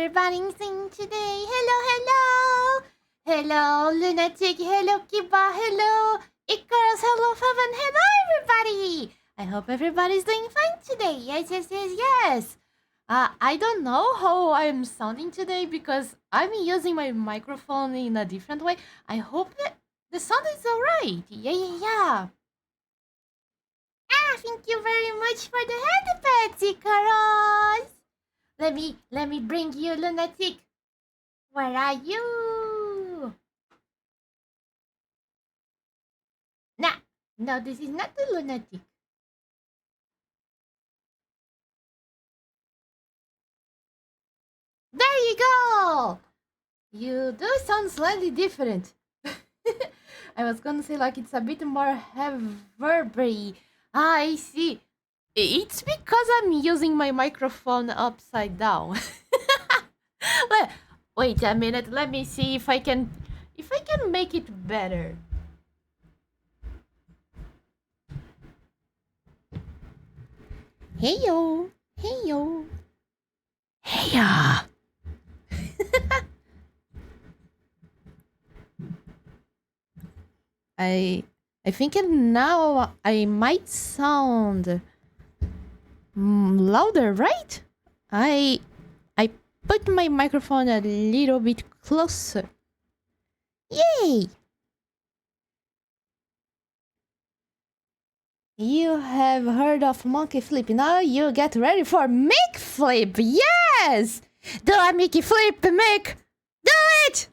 everybody sing today? Hello, hello! Hello, Lunatic. Hello, Kiba. Hello, Icarus. Hello, Favan. Hello, everybody! I hope everybody's doing fine today. Yes. I don't know how I'm sounding today because I'm using my microphone in a different way. I hope that the sound is alright. Yeah. Thank you very much for the headpats, Icarus. Let me bring you, Lunatic. Where are you? Nah, no, this is not the Lunatic. There you go. You do sound slightly different. I was gonna say like it's a bit more reverbery. I see. It's because I'm using my microphone upside down. Wait a minute. Let me see if I can make it better. Heyo. Heya. I think now I might sound louder, right? I put my microphone a little bit closer. Yay! You have heard of monkey flip. Now you get ready for Mick flip. Yes! Do a Mickey flip, Mick! Do it!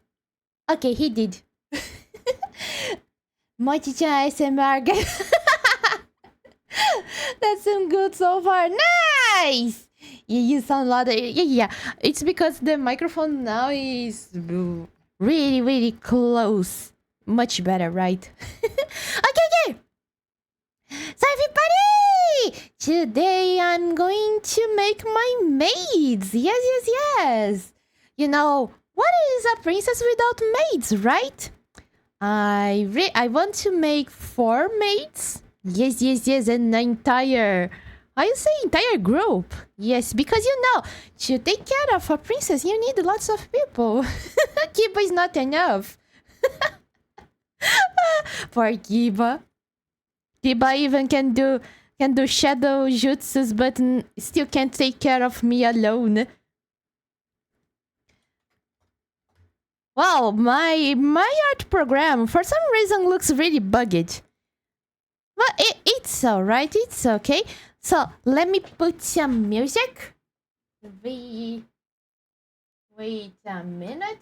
Okay, he did. Mochi-chan ASMR. That's some good so far. Nice! You sound louder. Yeah. It's because the microphone now is really close. Much better, right? Okay. So everybody! Today I'm going to make my maids. Yes. You know, what is a princess without maids, right? I want to make 4 maids. Yes, an entire... I say entire group. Yes, because you know, to take care of a princess, you need lots of people. Kiba is not enough. Poor Kiba. Kiba even can do shadow jutsus, but still can't take care of me alone. Wow, my art program for some reason looks really bugged. But it's alright, it's okay. So let me put some music. Wait a minute.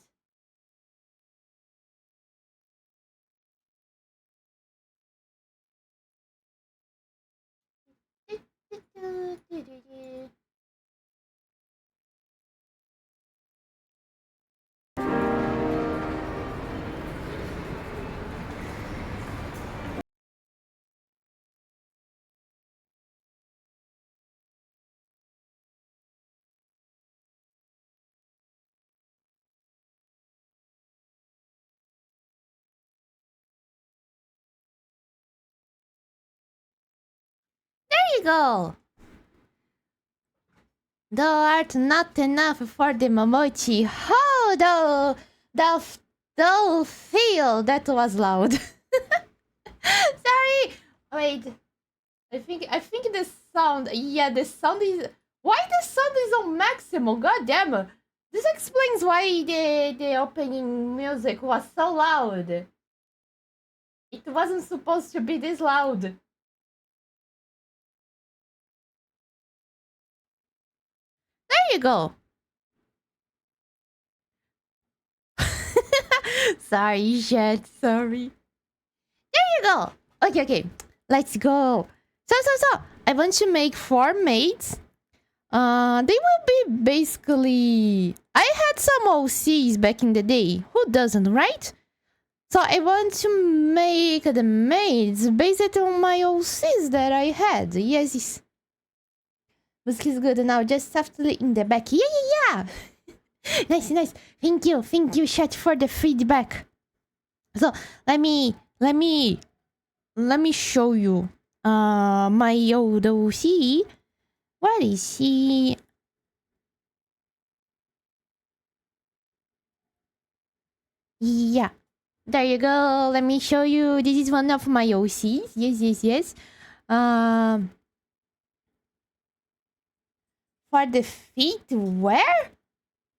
There you go. Thou art not enough for the Momochi. How thou feel that was loud. Sorry. Wait. I think the sound. Yeah, the sound is. Why the sound is on maximum? God damn. This explains why the opening music was so loud. It wasn't supposed to be this loud. There you go. Sorry, Jet. Sorry. There you go. Okay. Let's go. So. I want to make 4 maids. They will be basically... I had some OCs back in the day. Who doesn't, right? So I want to make the maids based on my OCs that I had. Yes. Music is good now. Just softly in the back. Yeah. Nice. Thank you, chat, for the feedback. So let me show you my old OC. Where is he? Yeah. There you go. Let me show you. This is one of my OCs. Yes. Um, for the feet, where?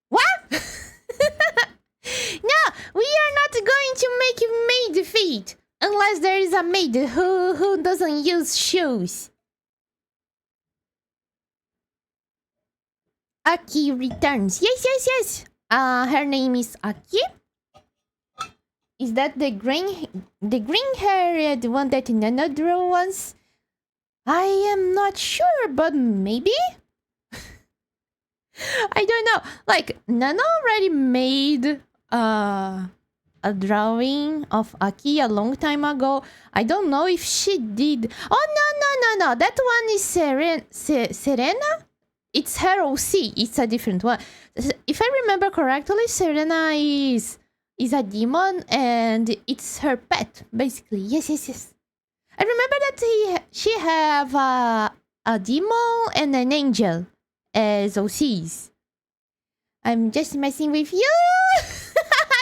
What? No, we are not going to make maid feet unless there is a maid who doesn't use shoes. Aki returns. Yes. Her name is Aki. Is that the green-haired one that Nana drew once? I am not sure, but maybe? I don't know. Like, Nana already made a drawing of Aki a long time ago. I don't know if she did. Oh, no. That one is Serena? It's her OC. It's a different one. If I remember correctly, Serena is a demon and it's her pet, basically. Yes. I remember that she have a demon and an angel as OCs. I'm just messing with you.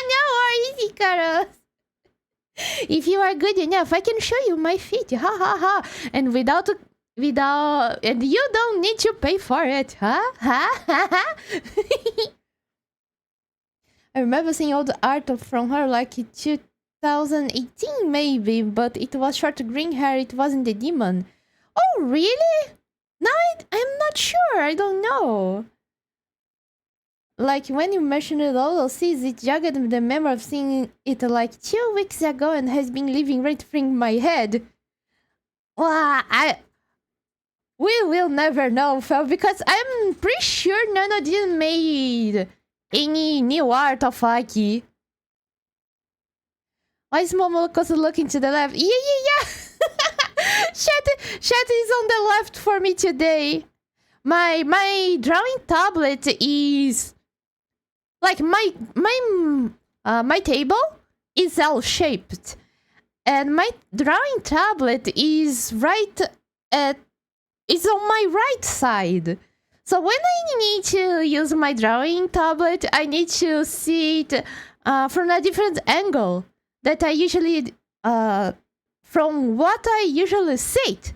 No worries, Icarus. If you are good enough, I can show you my feet. Ha. And and you don't need to pay for it. Ha. I remember seeing old art from her like 2018 maybe, but it was short green hair, it wasn't the demon. Oh, really? No, I'm not sure, I don't know. Like, when you mentioned it all, it jogged the memory of seeing it like 2 weeks ago and has been living right in my head. Well, we will never know, Fel, because I'm pretty sure Nana didn't made any new art of Aki. Why is Momochi looking to the left? Yeah. Chat is on the left for me today. My drawing tablet is like my table is L-shaped, and my drawing tablet is it's on my right side. So when I need to use my drawing tablet, I need to see it from a different angle that I usually from what I usually sit.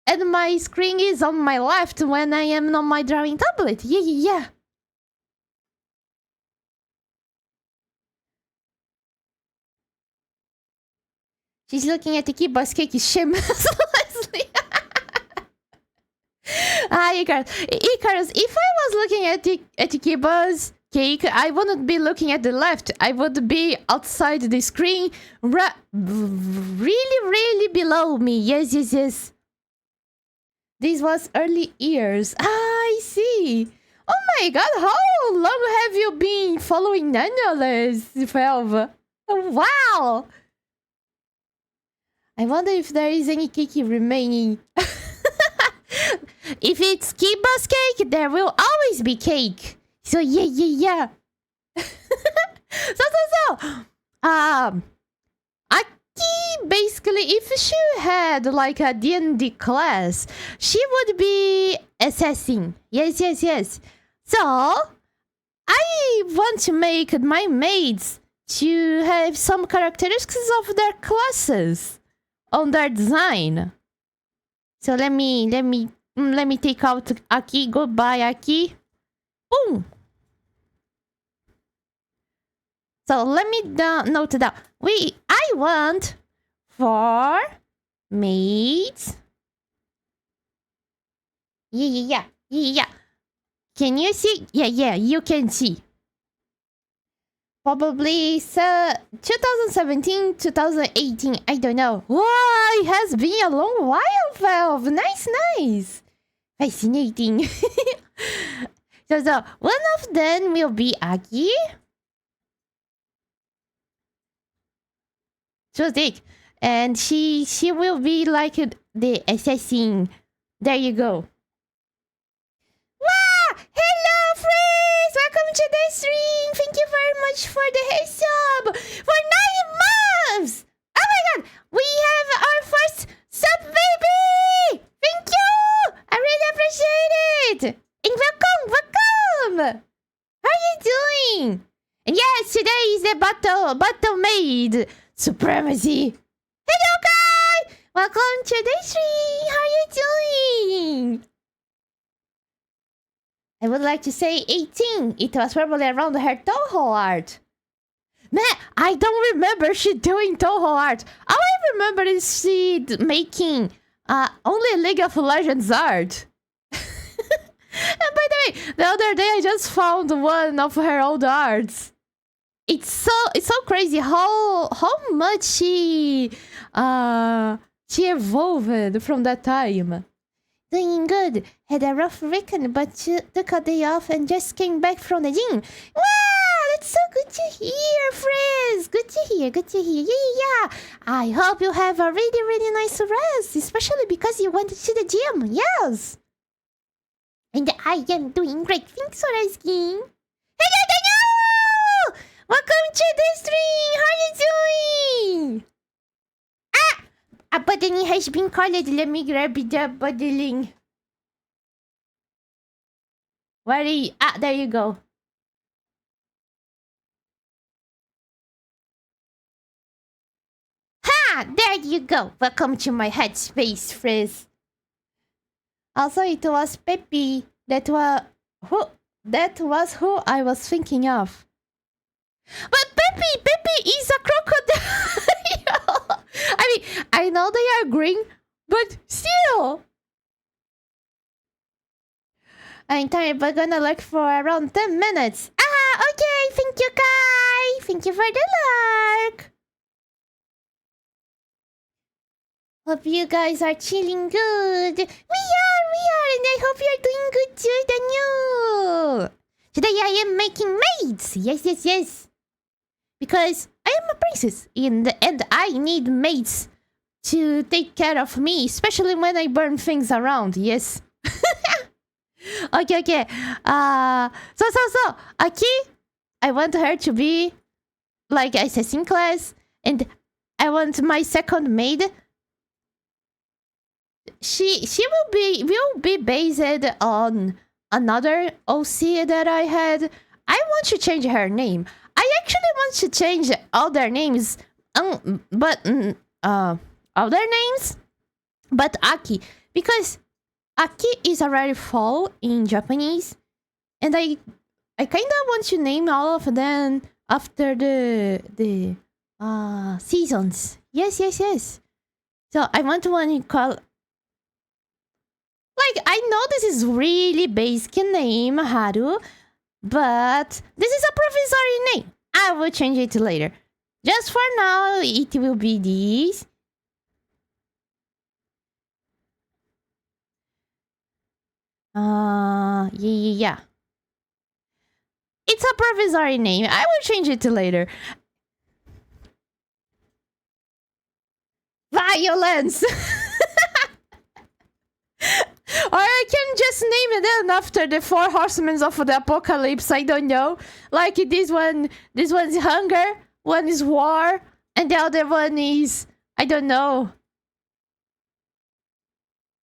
And my screen is on my left when I am on my drawing tablet. Yeah. She's looking at the Kiba's cake shamelessly. Icarus, if I was looking at Kiba's cake, I wouldn't be looking at the left. I would be outside the screen, really below me. Yes. This was early years. I see. Oh my god, how long have you been following Nanoless, Felv? Wow! I wonder if there is any cake remaining. If it's Kiba's cake, there will always be cake. So yeah. Aki, basically, if she had like a D&D class, she would be assessing. Yes. So, I want to make my maids to have some characteristics of their classes on their design. So let me take out Aki. Goodbye, Aki. Boom. So let me note down. I want for maids. Yeah. Can you see? Yeah, you can see. Probably 2017, 2018. I don't know. Wow, it has been a long while, Valve. Nice. Fascinating. So one of them will be Aki. So thick. And she will be like the assassin. There you go. Wow! Hello, friends! Welcome to the stream! Thank you very much for the hey sub! For 9 months! Oh my god! We have our first sub baby! Thank you! I really appreciate it! And welcome! How are you doing? And yes, today is the battle Maid supremacy. Hello, guy! Welcome to the stream. How you doing? I would like to say 18. It was probably around her Toho art. Man, I don't remember she doing Toho art. All I remember is she making only League of Legends art. And by the way, the other day I just found one of her old arts. It's so crazy how much she evolved from that time. Doing good. Had a rough weekend, but took a day off and just came back from the gym. Wow, that's so good to hear, friends. Good to hear. Yeah. I hope you have a really nice rest, especially because you went to the gym. Yes. And I am doing great. Thanks for asking. Hello, Daniel! Welcome to the stream. How are you doing? A budding has been called. Let me grab the budding. Where are you? There you go. Ha! There you go. Welcome to my headspace, friends. Also, it was Peppy. That was who I was thinking of. But Peppy is a crocodile. I mean, I know they are green, but still. I'm tired, but gonna look for around 10 minutes. Okay. Thank you, Kai. Thank you for the lurk. Hope you guys are chilling good. We are, and I hope you're doing good too, Daniel. Today I am making maids. Yes. Because I am a princess, and I need maids to take care of me, especially when I burn things around. Yes. Okay. So, Aki, I want her to be like assassin class, and I want my second maid. She will be based on another OC that I had. I want to change her name. I actually want to change all their names, but Aki, because Aki is already fall in Japanese, and I kind of want to name all of them after the seasons. Yes. So I want one called. Like, I know this is really basic name, Haru, but this is a provisory name. I will change it later. Just for now, it will be this. Yeah. It's a provisory name. I will change it later. Violence! Or I can just name it then after the 4 horsemen of the apocalypse. I don't know. Like this one's hunger, one is war, and the other one is, I don't know,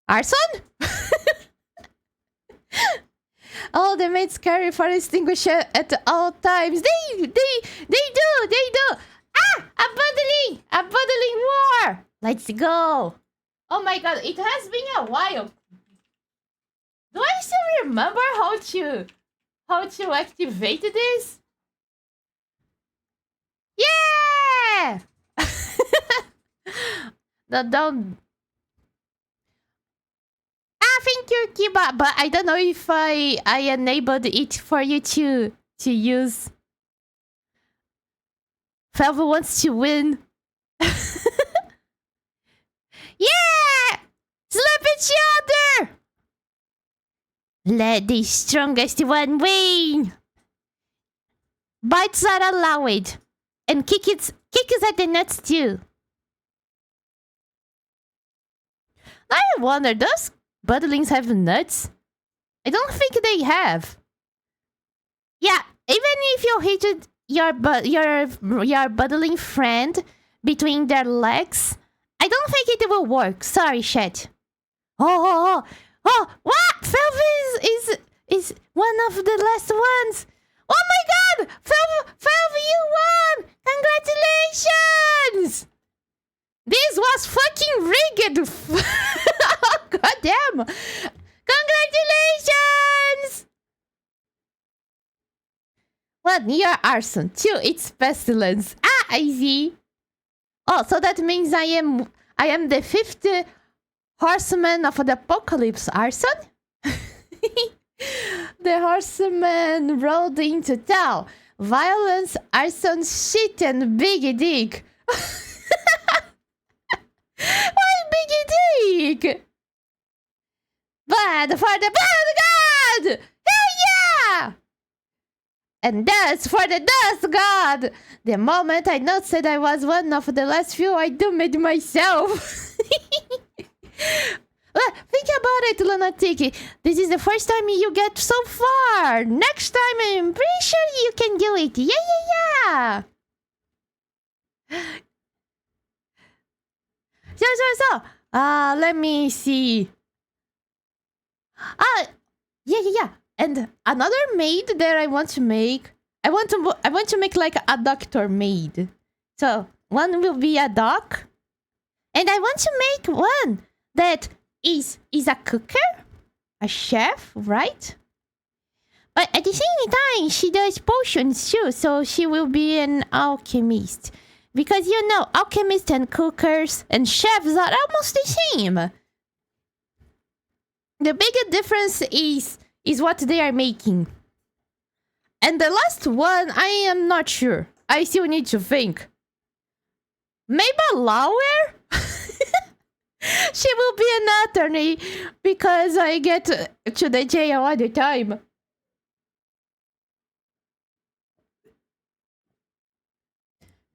arson? Oh, the maids carry for extinguisher at all times. They do. A buddling war. Let's go. Oh my god, it has been a while. Do I still remember how to activate this? Yeah! Don't. Thank you, Kiba. But I don't know if I enabled it for you to use. Felva wants to win. Yeah! Slap each other! Let the strongest one win! Bites are allowed. And kick is at the nuts too. I wonder, does buddlings have nuts? I don't think they have. Yeah, even if you hit your buddling friend between their legs, I don't think it will work. Sorry, chat. Oh! What? Felvis is one of the last ones. Oh my god! 12 you won! Congratulations! This was fucking rigged! God damn! Congratulations! 1. You're arson. 2. It's pestilence. Ah, I see. Oh, so that means I am the 5th horseman of the apocalypse, arson? The horseman rode into town. Violence, arson, shit, and big dick. Why big dick? Bad for the bad god! Hell yeah! And dust for the dust god! The moment I noticed that I was one of the last few, I doomed myself. Think about it, lunatic. This is the first time you get so far. Next time, I'm pretty sure you can do it. Yeah. So. Let me see. Yeah. And another maid that I want to make. I want to make like a doctor maid. So one will be a doc, and I want to make one that is a cooker, a chef, right? But at the same time, she does potions too, so she will be an alchemist. Because you know, alchemists and cookers and chefs are almost the same. The bigger difference is what they are making. And the last one, I am not sure. I still need to think. Maybe a lawyer? She will be an attorney because I get to the jail all the time.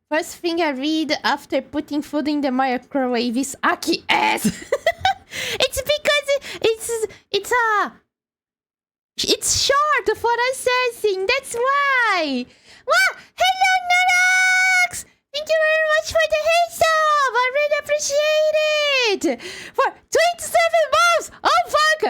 First thing I read after putting food in the microwave is Aki ass. It's because it's short for assessing. That's why. Wow! Hello, Narax! Thank you very much for the heads up. I really appreciate it. For 27 months. Oh fuck!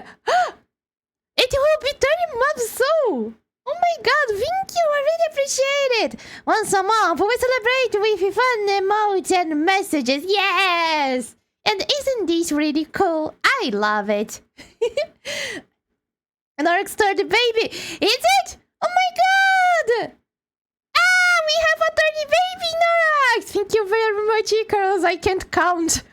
It will be 30 months soon. Oh my god, thank you, I really appreciate it. Once a month, we celebrate with fun emotes and messages, yes! And isn't this really cool? I love it. An Orc-star the baby, is it? Oh my god! Ah, we have a 30 baby Norax! Thank you very much, Icarus, I can't count.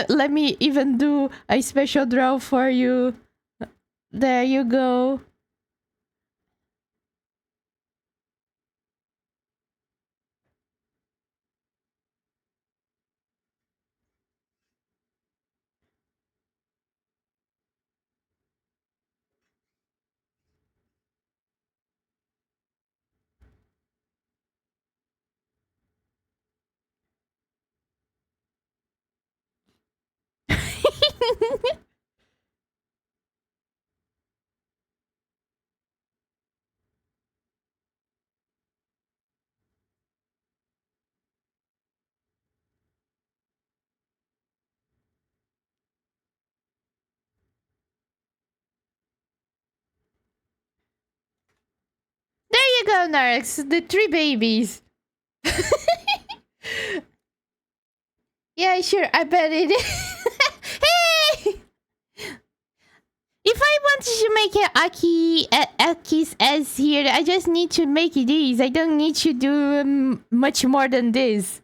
Let me even do a special draw for you. There you go. There you go, Narx. The 3 babies. Yeah, sure. I bet it is. Hey! If I want to make an Aki's S here, I just need to make these. I don't need to do much more than this.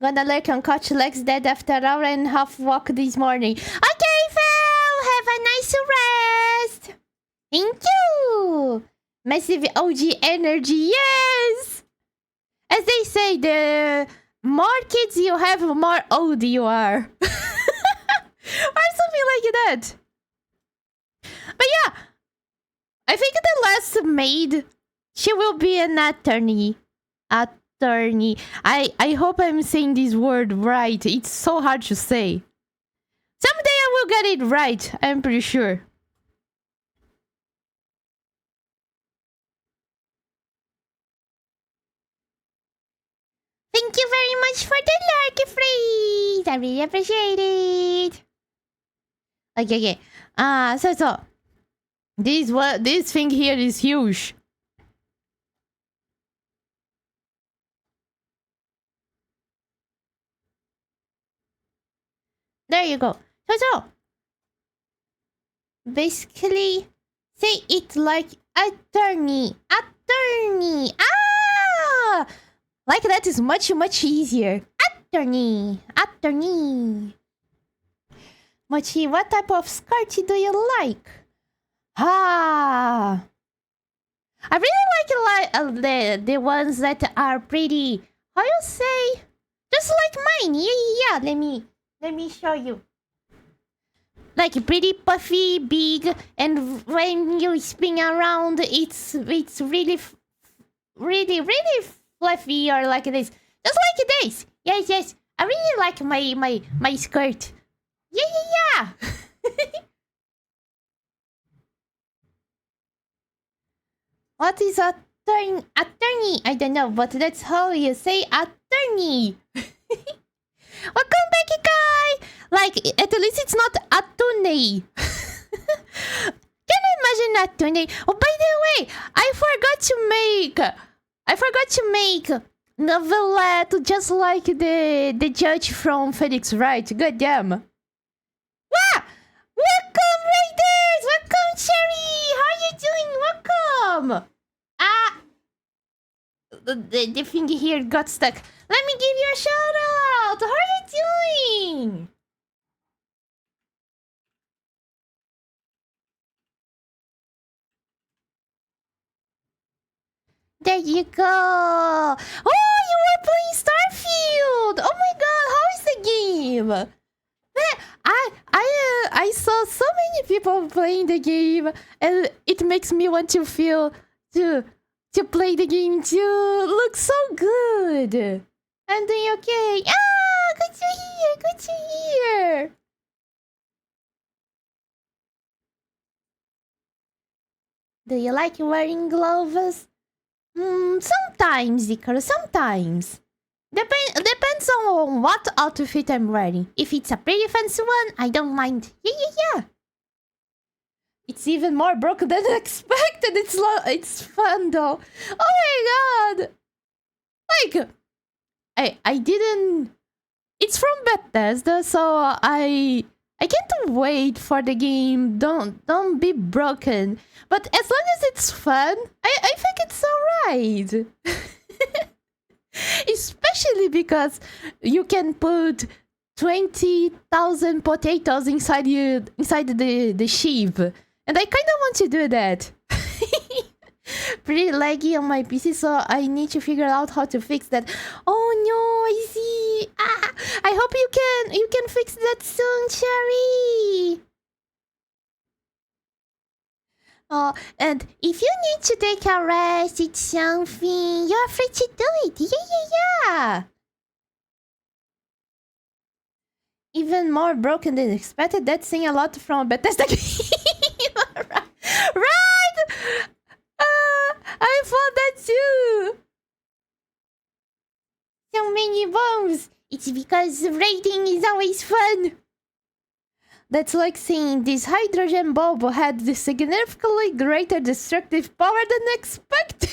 Gonna lurk on couch legs dead after an hour and a half walk this morning. Okay, Phil! Have a nice rest! Thank you! Massive OG energy, yes! As they say, the more kids you have, the more old you are. Or something like that. But yeah, I think the last maid, she will be an attorney. Attorney. I hope I'm saying this word right. It's so hard to say. Someday I will get it right, I'm pretty sure. Thank you very much for the lurky freeze. I really appreciate it. Okay, okay. So this thing here is huge. There you go. So basically, say it like attorney, attorney. Ah, like that is much easier. Attorney, attorney. Mochi, what type of skirt do you like? Ah, I really like the ones that are pretty. How you say? Just like mine. Yeah. Let me show you. Like pretty puffy, big, and when you spin around, it's really fluffy or like this. Just like this. Yes. I really like my skirt. Yeah. What is attorney? I don't know, but that's how you say attorney. Welcome back, guy. Like at least it's not attorney. Can you imagine attorney? Oh, by the way, I forgot to make novelette just like the judge from Phoenix Wright. God damn. Wow! Welcome, Raiders! Welcome, Cherry! How are you doing? Welcome! Ah, the thing here got stuck. Let me give you a shout out! How are you doing? There you go! Oh, you were playing Starfield! Oh my god, how is the game? Man, I saw so many people playing the game, and it makes me want to feel to play the game too. Looks so good. I'm doing okay. Ah, good to hear. Good to hear. Do you like wearing gloves? Sometimes, Icaro. Sometimes. Depends on what outfit I'm wearing. If it's a pretty fancy one, I don't mind. Yeah. It's even more broken than expected. It's fun though. Oh my god! Like I didn't. It's from Bethesda, so I can't wait for the game. Don't be broken. But as long as it's fun, I think it's alright. Especially because you can put 20,000 potatoes inside the sheep. And I kind of want to do that. Pretty laggy on my PC, so I need to figure out how to fix that. Oh no, I see. I hope you can fix that soon, Cherry. Oh, and if you need to take a rest, it's something, you're free to do it. Yeah. Even more broken than expected. That's saying a lot from Bethesda game. Right? I thought that too. So many bombs. It's because raiding is always fun. That's like saying this hydrogen bulb had the significantly greater destructive power than expected.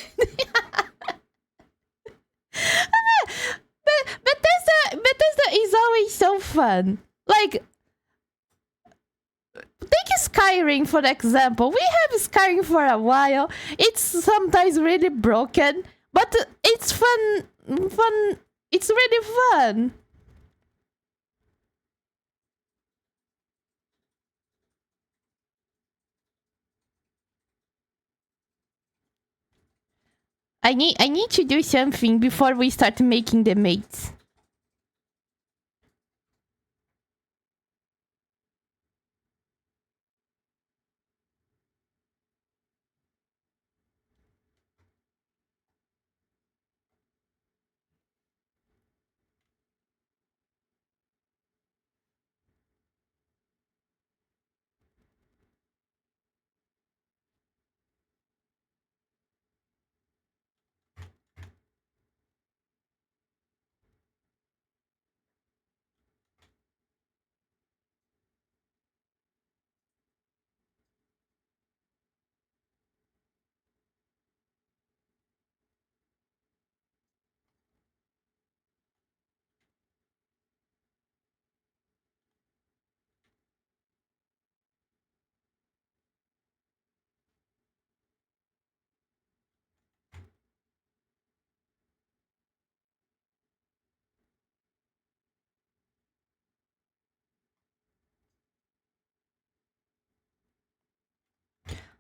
Bethesda is always so fun. Like, take Skyrim for example. We have Skyrim for a while. It's sometimes really broken, but it's fun. It's really fun. I need to do something before we start making the maids.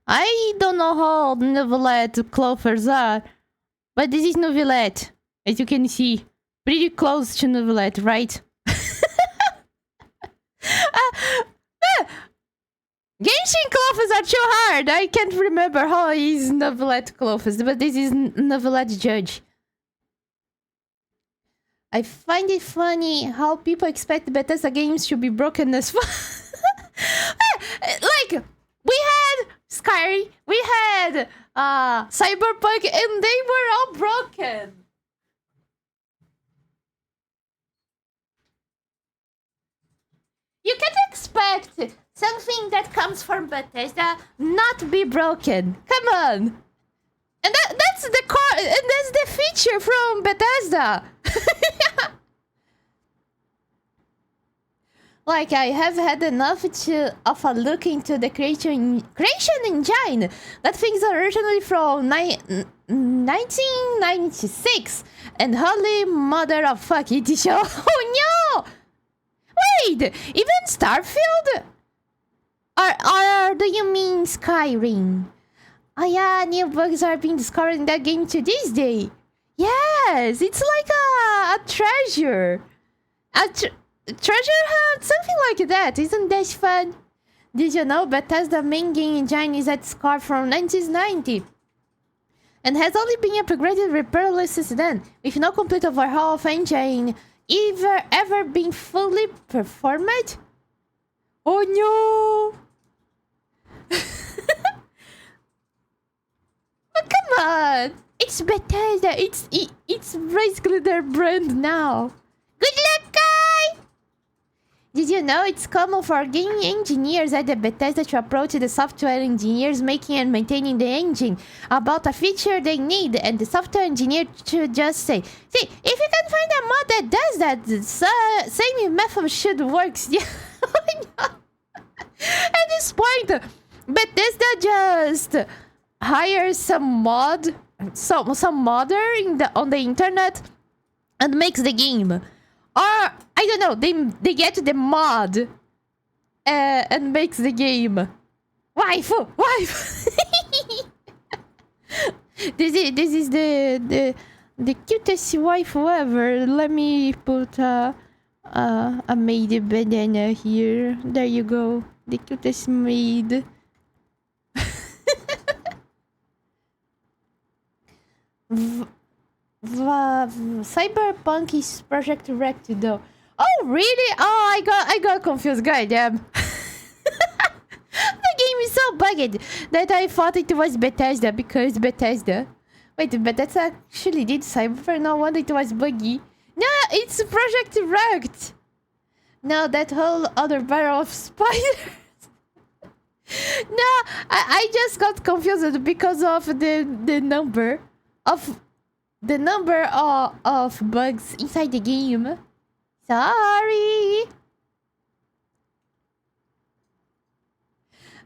I don't know how Novelette clovers are, but this is Novelette, as you can see. Pretty close to Novelette, right? Genshin clothes are too hard. I can't remember how is Novelette clothes, but this is Novelette Judge. I find it funny how people expect Bethesda games to be broken as fuck. Like, we had Skyrim, we had Cyberpunk, and they were all broken. You can't expect something that comes from Bethesda not be broken. Come on. And that's the core, and that's the feature from Bethesda. Like, I have had enough of a look into the creation engine. That thing's originally from 1996. And holy mother of fuck, it is show. Oh no! Wait, even Starfield? Or do you mean Skyrim? Oh yeah, new bugs are being discovered in that game to this day. Yes, it's like a treasure. A treasure hunt, something like that. Isn't that fun? Did you know Bethesda's main game engine is at its core from 1990? And has only been upgraded repeatedly since then, with no complete overhaul of engine ever been fully performed? Oh no! But come on! It's Bethesda. It's basically their brand now. Good luck, guy! Did you know it's common for game engineers at the Bethesda to approach the software engineers making and maintaining the engine about a feature they need, and the software engineer to just say, "See, if you can find a mod that does that, the same method should work." At this point, Bethesda just hires some modder on the internet and makes the game, or I don't know. They get the mod and makes the game. Waifu. This is the cutest waifu ever. Let me put a maid banana here. There you go. The cutest maid. Cyberpunk is Project Rect though. Oh really? Oh, I got confused. Goddamn. The game is so bugged that I thought it was Bethesda because Bethesda. Wait, but that's actually did Cyberpunk. No wonder it was buggy. No, it's Project Rect. No, that whole other barrel of spiders. No, I just got confused because of the number of bugs inside the game. Sorry.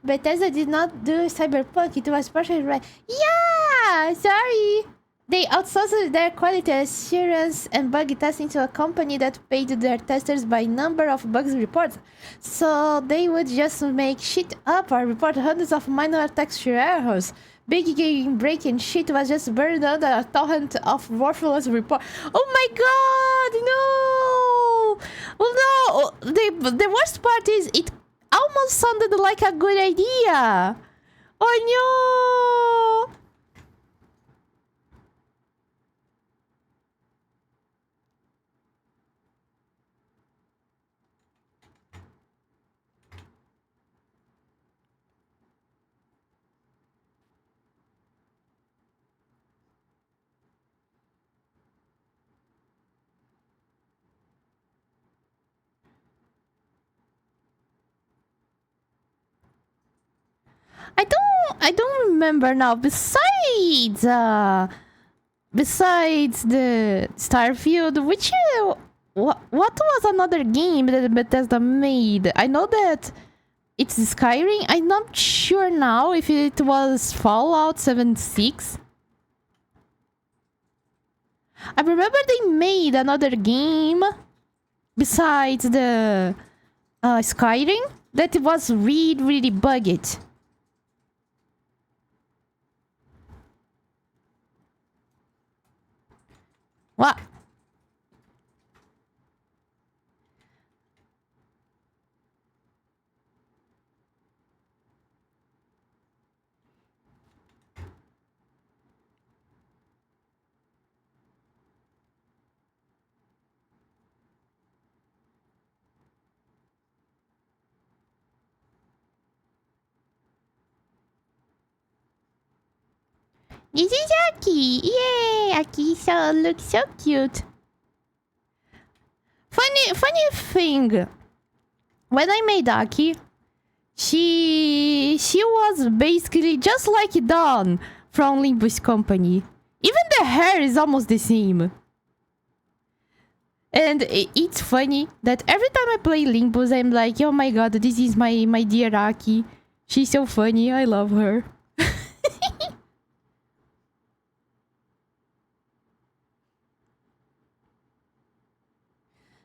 Bethesda did not do Cyberpunk. It was partially right. Yeah, sorry. They outsourced their quality assurance and bug testing to a company that paid their testers by number of bugs reports. So they would just make shit up or report hundreds of minor texture errors. Big game breaking shit was just burned under a torrent of worthless report. Oh my god, no! Oh no! The worst part is it almost sounded like a good idea. Oh no! I don't remember now. Besides the Starfield, which what was another game that Bethesda made? I know that it's Skyrim. I'm not sure now if it was Fallout 76. I remember they made another game besides the Skyrim that was really bugged. What? This is Aki. Yay! Aki looks so cute. Funny thing. When I made Aki, she was basically just like Dawn from Limbus Company. Even the hair is almost the same. And it's funny that every time I play Limbus, I'm like, oh my god, this is my dear Aki. She's so funny. I love her.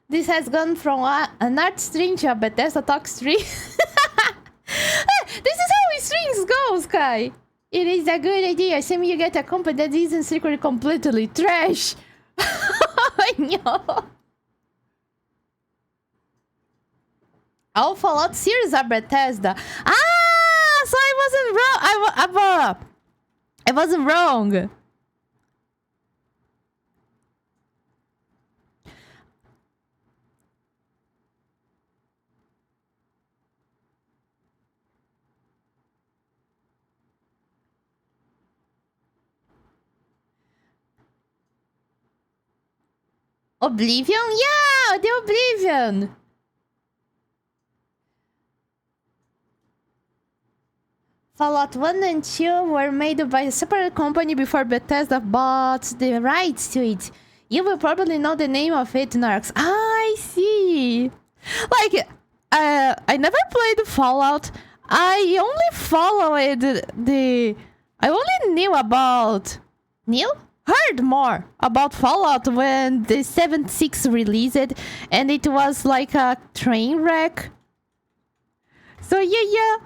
This has gone from an art string to a Bethesda talk string. This is how strings go, Sky. It is a good idea. Assuming you get a company that isn't secretly completely trash. I know. All Fallout series are Bethesda. Ah, so I wasn't wrong. I wasn't wrong. Oblivion? Yeah, the Oblivion. Fallout 1 and 2 were made by a separate company before Bethesda bought the rights to it. You will probably know the name of it, Narcs. Ah, I see. Like, I never played Fallout. I only followed I only knew about... Heard more about Fallout when the 7.6 released and it was like a train wreck. So yeah.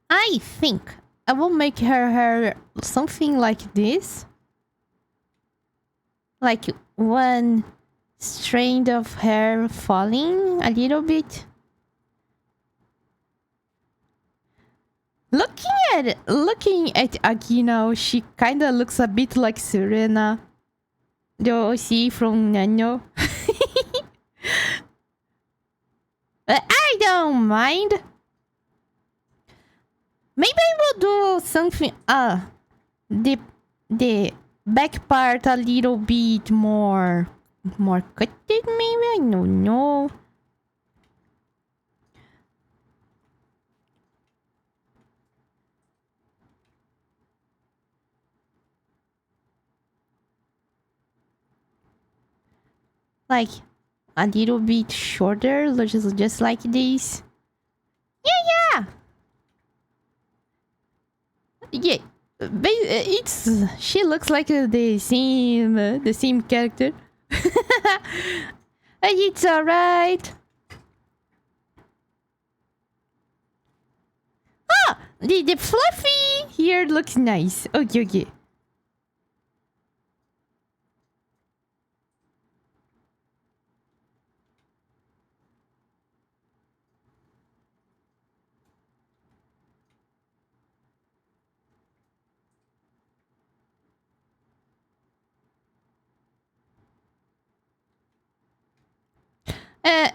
I think I will make her hair something like this. Like one strand of hair falling a little bit. Looking at Aki now, she kinda looks a bit like Serena. The OC from Nano. I don't mind. Maybe I will do something. The back part a little bit more cutted. Maybe I don't know. Like a little bit shorter, just like this. Yeah. Yeah, she looks like the same character. It's alright. Ah, the fluffy here looks nice. Okay.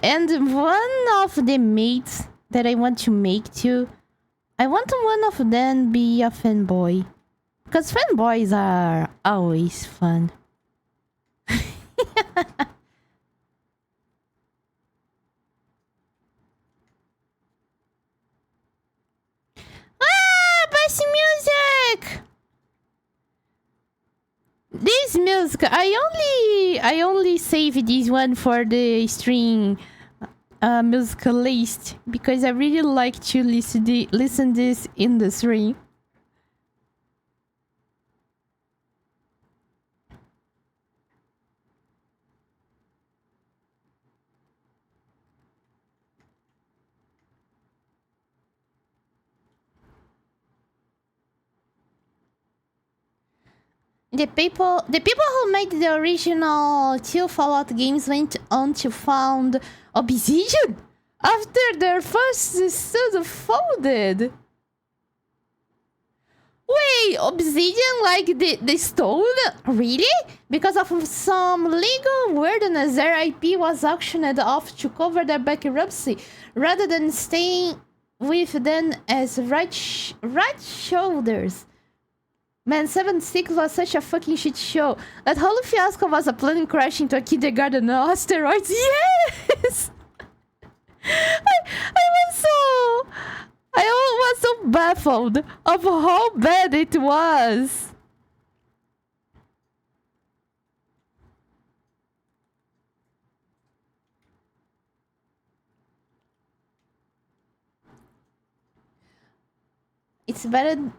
And one of the maids that I want to make too, I want one of them be a fanboy. Because fanboys are always fun. Best music! This music, I only save this one for the string music list because I really like to listen this in the stream. The people who made the original two Fallout games went on to found Obsidian after their first studio folded. Wait, Obsidian like the stone? Really? Because of some legal weirdness, their IP was auctioned off to cover their bankruptcy, rather than staying with them as right shoulders. Man, 7-6 was such a fucking shit show. That whole fiasco was a plane crash into a kindergarten on asteroids. Yes! I was so baffled of how bad it was. It's better than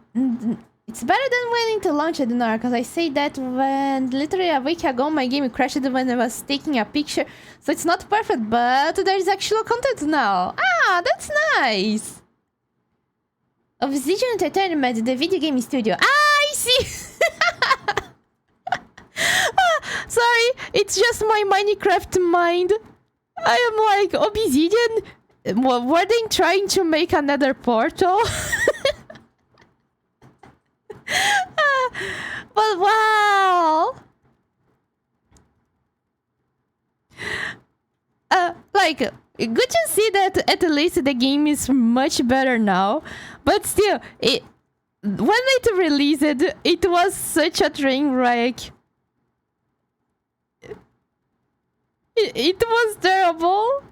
waiting to launch it now, because I say that when literally a week ago my game crashed when I was taking a picture. So it's not perfect, but there's actual content now. Ah, that's nice. Obsidian Entertainment, the video game studio. Ah, I see. Sorry, it's just my Minecraft mind. I am like, Obsidian? Were they trying to make another portal? But wow! Like, good to see that at least the game is much better now. But still, when it released, it was such a train wreck. It was terrible.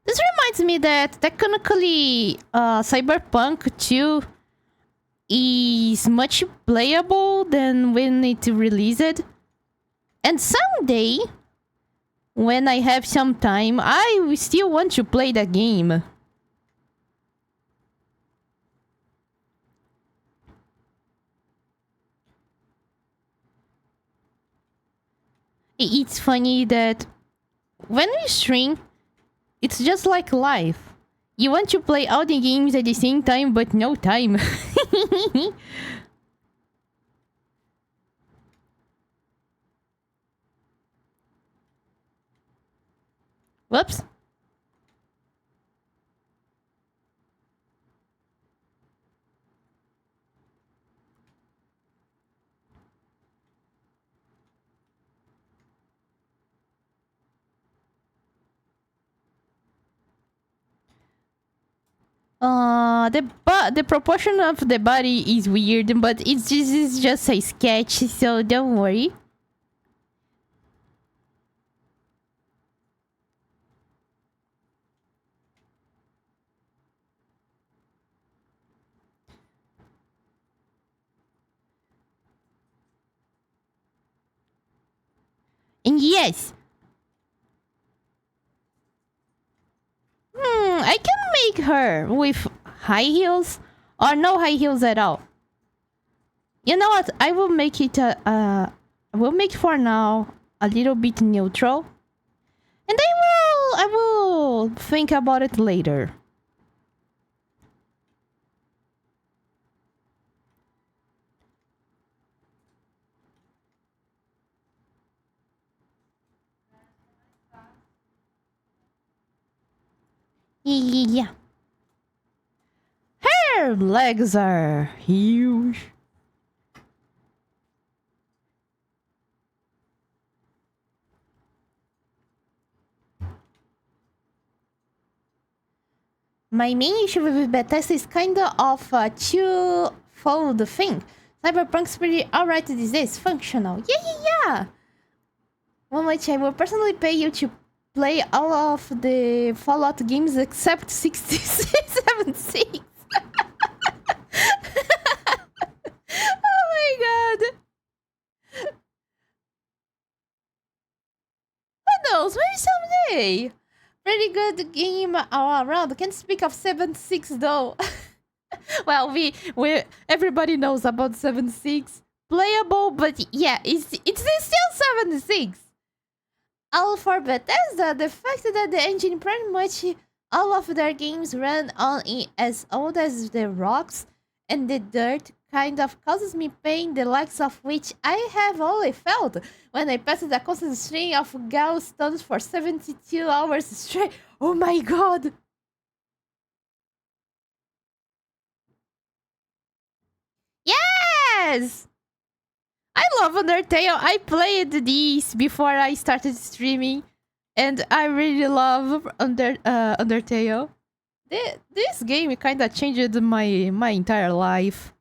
This reminds me that technically Cyberpunk 2 is much playable than when it released. And someday, when I have some time, I will still want to play the game. It's funny that when we stream, it's just like life. You want to play all the games at the same time, but no time. Whoops. The proportion of the body is weird, but it's just a sketch, so don't worry. And yes, I can make her with high heels or no high heels at all. You know what? I will make it I will make for now a little bit neutral. And I will think about it later. Yeah. Her legs are huge. My main issue with Bethesda is kinda of a two-fold thing. Cyberpunk's pretty alright these days, functional. Yeah. Momochi, I will personally pay you to play all of the Fallout games except 7676. Oh my god. Who knows? Maybe someday. Pretty good game all around. Can't speak of 7-6 though. Well, we everybody knows about 7-6. Playable, but yeah, it's still 7-6. all for Bethesda, the fact that the engine pretty much all of their games run on as old as the rocks and the dirt kind of causes me pain, the likes of which I have only felt when I passed a constant string of gallstones for 72 hours straight. Oh my god! Yes! I love Undertale. I played these before I started streaming, and I really love Undertale. This game kind of changed my entire life.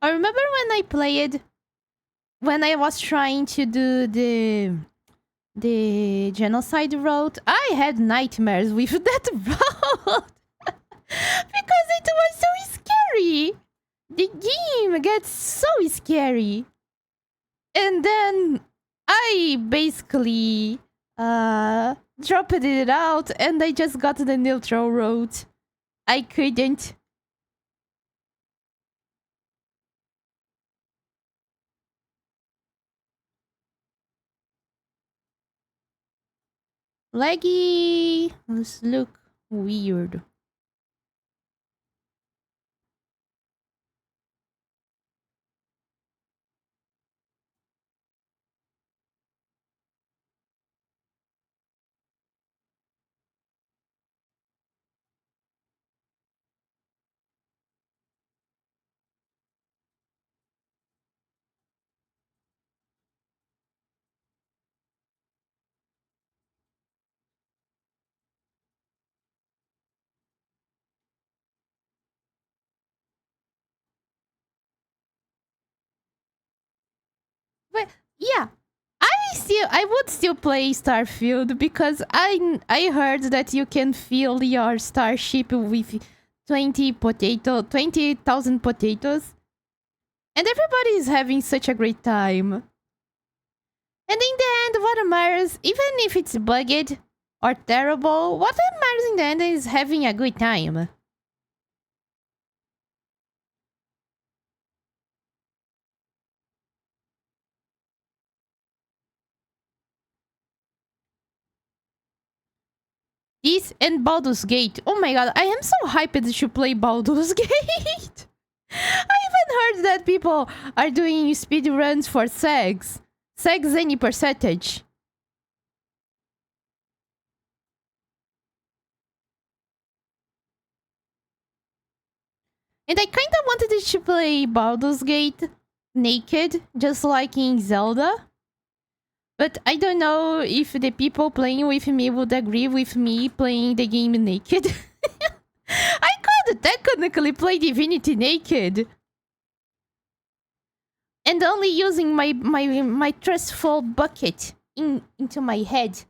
I remember when I played when I was trying to do the genocide road. I had nightmares with that road because it was so scary. The game gets so scary. And then I basically dropped it out and I just got the neutral road. I couldn't. Leggy. Let's look weird. But yeah, I would still play Starfield because I heard that you can fill your starship with 20,000 potatoes. And everybody is having such a great time. And in the end, what matters, even if it's bugged or terrible, what matters in the end is having a good time. This and Baldur's Gate. Oh my god, I am so hyped to play Baldur's Gate. I even heard that people are doing speed runs for segs. Segs any percentage. And I kinda wanted to play Baldur's Gate naked, just like in Zelda. But I don't know if the people playing with me would agree with me playing the game naked. I could technically play Divinity naked. And only using my trustful bucket into my head.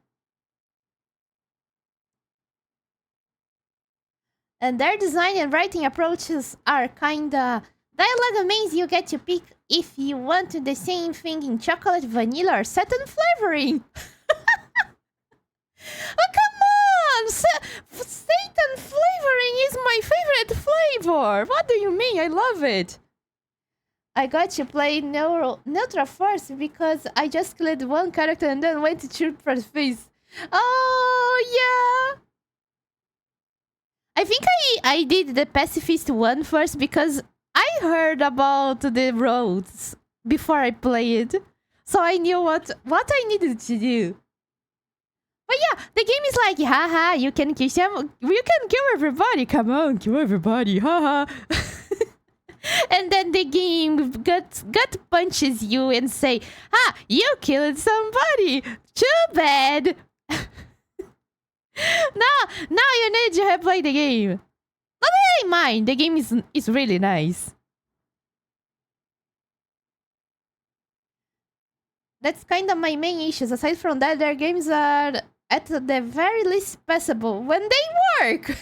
And their design and writing approaches are kinda... Dialogue means you get to pick if you want the same thing in chocolate, vanilla, or satin flavoring. Oh, come on! Satan flavoring is my favorite flavor! What do you mean? I love it! I got to play neutral first because I just killed one character and then went to shoot for the face. Oh, yeah! I think I did the pacifist one first because I heard about the roads before I played. So I knew what I needed to do. But yeah, the game is like, haha, you can kill everybody. Come on, kill everybody, haha. And then the game gut punches you and say, you killed somebody. Too bad. Now you need to replay the game. Not that I mind. The game is really nice. That's kind of my main issues. Aside from that, their games are at the very least passable when they work.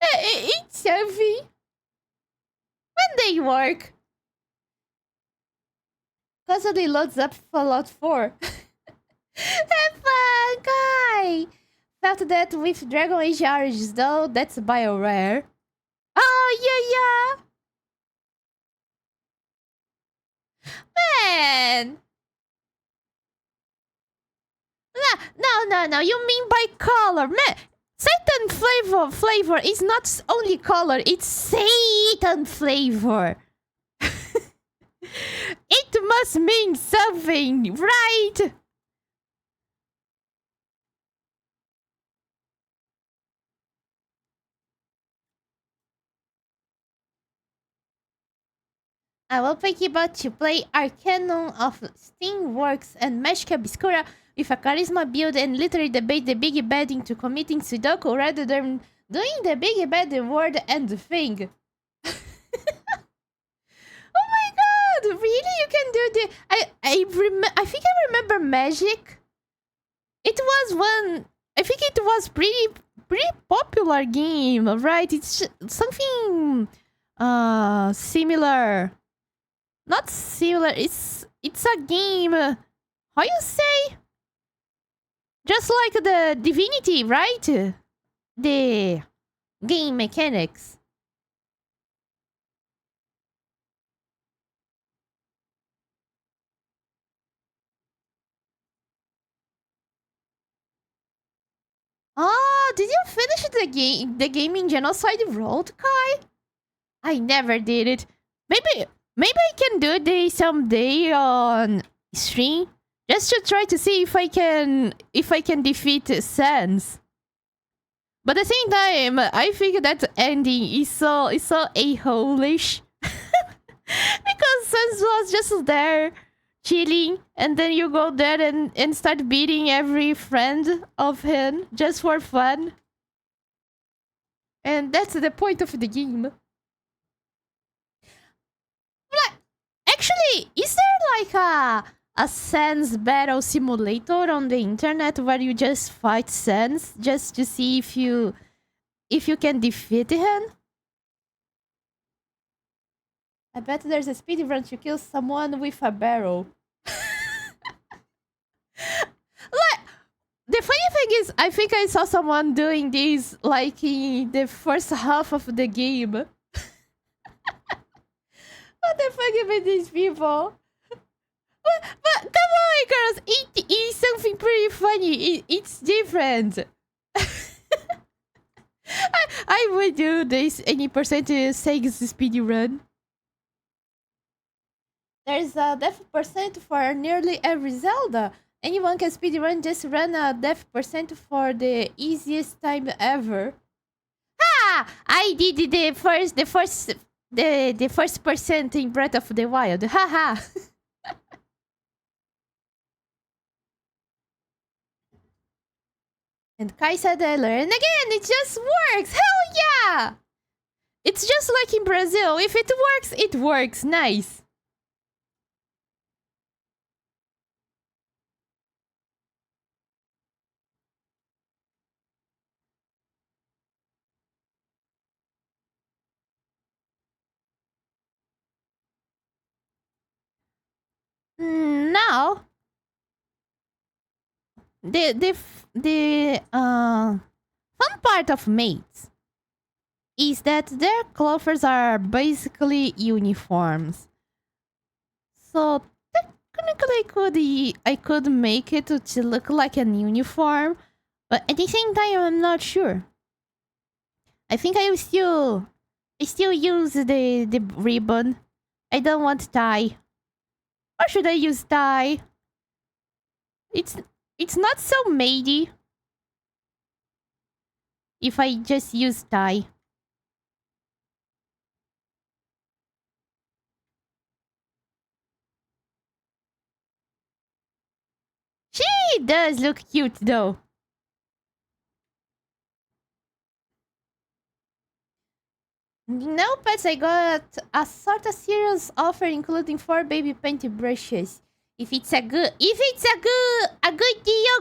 It's Sophie. When they work. Constantly loads up Fallout 4. Have fun, guy. out that with Dragon Age Origins, though, that's BioWare. Oh, yeah, yeah. Man! No. You mean by color. Man, Satan flavor is not only color, it's Satan flavor. It must mean something, right? I will pick about to play Arcanum of Steamworks and Magic Obscura with a charisma build and literally debate the big bad into committing Sudoku rather than doing the big bad word and thing. Oh my god! Really? You can do the... I think I remember Magic. It was one... I think it was pretty popular game, right? It's something similar. Not similar. It's a game. How you say? Just like the Divinity, right? The game mechanics. Ah, did you finish the game? The game in Genocide Road, Kai? I never did it. Maybe I can do this someday on stream, just to try to see if I can defeat Sans. But at the same time, I think that ending is so a-holish. Because Sans was just there chilling, and then you go there and start beating every friend of him just for fun. And that's the point of the game. Actually, is there like a Sans battle simulator on the internet where you just fight Sans just to see if you can defeat him? I bet there's a speedrun to kill someone with a barrel. Like, the funny thing is, I think I saw someone doing this like in the first half of the game. What the fuck with these people? But come on, girls, it is something pretty funny. It's different. I would do this any percentage Sega's speedrun. There's a death percent for nearly every Zelda. Anyone can speedrun, just run a death percent for the easiest time ever. Ha! I did the first percent in Breath of the Wild. Haha. And Kai said earlier, and again, it just works. Hell yeah! It's just like in Brazil. If it works, it works. Nice. Now, the fun part of Maids is that their clothes are basically uniforms. So technically, I could make it to look like an uniform, but at the same time, I'm not sure. I think I still use the ribbon. I don't want tie. Or should I use tie? It's not so matey if I just use tie. She does look cute though. No pets, I got a sort of serious offer including 4 baby paint brushes. If it's a good deal,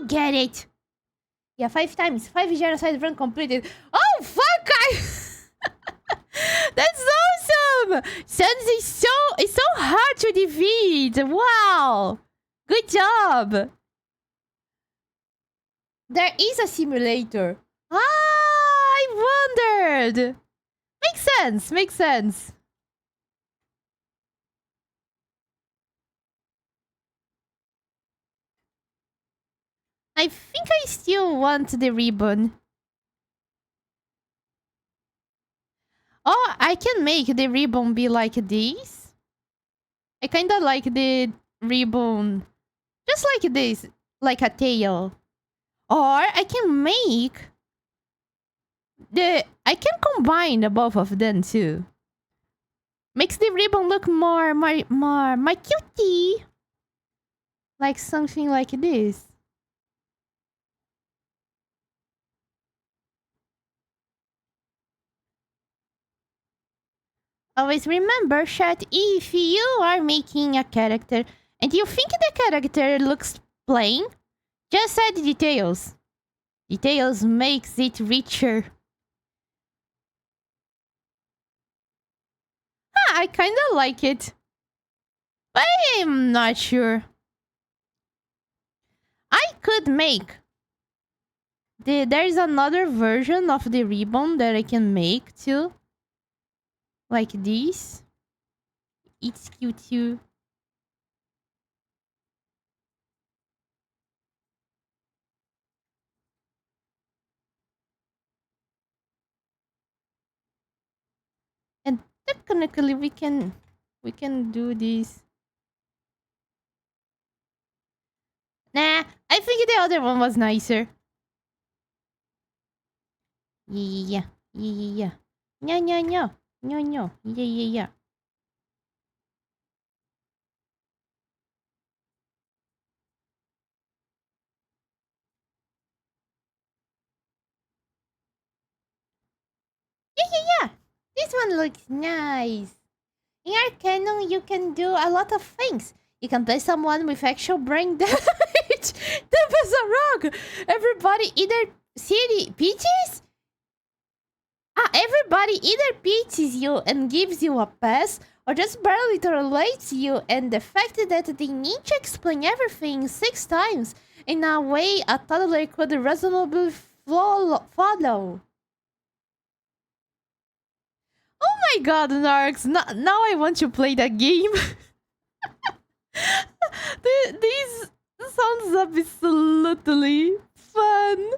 get it. Yeah, 5 times. 5 genocide run completed. Oh fuck! That's awesome! Sans is so hard to defeat. Wow! Good job! There is a simulator. Ah, I wondered. Makes sense. Makes sense. I think I still want the ribbon. Oh, I can make the ribbon be like this. I kind of like the ribbon just like this, like a tail. Or I can make I can combine the both of them too. Makes the ribbon look more my cutie. Like something like this. Always remember, chat, if you are making a character and you think the character looks plain, just add details. Details makes it richer. I kinda like it. But I'm not sure. I could make there's another version of the ribbon that I can make too. Like this. It's cute too. And technically we can do this. Nah, I think the other one was nicer. Yeah. Yeah. No, no, no. No, no. Yeah. Yeah. This one looks nice. In our canon, you can do a lot of things. You can play someone with actual brain damage. That was a rock. Everybody either city peaches. Everybody either pities you and gives you a pass, or just barely tolerates you. And the fact that they need to explain everything 6 times in a way a toddler could reasonably follow. Oh my god, Narcs! Now I want to play that game. This sounds absolutely fun.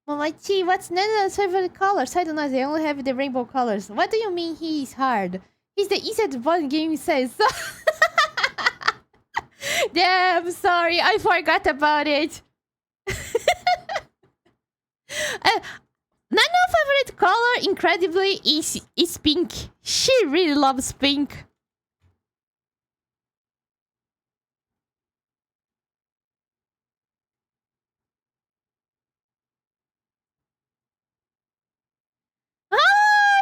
Momochi, what's Nana's favorite colors? I don't know, they only have the rainbow colors. What do you mean he is hard? He's the easiest one game says. Damn, sorry, I forgot about it. Nana's favorite color, incredibly, is pink. She really loves pink. Ah,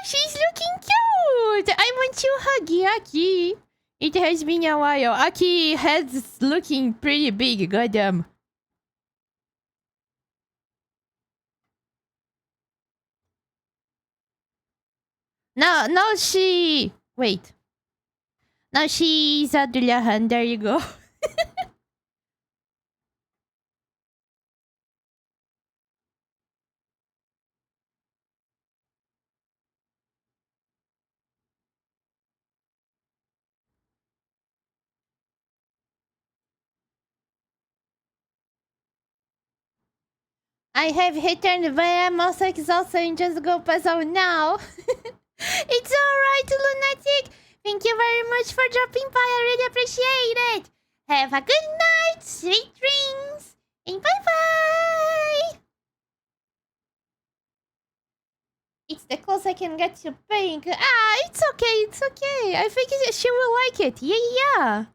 she's looking cute. I want to hug Aki. It has been a while. Aki head's looking pretty big, goddamn. Now she... Wait. Now she's a Dullahan. There you go. I have returned, but I'm also exhausted and just go pass out now. It's alright, Lunatic. Thank you very much for dropping by. I really appreciate it. Have a good night, sweet dreams, and bye-bye. It's the close I can get to pink. It's okay. I think she will like it. Yeah.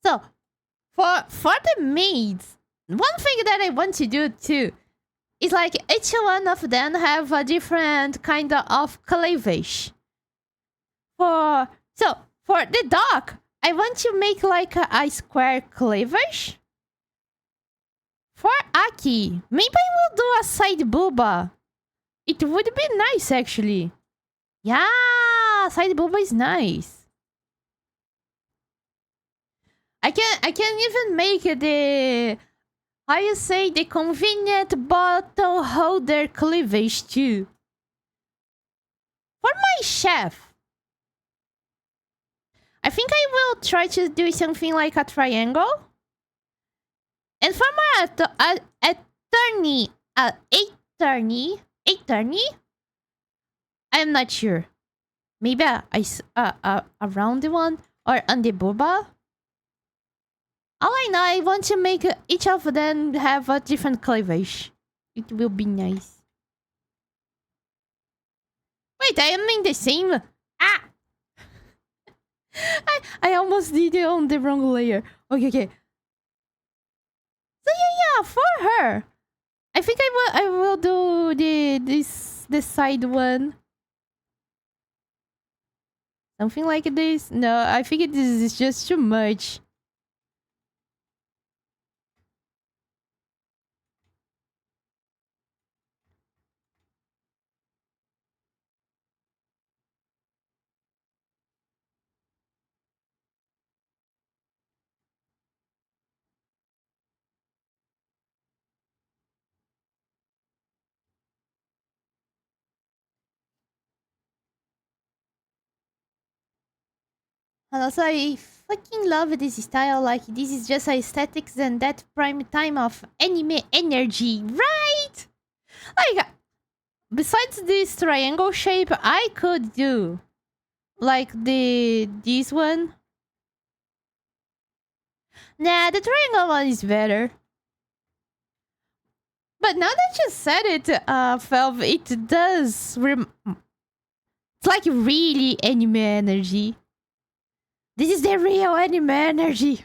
So, for the maids, one thing that I want to do too is like each one of them have a different kind of cleavage. For the dog, I want to make like a square cleavage. For Aki, maybe I will do a side booba. It would be nice actually. Yeah, side boba is nice. I can even make the how you say the convenient bottle holder cleavage too. For my chef, I think I will try to do something like a triangle. And for my attorney, attorney, I'm not sure. Maybe a round one or on the boba. All I know, I want to make each of them have a different cleavage. It will be nice. Wait, I am in the same. Ah, I almost did it on the wrong layer. Okay, okay. So yeah, for her, I think I will do the side one. Something like this. No, I think this is just too much. And also, I fucking love this style. Like, this is just aesthetics and that prime time of anime energy, right? Like, besides this triangle shape, I could do like this one. Nah, the triangle one is better. But now that you said it, Felv, it does. It's like really anime energy. This is the real anime energy.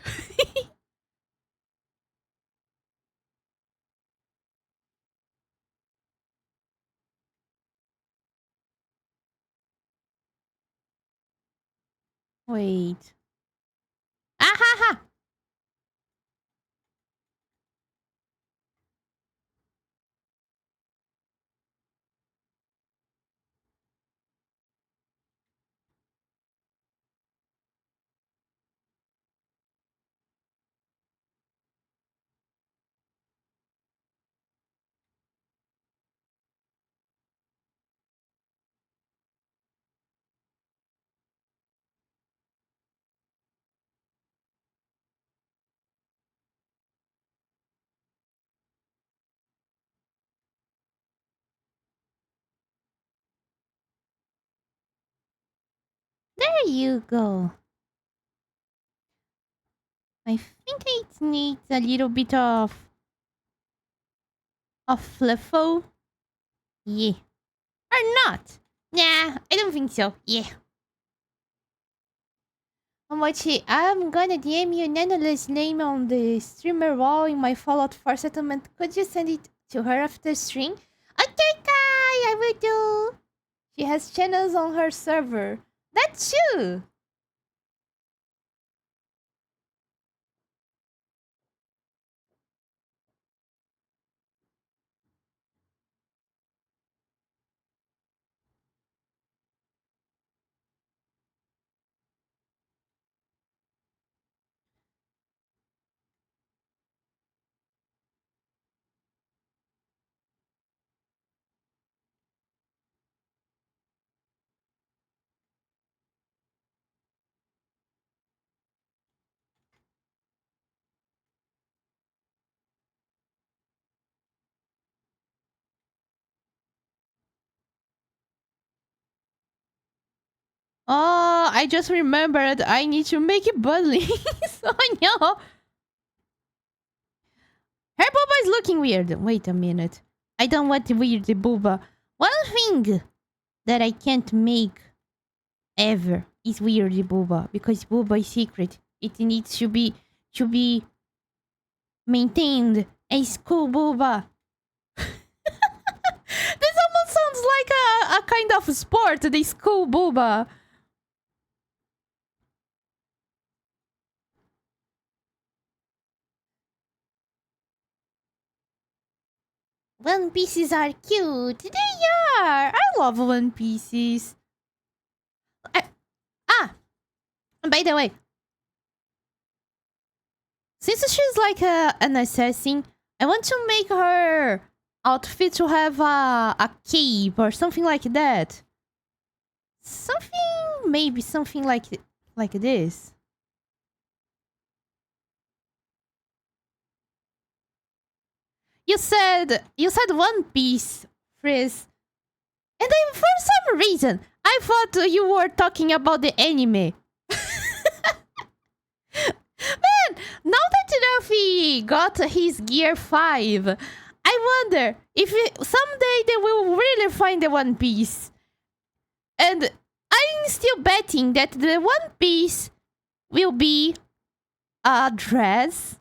Wait. Ah ha ha! There you go. I think it needs a little bit of fluffo. Yeah. Or not. Nah, I don't think so. Yeah. Momochi, I'm gonna DM you Nanola's name on the streamer wall in my Fallout 4 settlement. Could you send it to her after stream? Okay, Kai, I will do. She has channels on her server. That's you. Oh, I just remembered I need to make it bubbly. So no. Her booba is looking weird. Wait a minute. I don't want weird booba. One thing that I can't make ever is weird booba because booba is secret. It needs to be maintained a school booba. This almost sounds like a kind of sport, the school booba. One Pieces are cute. They are. I love One Pieces. I- ah, by the way, since she's like an assassin, I want to make her outfit to have a cape or something like that. Maybe something like this. You said One Piece, Frizz, and then for some reason I thought you were talking about the anime. Man, now that Luffy got his Gear 5, I wonder if someday they will really find the One Piece. And I'm still betting that the One Piece will be a dress.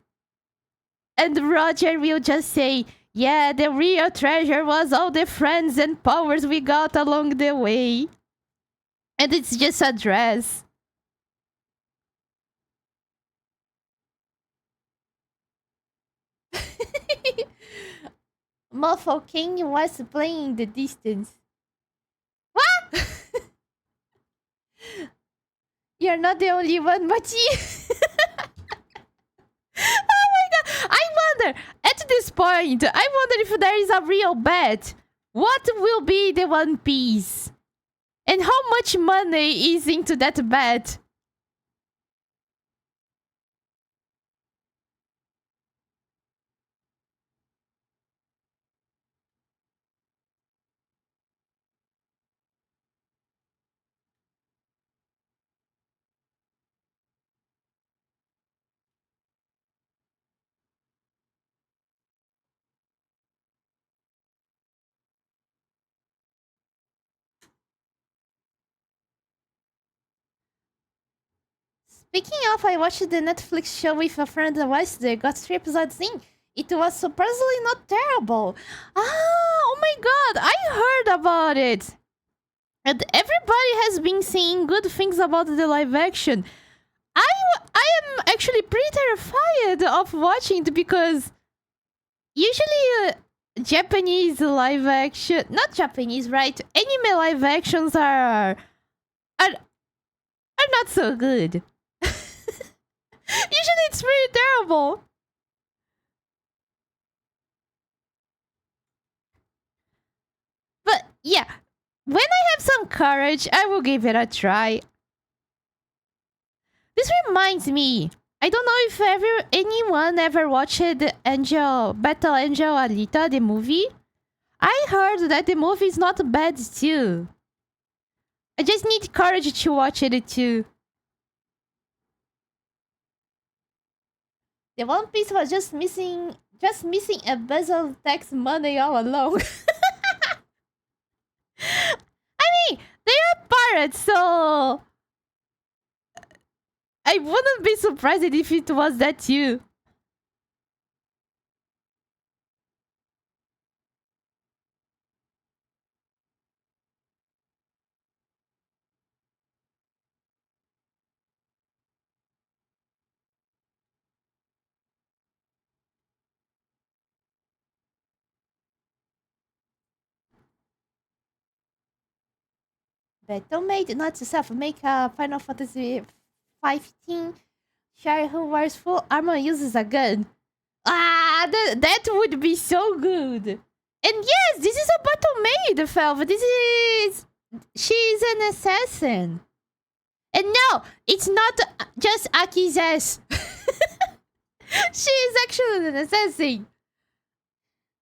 And Roger will just say, yeah, the real treasure was all the friends and powers we got along the way. And it's just a dress. Muffle King was playing in the distance. What? You're not the only one, Machi. Oh my god! I wonder, at this point, I wonder if there is a real bet. What will be the One Piece? And how much money is into that bet? Speaking of, I watched the Netflix show with a friend Wednesday. Got 3 episodes in. It was surprisingly not terrible. Oh my god, I heard about it. And everybody has been saying good things about the live action. I am actually pretty terrified of watching it because usually Japanese live action, not Japanese, right? Anime live actions are not so good. Usually it's pretty terrible. But yeah, when I have some courage, I will give it a try. This reminds me, I don't know if anyone ever watched Battle Angel Alita, the movie. I heard that the movie is not bad too. I just need courage to watch it too. The One Piece was just missing a bezel of tax money all along. I mean, they are pirates, so I wouldn't be surprised if it was that too. Battle made not yourself. Make a Final Fantasy 15 Shire who wears full armor uses a gun. That would be so good. And yes, this is a battle maid, Felv. She's an assassin. And no, it's not just Aki's ass. She is actually an assassin.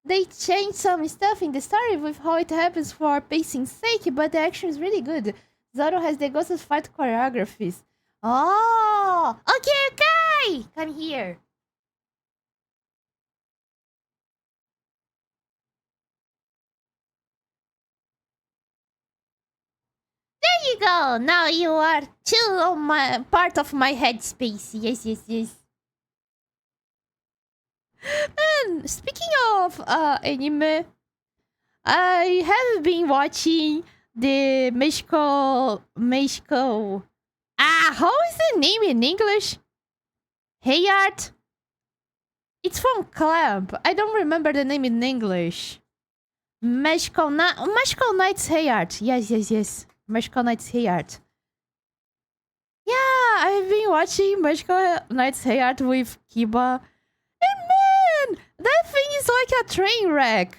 They changed some stuff in the story with how it happens for pacing's sake, but the action is really good. Zoro has the Ghost fight choreographies. Oh, okay. Come here. There you go. Now you are chill on my part of my headspace. Yes. And speaking of anime, I have been watching the Mexico. How is the name in English? Hey Art. It's from Clamp. I don't remember the name in English. Magical Knight's Hey Art. Yes. Magical Knight's Hey Art. Yeah, I've been watching Magical Knight's Hey Art with Kiba. And man, that thing is like a train wreck.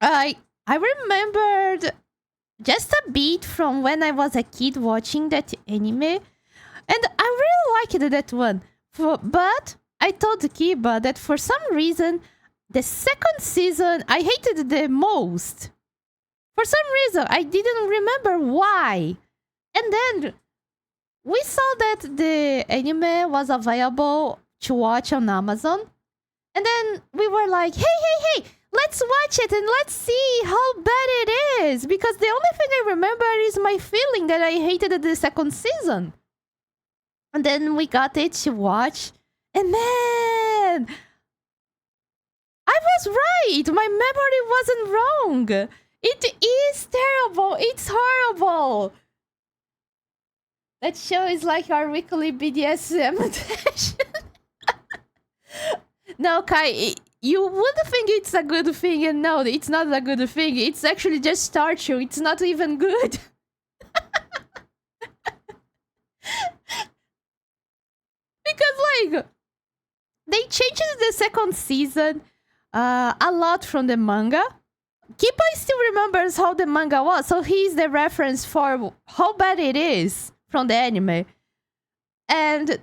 I remembered just a bit from when I was a kid watching that anime, and I really liked that one. But I told Kiba that for some reason, the second season I hated the most. For some reason, I didn't remember why. And then we saw that the anime was available to watch on Amazon. And then we were like, hey, let's watch it and let's see how bad it is. Because the only thing I remember is my feeling that I hated the second season. And then we got it to watch. And man, I was right. My memory wasn't wrong. It is terrible. It's horrible. That show is like our weekly BDSM session. No, Kai, you would think it's a good thing, and no, it's not a good thing. It's actually just torture. It's not even good. Because, like, they changed the second season a lot from the manga. Kipa still remembers how the manga was, so he's the reference for how bad it is from the anime. And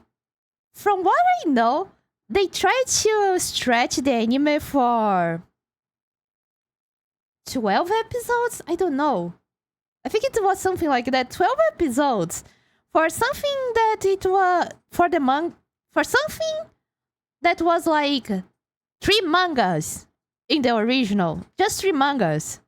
from what I know, they tried to stretch the anime for 12 episodes? I don't know. I think it was something like that. 12 episodes for something that it was for something that was like 3 mangas in the original. Just 3 mangas.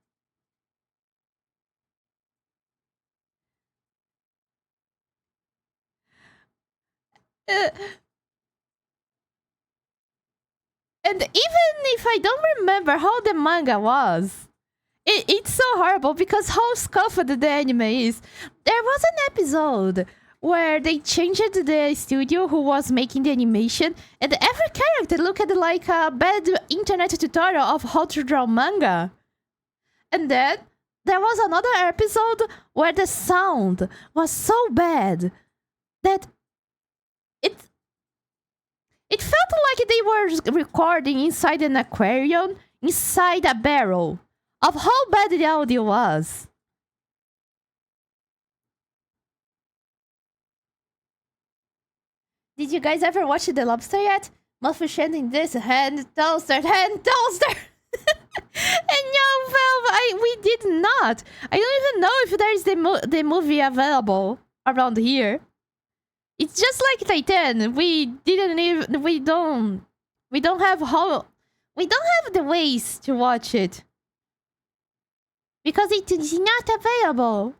And even if I don't remember how the manga was, it's so horrible because how scuffed the anime is. There was an episode where they changed the studio who was making the animation, and every character looked like a bad internet tutorial of how to draw manga. And then there was another episode where the sound was so bad that it felt like they were recording inside an aquarium, inside a barrel, of how bad the audio was. Did you guys ever watch The Lobster yet? Muffin in this hand toaster. And no, well, we did not. I don't even know if there is the movie available around here. It's just like Titan. We don't have the ways to watch it because it is not available.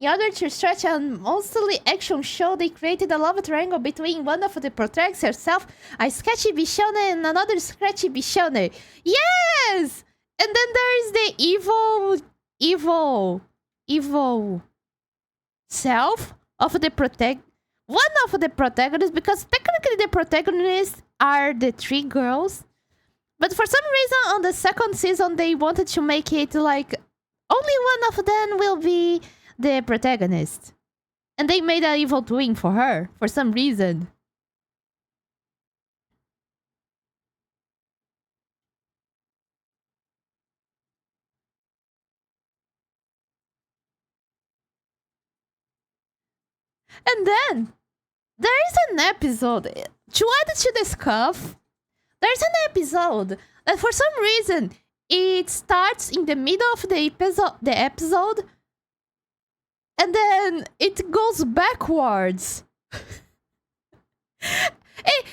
In order to stretch a mostly action show, they created a love triangle between one of the protagonists herself, a sketchy Bishone, and another sketchy Bishone. Yes! And then there is the evil self of the one of the protagonists, because technically the protagonists are the 3 girls. But for some reason on the second season they wanted to make it like only one of them will be the protagonist. And they made an evil twin for her, for some reason. And then, there is an episode, to add to the scuff, there's an episode that for some reason, it starts in the middle of the episode and then it goes backwards.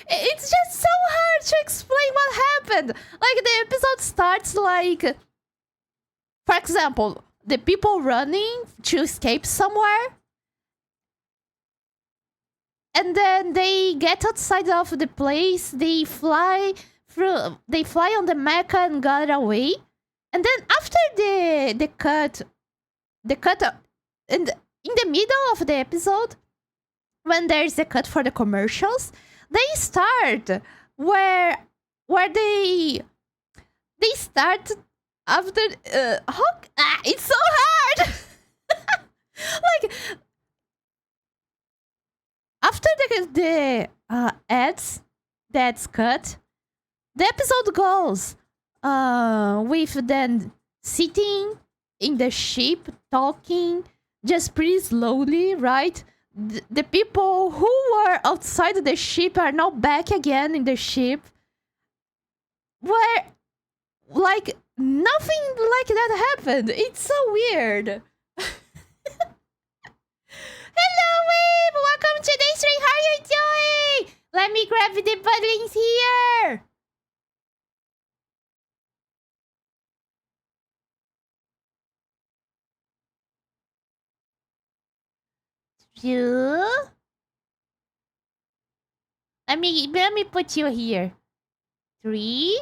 It's just so hard to explain what happened. Like, the episode starts like, for example, the people running to escape somewhere. And then they get outside of the place, they fly on the mecha and got away. And then after the cut, and in the middle of the episode, when there's the cut for the commercials, they start where they they start after it's so hard. Like after the ads that's cut, the episode goes with them sitting in the ship talking just pretty slowly, right? The people who were outside the ship are now back again in the ship. Where like nothing like that happened. It's so weird. Hello, Weeb! Welcome to the stream. How are you doing? Let me grab the buttons here. Two. Let me put you here. 3,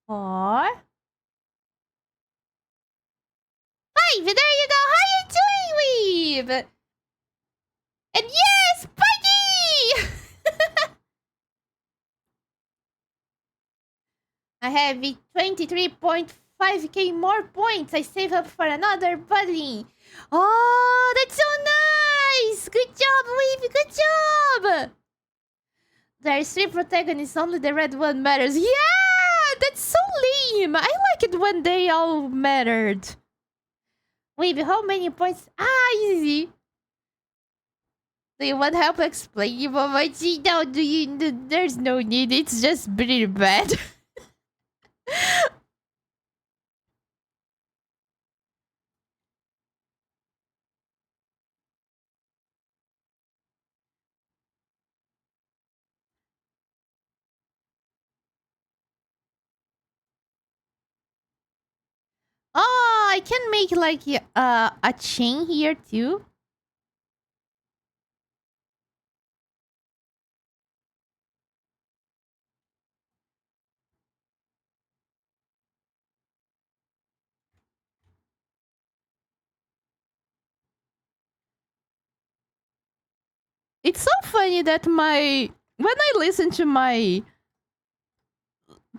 4, 5. There you go. How are you doing, Weeb? And yes, buddy! I have 23.5k more points. I save up for another buddy. Oh, that's so nice! Good job, Weeb. Good job! There's 3 protagonists. Only the red one matters. Yeah, that's so lame. I like it when they all mattered. Weeb, how many points? Easy. Do you want help explaining, Momochi? No, there's no need. It's just pretty bad. Oh, I can make like a chain here too. It's so funny that when I listen to my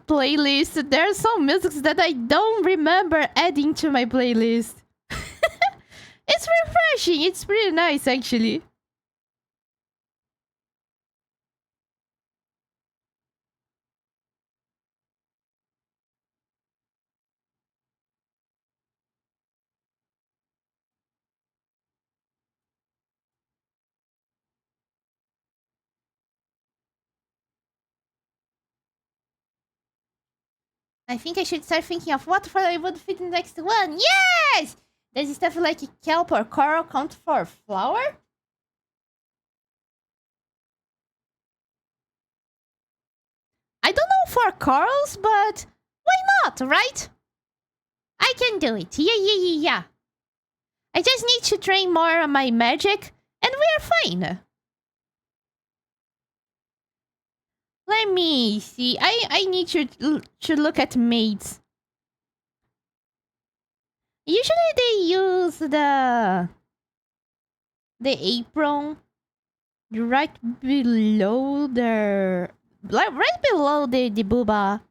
playlist, there are some musics that I don't remember adding to my playlist. It's refreshing. It's pretty nice, actually. I think I should start thinking of what I would fit in the next one. Yes! Does stuff like kelp or coral count for flower? I don't know for corals, but why not, right? I can do it. Yeah. I just need to train more on my magic, and we're fine. Let me see. I need to look at maids. Usually they use the apron right below their right below the booba.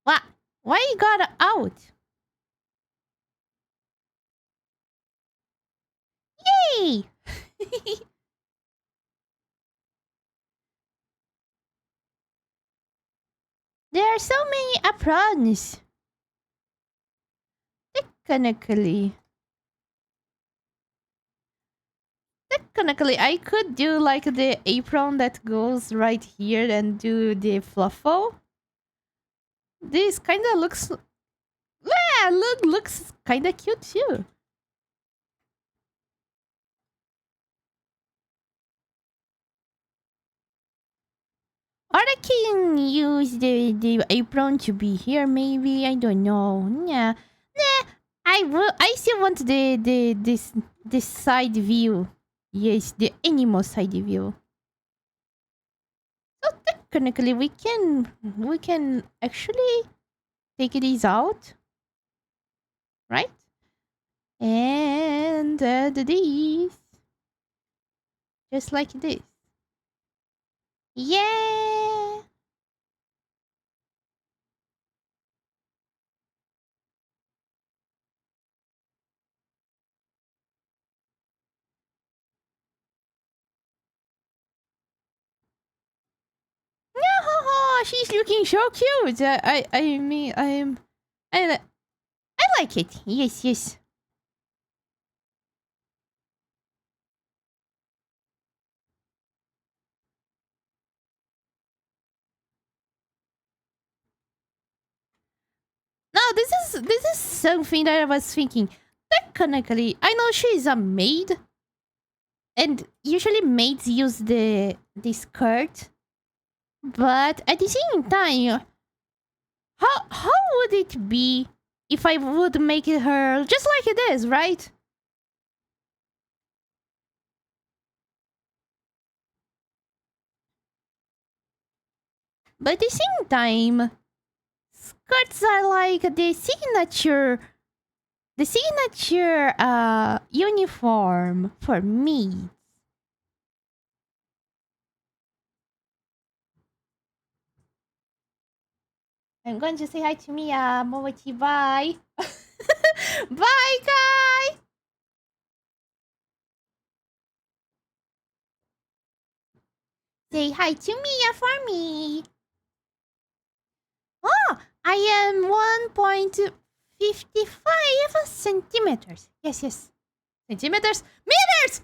What? Why you got out? Yay! There are so many aprons. Technically, I could do like the apron that goes right here and do the fluffle. This kind of looks, yeah, looks kind of cute too. Or I can use the apron to be here. Maybe I don't know. Nah. I still want this side view. Yes, the animal side view. So technically, we can actually take these out, right? And add these, just like this. Yeah. Oh, she's looking so cute. I mean, I I like it. Yes, yes. No, this is something that I was thinking. Technically, I know she's a maid, and usually maids use the skirt. But at the same time, how would it be if I would make her just like it is, right? But at the same time, skirts are like the signature uniform for me. I'm going to say hi to Mia. Momochi, bye. Bye, guys. Say hi to Mia for me. Oh, I am 1.55 centimeters. Yes, yes. Centimeters? Meters!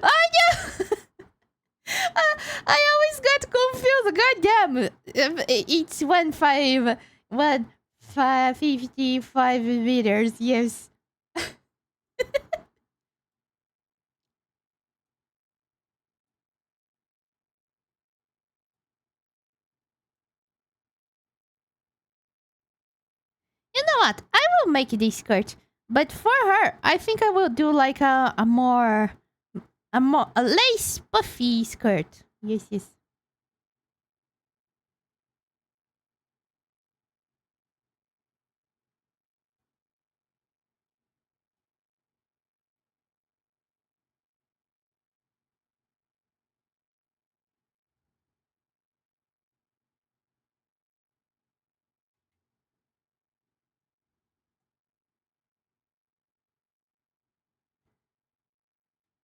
Oh, no! I always got confused. God damn. It's 1.55 meters. Yes. You know what? I will make this skirt. But for her, I think I will do like a lace puffy skirt. Yes, yes.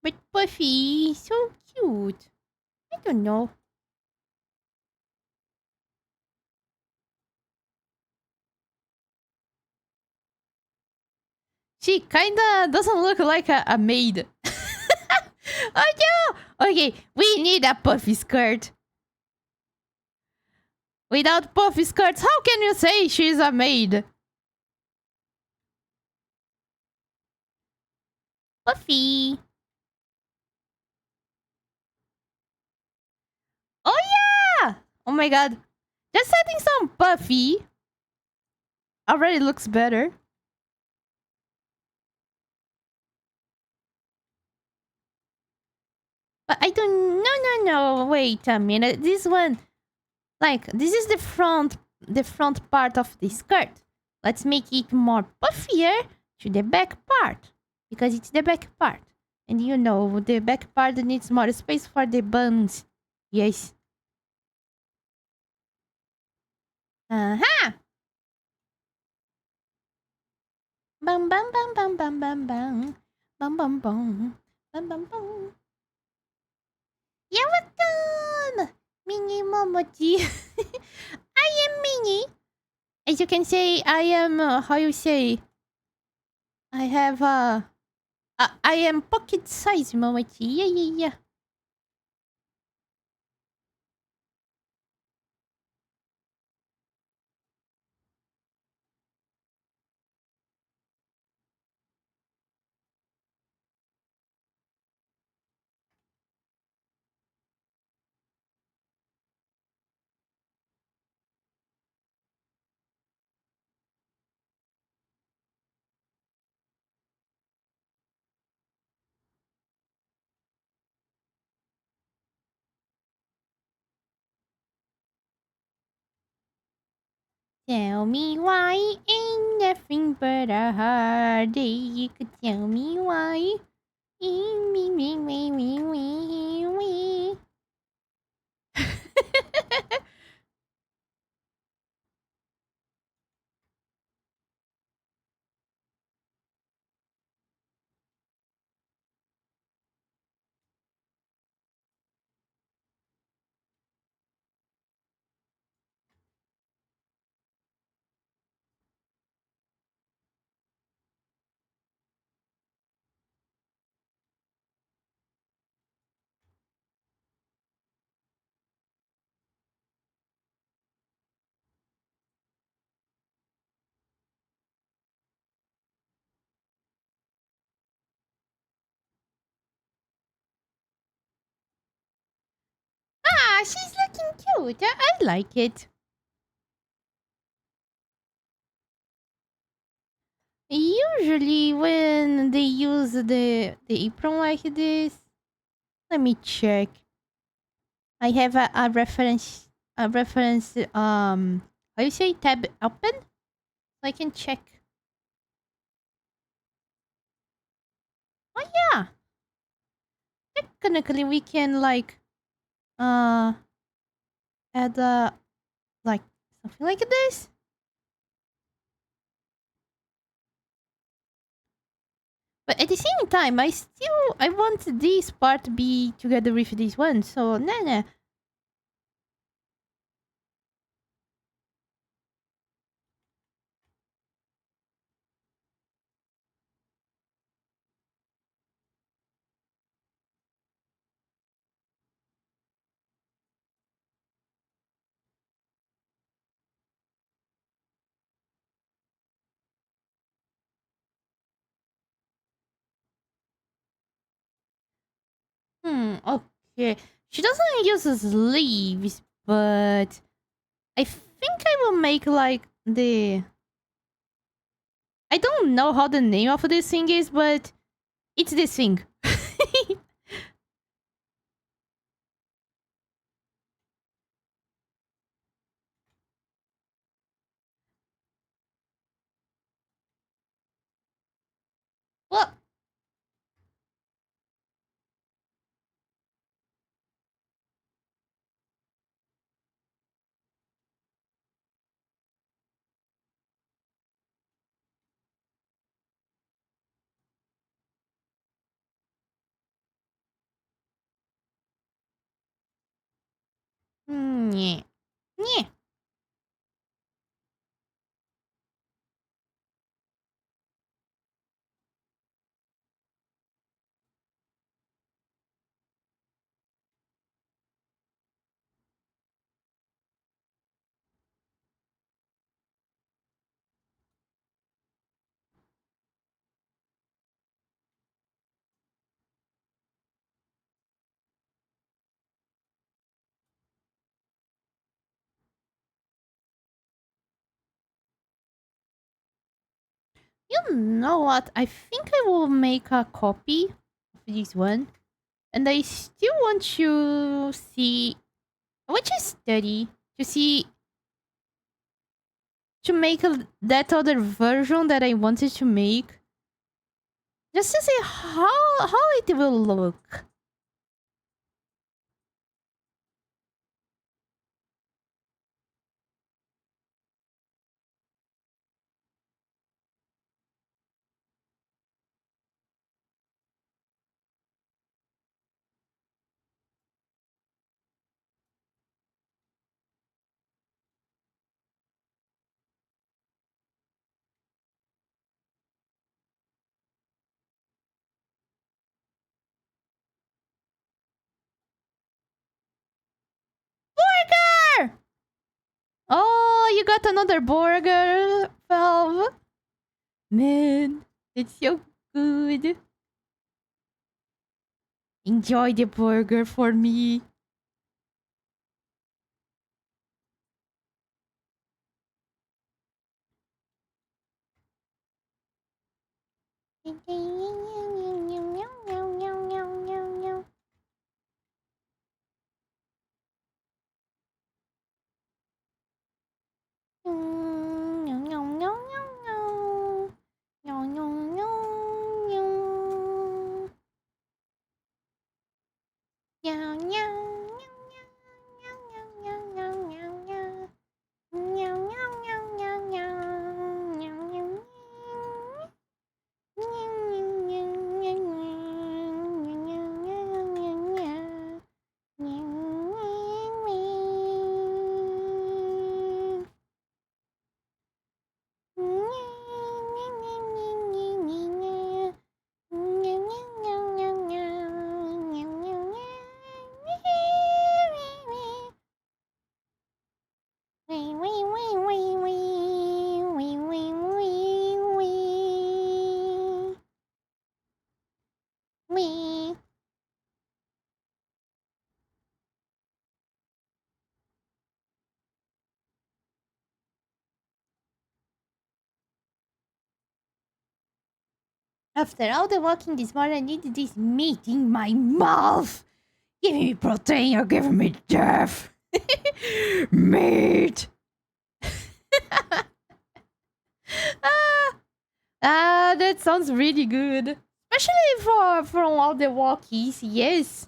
But puffy, so cute. I don't know. She kinda doesn't look like a maid. Oh no! Okay, we need a puffy skirt. Without puffy skirts, how can you say she's a maid? Puffy. Oh yeah! Oh my god. Just setting some puffy already looks better. But I don't. No. Wait a minute. This one, like, this is the front part of the skirt. Let's make it more puffier to the back part because it's the back part, and you know the back part needs more space for the buns. Yes. Uh huh. Bum bum bum bum bum bum bum bum bum bum bum bum bum. You're welcome, Mini Momochi. I am Mini. As you can say, I am. How you say? I have I am pocket size Momochi. Yeah. Tell me why ain't nothing but a heartache. Tell me why. Me, me, me, me, me, me. she's looking cute. I like it. Usually when they use the apron like this, let me check. I have a reference how you say tab open? So I can check. Oh yeah. Technically we can like uh add like something like this. But at the same time I want this part to be together with this one. So nah. Okay. She doesn't use sleeves, but I think I will make like the I don't know how the name of this thing is, but it's this thing. Well, yeah. Yeah. You know what? I think I will make a copy of this one. And I still want to see. I want to study to see. To make that other version that I wanted to make. Just to see how it will look. Burger! Oh, you got another burger, Valve. Man, it's so good. Enjoy the burger for me. After all the walking this morning, I need this meat in my mouth. Giving me protein or giving me death. Meat. That sounds really good. Especially for from all the walkies, yes.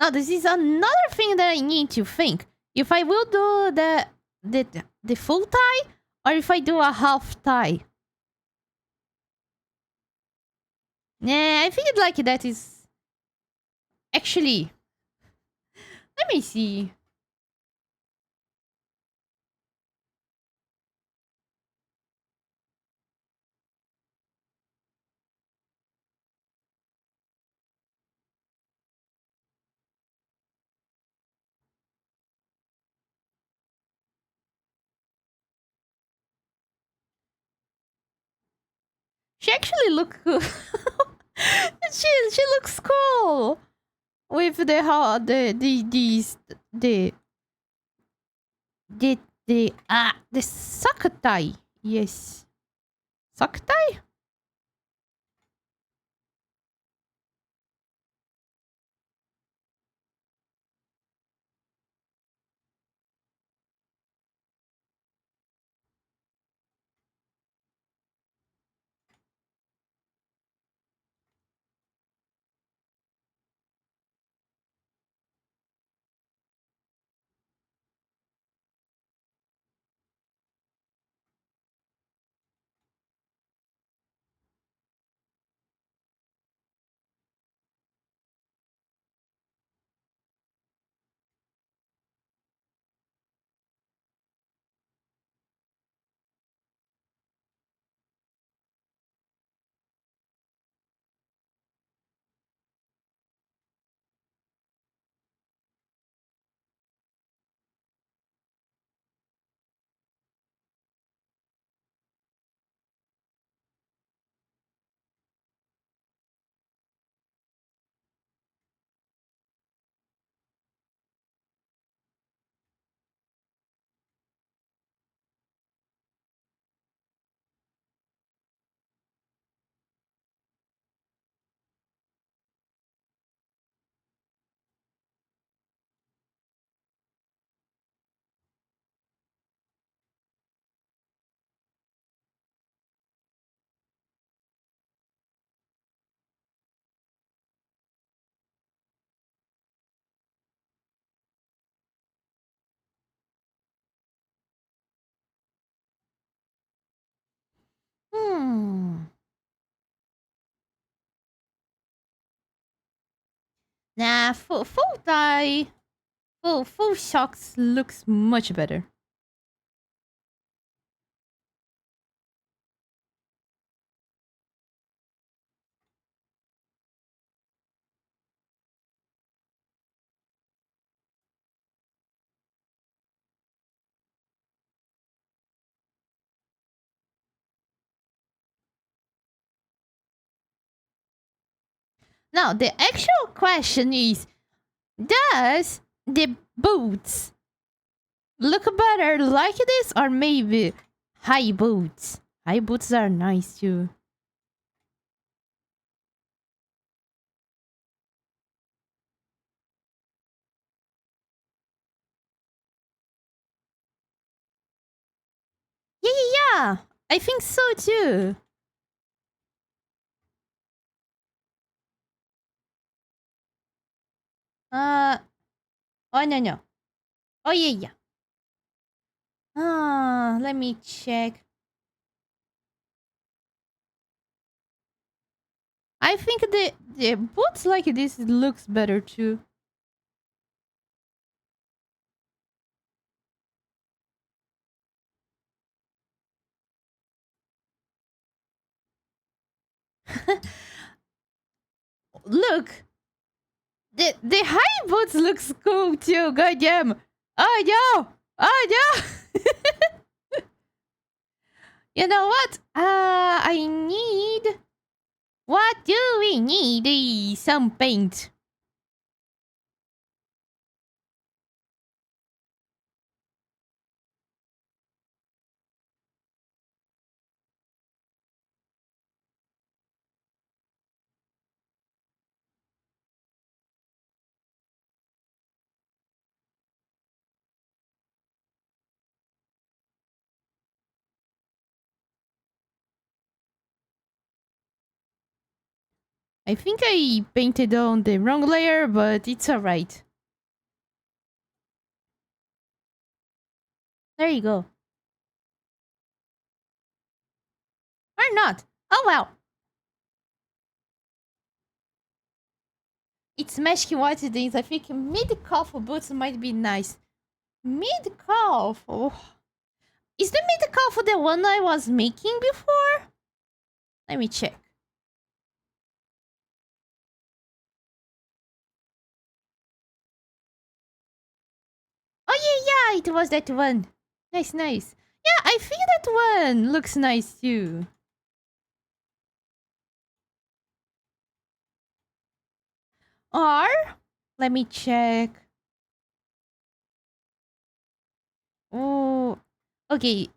Now this is another thing that I need to think. If I will do the full tie or if I do a half tie. Nah, I think like that is actually. Let me see. She actually look cool. she looks cool with the how the these the sock tie. Yes, sock tie. Hmm. Nah, full tie, full socks looks much better. Now the actual question is: does the boots look better like this or maybe high boots? High boots are nice too. Yeah. I think so too. Uh oh no no. Oh yeah. Let me check. I think the boots like this looks better too. Look, the high boots looks cool too. Goddamn. Oh no. Oh no. You know what? I need What do we need? Some paint. I think I painted on the wrong layer, but it's alright. There you go. Or not. Oh well. It's masking what it is. I think mid-calf boots might be nice. Mid-calf? Oh. Is the mid-calf the one I was making before? Let me check. Oh yeah, it was that one. Nice, nice. Yeah, I think that one looks nice too. Or, let me check. Oh, okay.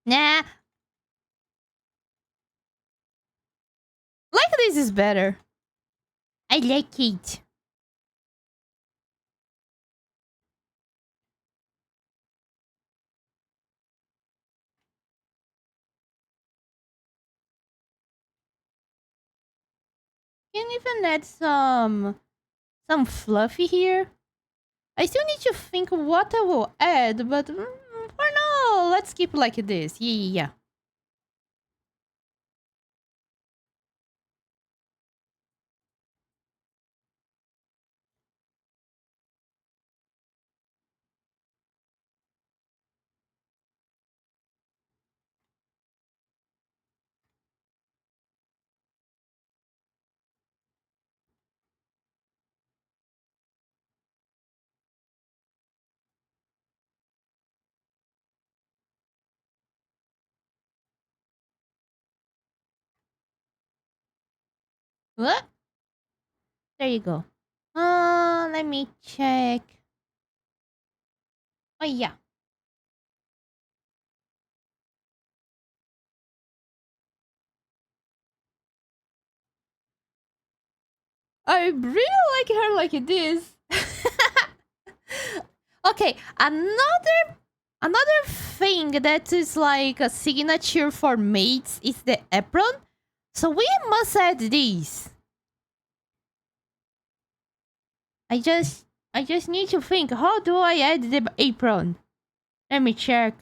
Nah, like this is better. I like it. Can even add some fluffy here. I still need to think what I will add, but for now, let's keep like this. Yeah. What? There you go. Let me check. Oh yeah. I really like her like this. Okay, another thing that is like a signature for maids is the apron. So we must add these. I just need to think. How do I add the apron? Let me check.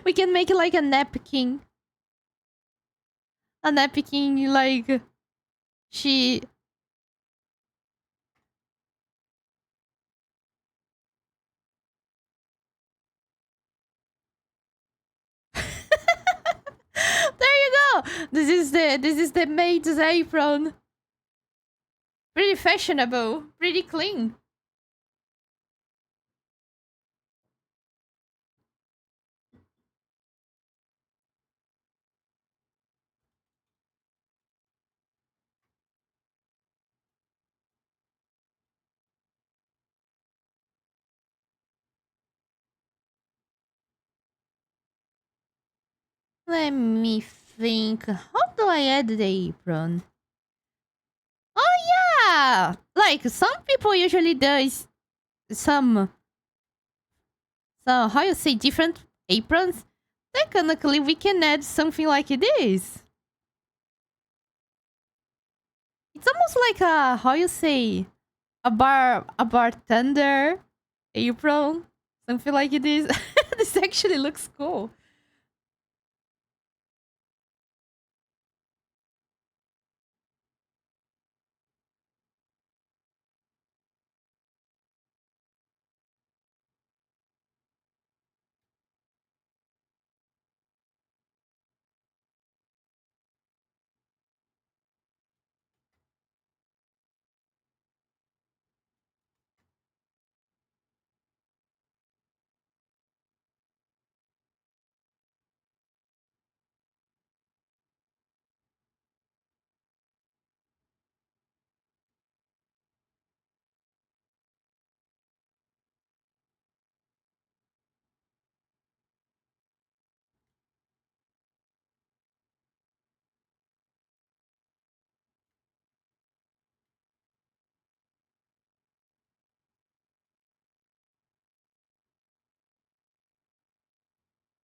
We can make like a napkin. A napkin like she. There you go. This is the maid's apron. Pretty fashionable. Pretty clean. Let me think. How do I add the apron? Oh yeah! Like some people usually does some how you say different aprons. Technically, we can add something like this. It's almost like a how you say a bartender apron, something like this. This actually looks cool.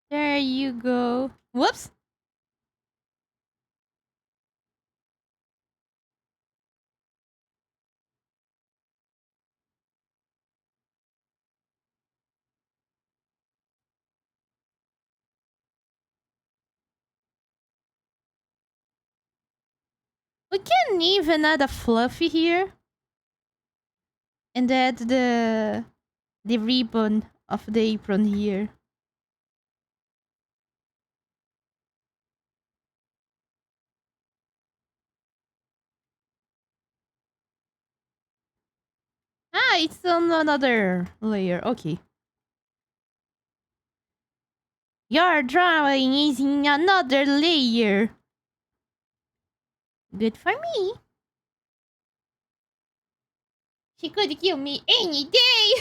There you go. Whoops. We can even add a fluffy here and add the ribbon of the apron here. Ah, it's on another layer. Okay. Your drawing is in another layer. Good for me. She could kill me any day.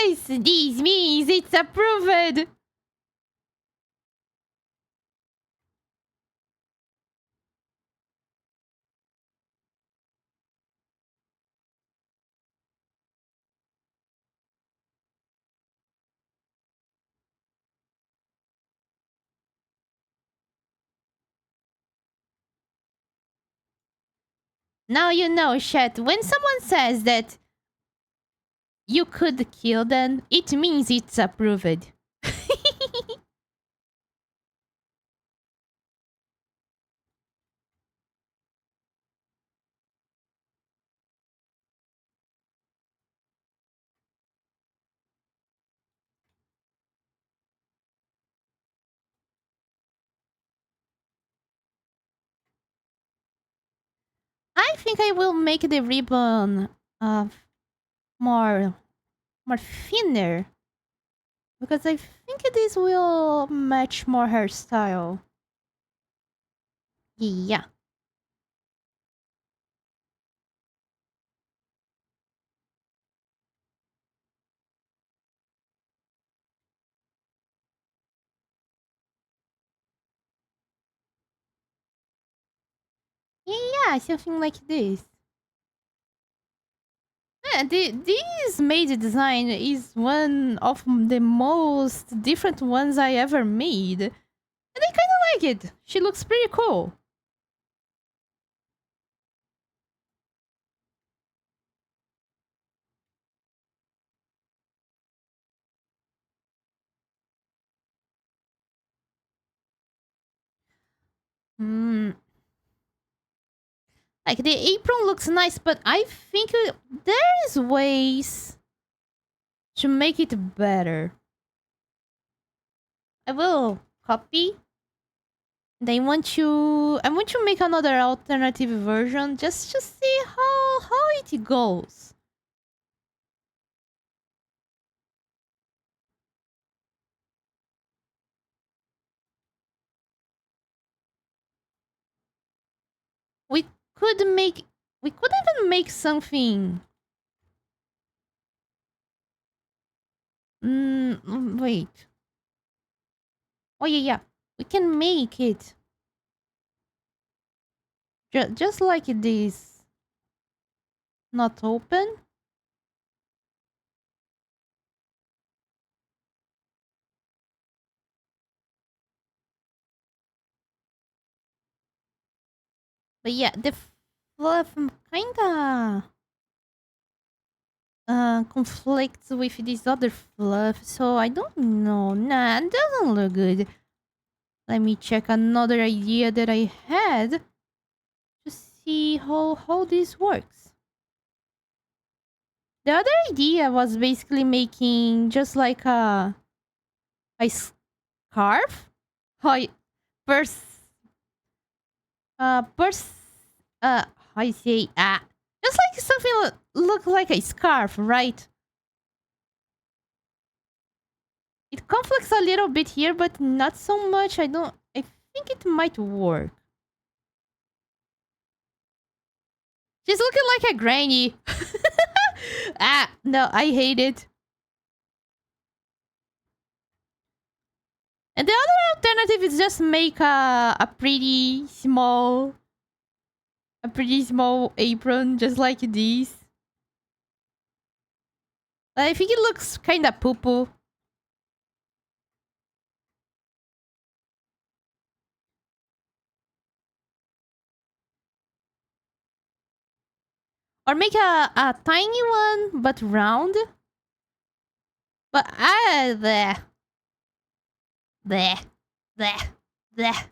Nice. This means it's approved. Now you know, chat. When someone says that you could kill them, it means it's approved. I think I will make the ribbon more more thinner because I think this will match more hairstyle. Yeah. Yeah, something like this. Yeah, this maid design is one of the most different ones I ever made. And I kind of like it. She looks pretty cool. Hmm. Like the apron looks nice, but I think there is ways to make it better. I will copy. I want to make another alternative version just to see how it goes. We could make we could even make something. Wait. Oh yeah, yeah. We can make it just like this. Not open. But yeah, the fluff kinda conflicts with this other fluff, so I don't know. Nah, it doesn't look good. Let me check another idea that I had to see how this works. The other idea was basically making just like a scarf. How pers pers how you say just like something look like a scarf, right? It conflicts a little bit here, but not so much. I think it might work. She's looking like a granny. No, I hate it. And the other alternative is just make a pretty small apron, just like this. I think it looks kind of poo-poo. Or make a tiny one, but round. But bleh. Bleh. Bleh. Bleh.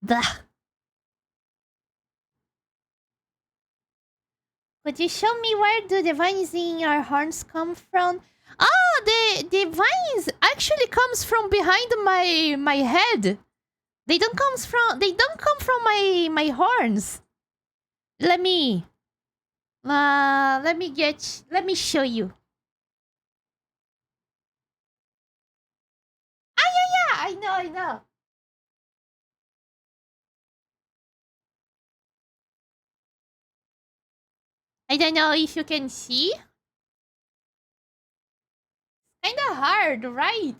Bleh. Could you show me where do the vines in your horns come from? Oh, the vines actually comes from behind my head. They don't come from my horns. Let me show you. Yeah, I know. I don't know if you can see. Kinda hard, right?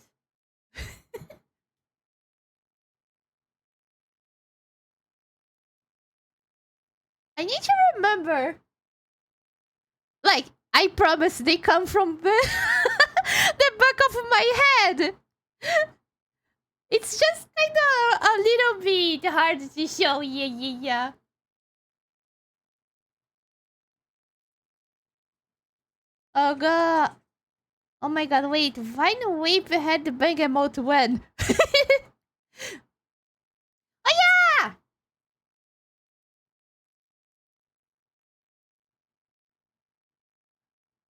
I need to remember. Like, I promise they come from the back of my head. It's just kinda a little bit hard to show. Yeah. Oh god. Oh my god, wait. Vine Whip had the bang emote when? Oh yeah!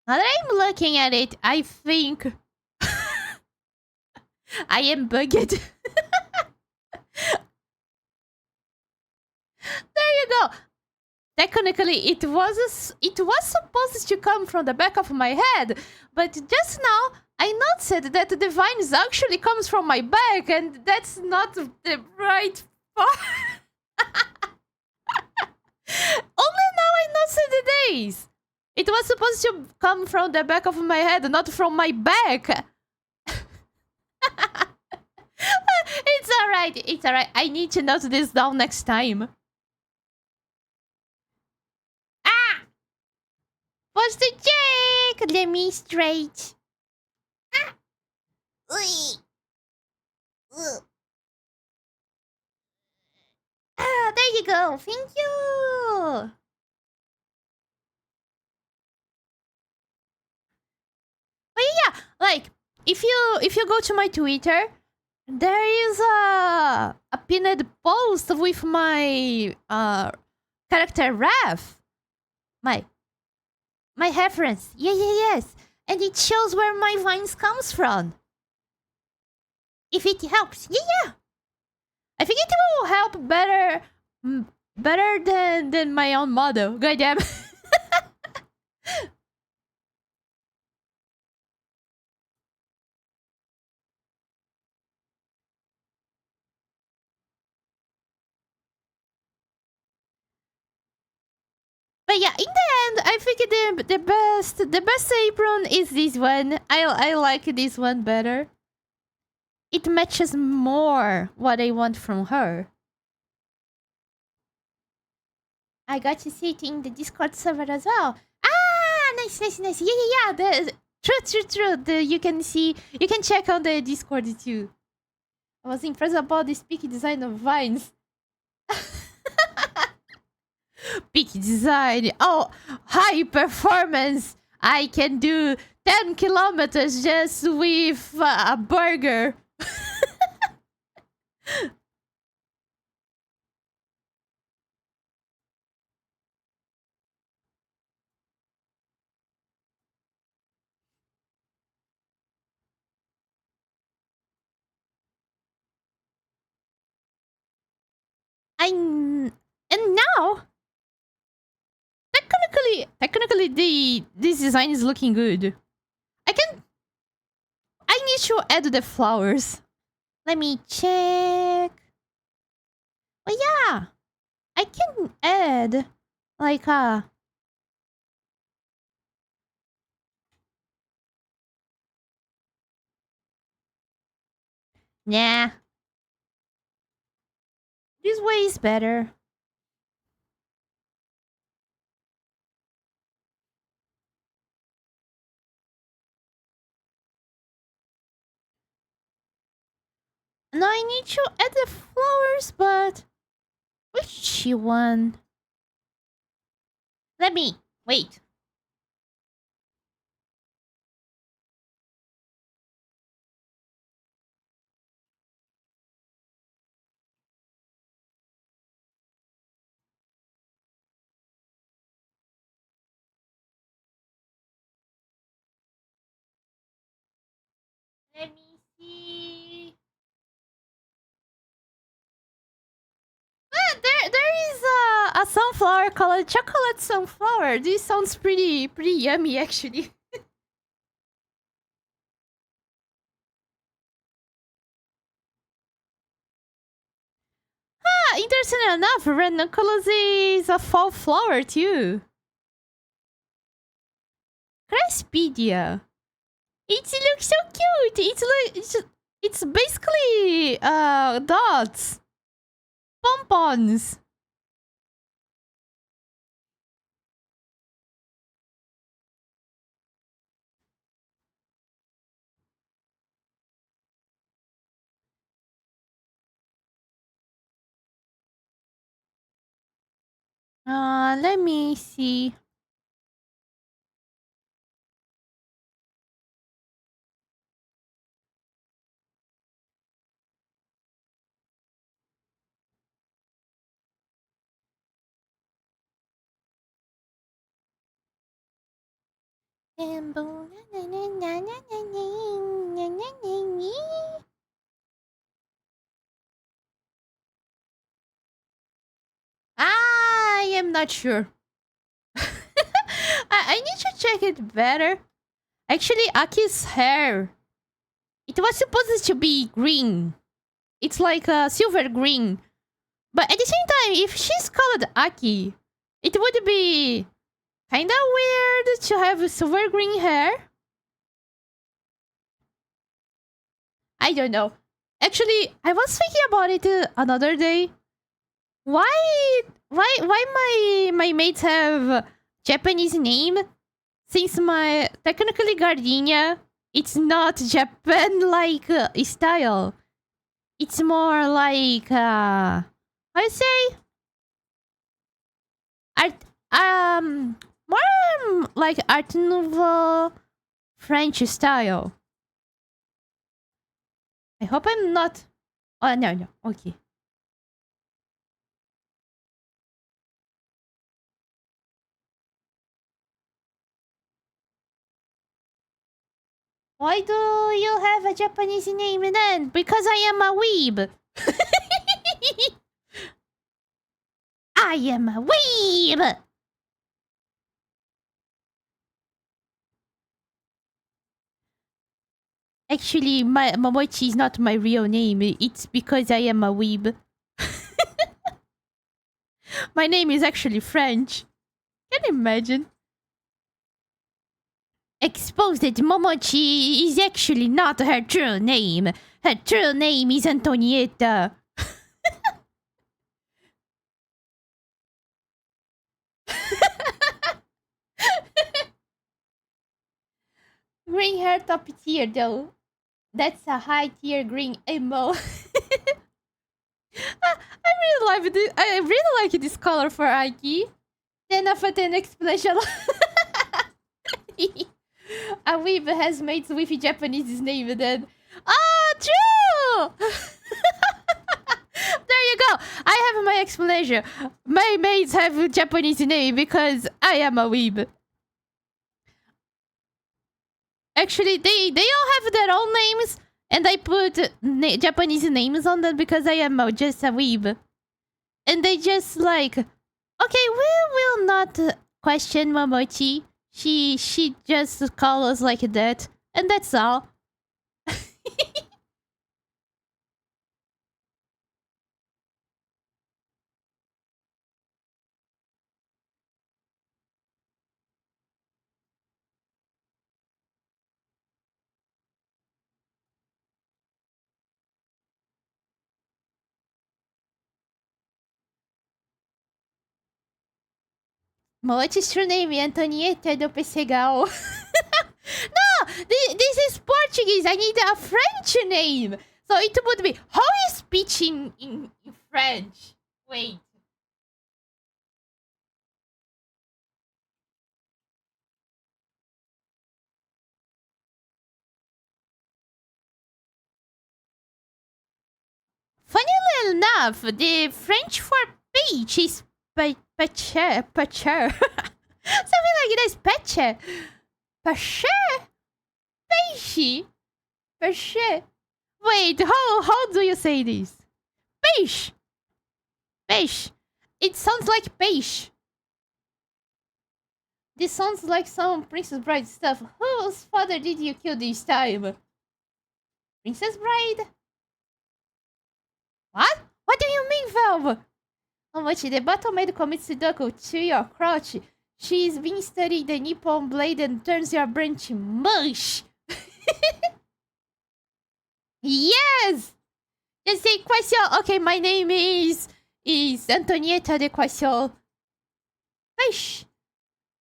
Now that I'm looking at it, I think I am bugged. There you go. Technically, it was supposed to come from the back of my head, but just now I noticed that the vines actually comes from my back, and that's not the right part. Only now I noticed the days. It was supposed to come from the back of my head, not from my back. It's alright. I need to note this down next time. What's the check? Let me straight. There you go. Thank you. But yeah, like if you go to my Twitter, there is a pinned post with my character Raph. My reference. Yes. And it shows where my vines comes from. If it helps. Yeah. I think it will help better than my own model. Goddamn. But yeah, in the end, I think the best apron is this one. I like this one better. It matches more what I want from her. I got to see it in the Discord server as well. Nice. Yeah. True. You can check out the Discord too. I was impressed about the speaky design of vines. Peak design. Oh, high performance. I can do 10 kilometers just with a burger. And now technically the this design is looking good. I can I need to add the flowers. Let me check. Oh yeah, I can add like nah. This way is better. Now I need to add the flowers, but which one? Let me wait. Let me see. There is a sunflower called chocolate sunflower. This sounds pretty yummy actually. Interesting enough, ranunculus is a fall flower too. Crespidia. It looks so cute. It's basically dots, pompons. Let me see. I am not sure. I need to check it better. Actually, Aki's hair. It was supposed to be green. It's like a silver green. But at the same time, if she's called Aki, it would be kinda weird to have silver green hair. I don't know. Actually, I was thinking about it another day. Why my mates have Japanese name? Since my technically gardenia, it's not Japan like style. It's more like how you say art more like Art Nouveau French style. I hope I'm not. Oh no, okay. Why do you have a Japanese name then? Because I am a weeb. I am a weeb. Actually, my Momochi is not my real name. It's because I am a weeb. My name is actually French. Can you imagine? Exposed that Momochi is actually not her true name. Her true name is Antonietta. Green hair top tier though. That's a high tier green emo. I really like this color for Aiki. 10 of a 10 explanation. A weeb has mates with a Japanese name then. Oh, true! There you go. I have my explanation. My mates have a Japanese name because I am a weeb. Actually, they all have their own names, and I put Japanese names on them because I am just a weeb. And they just like, okay, we will not question Momochi. She just call us like that, and that's all. Momochi's true name is Antonieta do Pessegal. No, this is Portuguese. I need a French name. So it would be, how is speech in French? Wait. Funnily enough, the French for peach is pacher. Something like this, pacher. Pacher? Peixe. Pacher. Wait, how do you say this? Peixe. Peixe. It sounds like peixe. This sounds like some Princess Bride stuff. Whose father did you kill this time? Princess Bride? What? What do you mean, Valve? Momochi, the battle maid commits Sudoku to your crotch. She's been studying the Nippon blade and turns your brain to mush. Yes! Just say question. Okay, my name is Antonieta de Question. Peixe.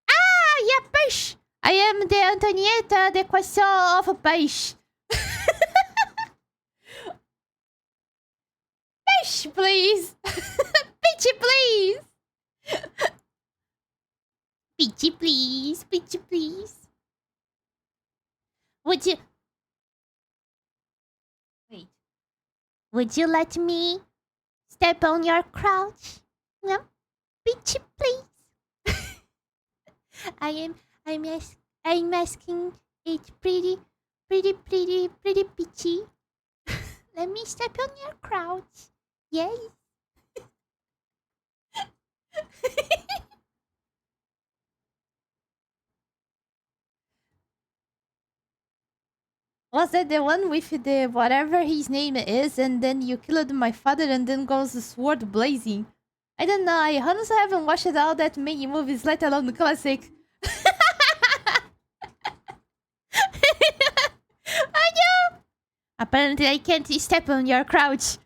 Ah, yeah, peixe. I am the Antonieta de Question of Peixe. Peixe, please. Peachy, please. Peachy, please. Peachy, please. Would you... Wait. Would you let me step on your crotch? No? Peachy, please. I'm asking it pretty peachy. Let me step on your crotch. Yes. Was that the one with the whatever his name is, and then you killed my father, and then goes the sword blazing? I don't know. I honestly haven't watched all that many movies, let alone the classic. I know. Apparently, I can't step on your crouch.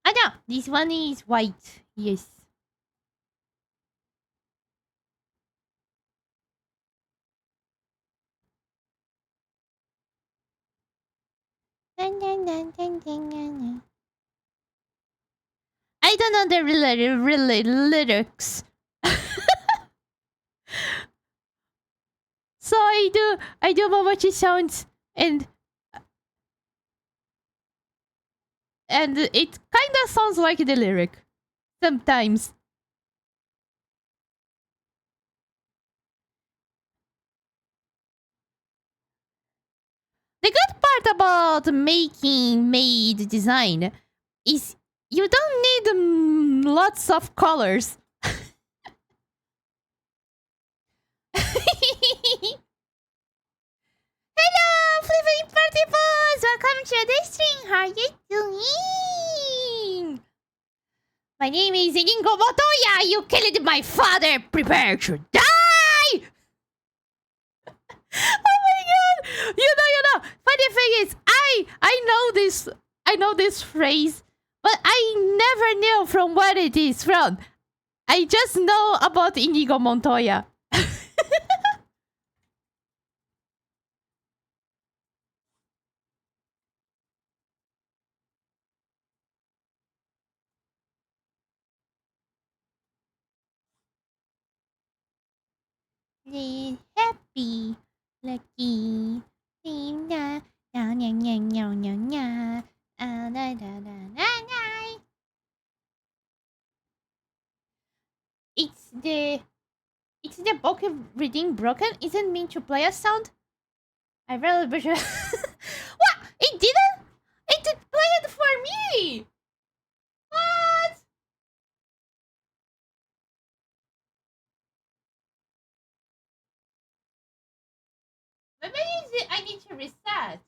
Ah, no, this one is white. Yes. I don't know the lyrics. So I do Momochi sounds and it kind of sounds like the lyric sometimes. The good part about making maid design is you don't need lots of colors. Hello, Flipping Party Boys! Welcome to the stream. How are you doing? My name is Inigo Montoya. You killed my father. Prepare to die. Oh my god! You know. Funny thing is, I know this. I know this phrase, but I never knew from what it is from. I just know about Inigo Montoya. Happy, lucky, nya, nya, nya, nya, nya, nya, nya. Da, da, da, da, da. It's the book reading broken. Isn't mean to play a sound. I really wish. What? It didn't. It did play it for me. What? Maybe I need to reset.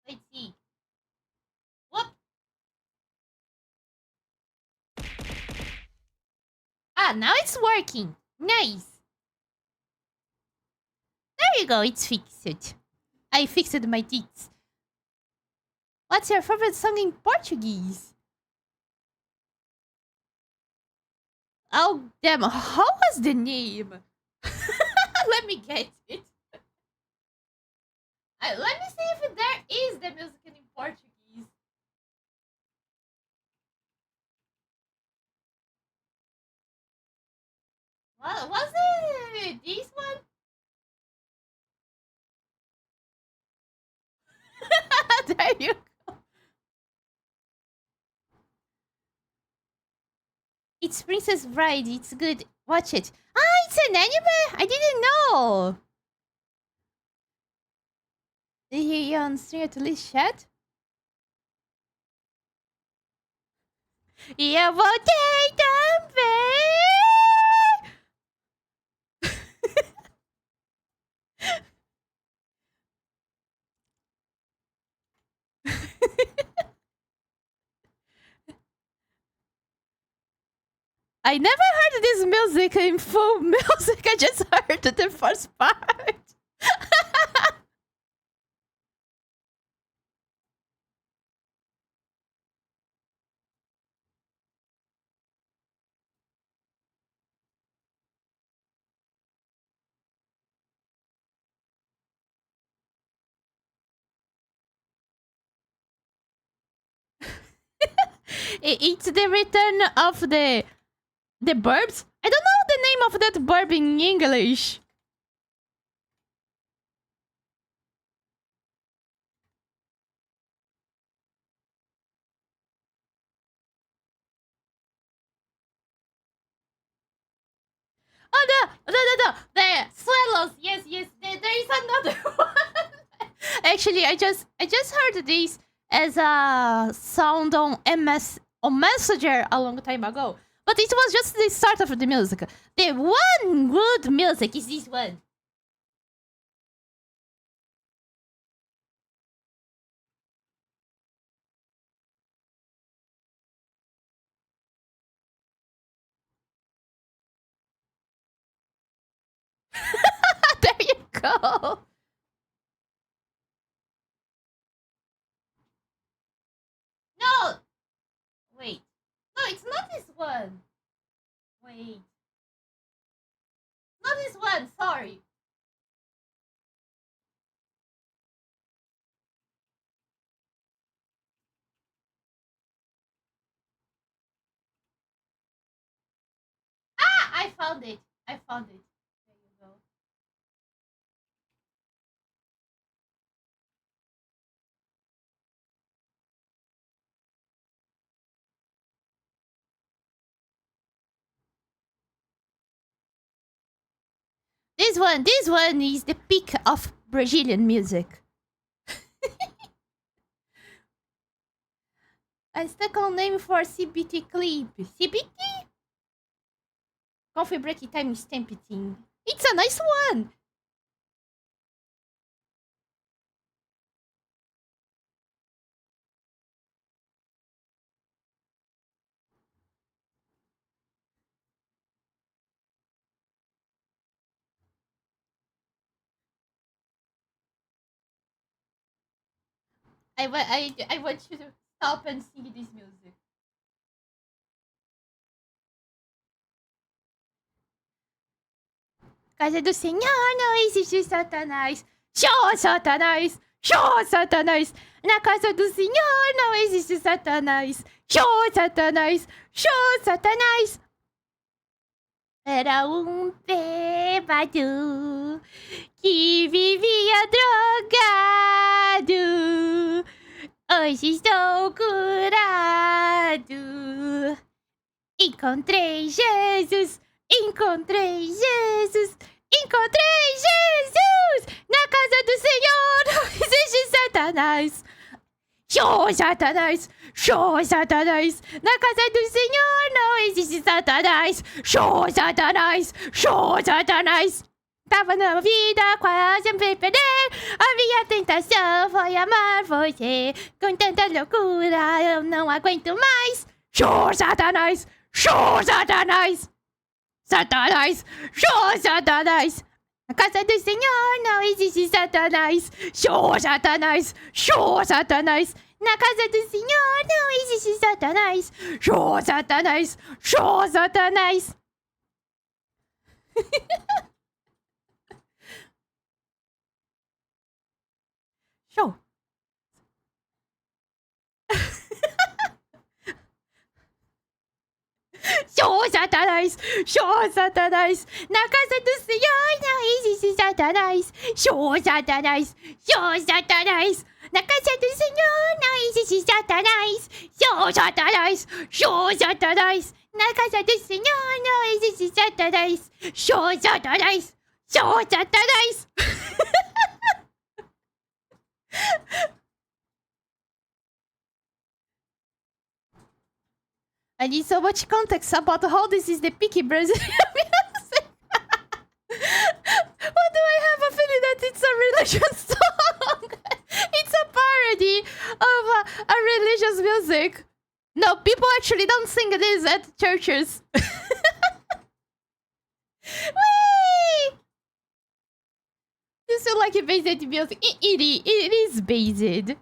Let's see. Whoop. Ah, now it's working. Nice. There you go. It's fixed. I fixed my teeth. What's your favorite song in Portuguese? Oh, damn. How was the name? Let me get it. Let me see if there is the music in Portuguese. What was it? This one? There you go. It's Princess Bride. It's good. Watch it. Ah, it's an anime? I didn't know. Did you hear you on stream at least chat? Yeah, potato I never heard this music in full music. I just heard the first part. It's the return of the burbs. I don't know the name of that burb in English. Oh no. There, swallows. Yes. There is another one. Actually, I just heard this as a sound on Messenger a long time ago. But it was just the start of the music. The one good music is this one. There you go. No, wait. No, it's not this one. Wait. Not this one, sorry. Ah, I found it. I found it. There you go. This one is the peak of Brazilian music. I stuck on name for CBT clip. CBT? Coffee break time stamp thing. It's a nice one. I want you to stop and sing this music. Casa do Senhor não existe Satanás. Show Satanás! Show Satanás! Na casa do Senhor não existe Satanás. Show Satanás! Show Satanás! Era um bêbado que vivia drogado. Hoje estou curado. Encontrei Jesus! Encontrei Jesus! Encontrei Jesus! Na casa do Senhor não existe Satanás! Show Satanás! Show Satanás! Na casa do Senhor não existe Satanás! Show Satanás! Show Satanás! Tava na vida, quase me perder. A minha tentação foi amar você. Com tanta loucura, eu não aguento mais. Show Satanás! Show Satanás! Satanás! Show Satanás! Na casa do Senhor não existe Satanás! Show Satanás! Show Satanás! Na casa do Senhor não existe Satanás! Show Satanás! Show Satanás! Show! Show Satanás! Show Satanás! Na casa do Senhor não existe Satanás! Show Satanás! Show Satanás! Na casa do Senhor não existe Satanás! Show Satanás! Show Satanás! Na casa do Senhor não existe Satanás! Show Satanás! Show Satanás! I need so much context about how this is the picky Brazilian music. Why do I have a feeling that it's a religious song? It's a parody of a religious music. No, people actually don't sing this at churches. Whee! You still like based music? It is based.